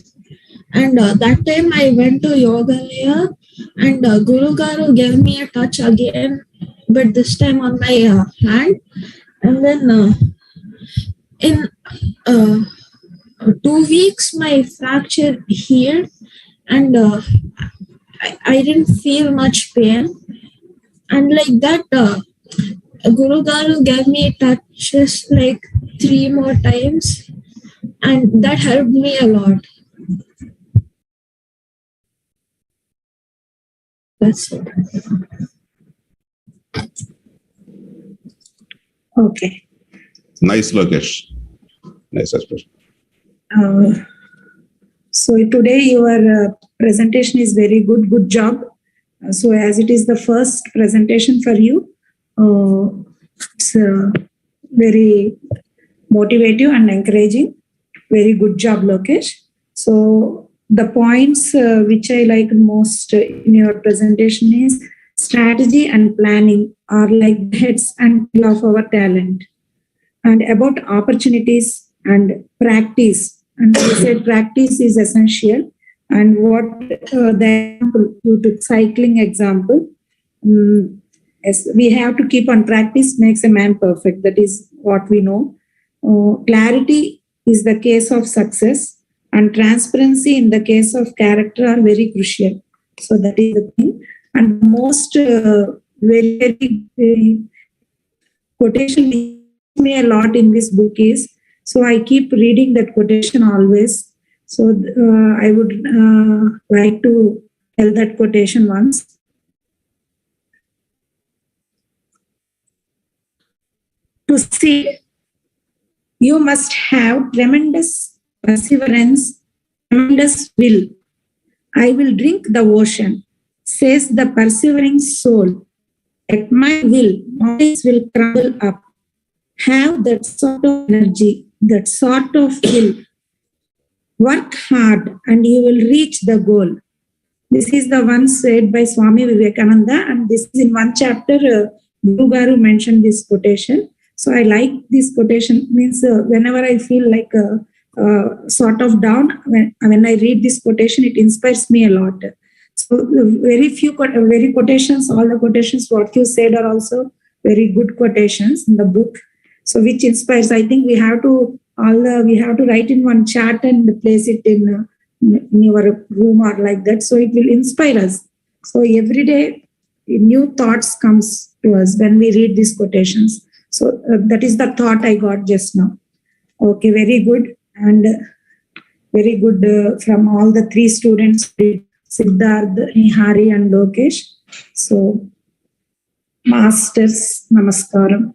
And that time I went to Yogaalaya, and Guru Garu gave me a touch again, but this time on my hand. And then in 2 weeks, my fracture healed, and I didn't feel much pain. And like that, Guru Garu gave me touches like 3 more times, and that helped me a lot. That's it. Okay. Nice, Lokesh. Nice expression. So today your presentation is very good. Good job. So as it is the first presentation for you, it's very motivative and encouraging. Very good job, Lokesh. So the points which I like most in your presentation is strategy and planning are like the heads and tail of our talent. And about opportunities and practice. And you said practice is essential. And what the example, you took cycling example. Yes, we have to keep on practice makes a man perfect. That is what we know. Clarity is the case of success, and transparency in the case of character are very crucial. So that is the thing. And most very quotation me a lot in this book is, so I keep reading that quotation always. So I would like to tell that quotation once. To see, you must have tremendous perseverance, tremendous will. I will drink the ocean, says the persevering soul. At my will, mountains will crumble up. Have that sort of energy, that sort of will. Work hard and you will reach the goal. This is the one said by Swami Vivekananda, and this is in one chapter. Guru Garu mentioned this quotation. So I like this quotation. Means whenever I feel like sort of down, when I read this quotation, it inspires me a lot. So very few quotations, all the quotations what you said are also very good quotations in the book. So which inspires. I think we have to write in one chart and place it in your room or like that. So it will inspire us. So every day new thoughts comes to us when we read these quotations. So that is the thought I got just now. Okay, very good. And very good from all the 3 students, Siddharth, Nihari and Lokesh. So, Masters, Namaskaram.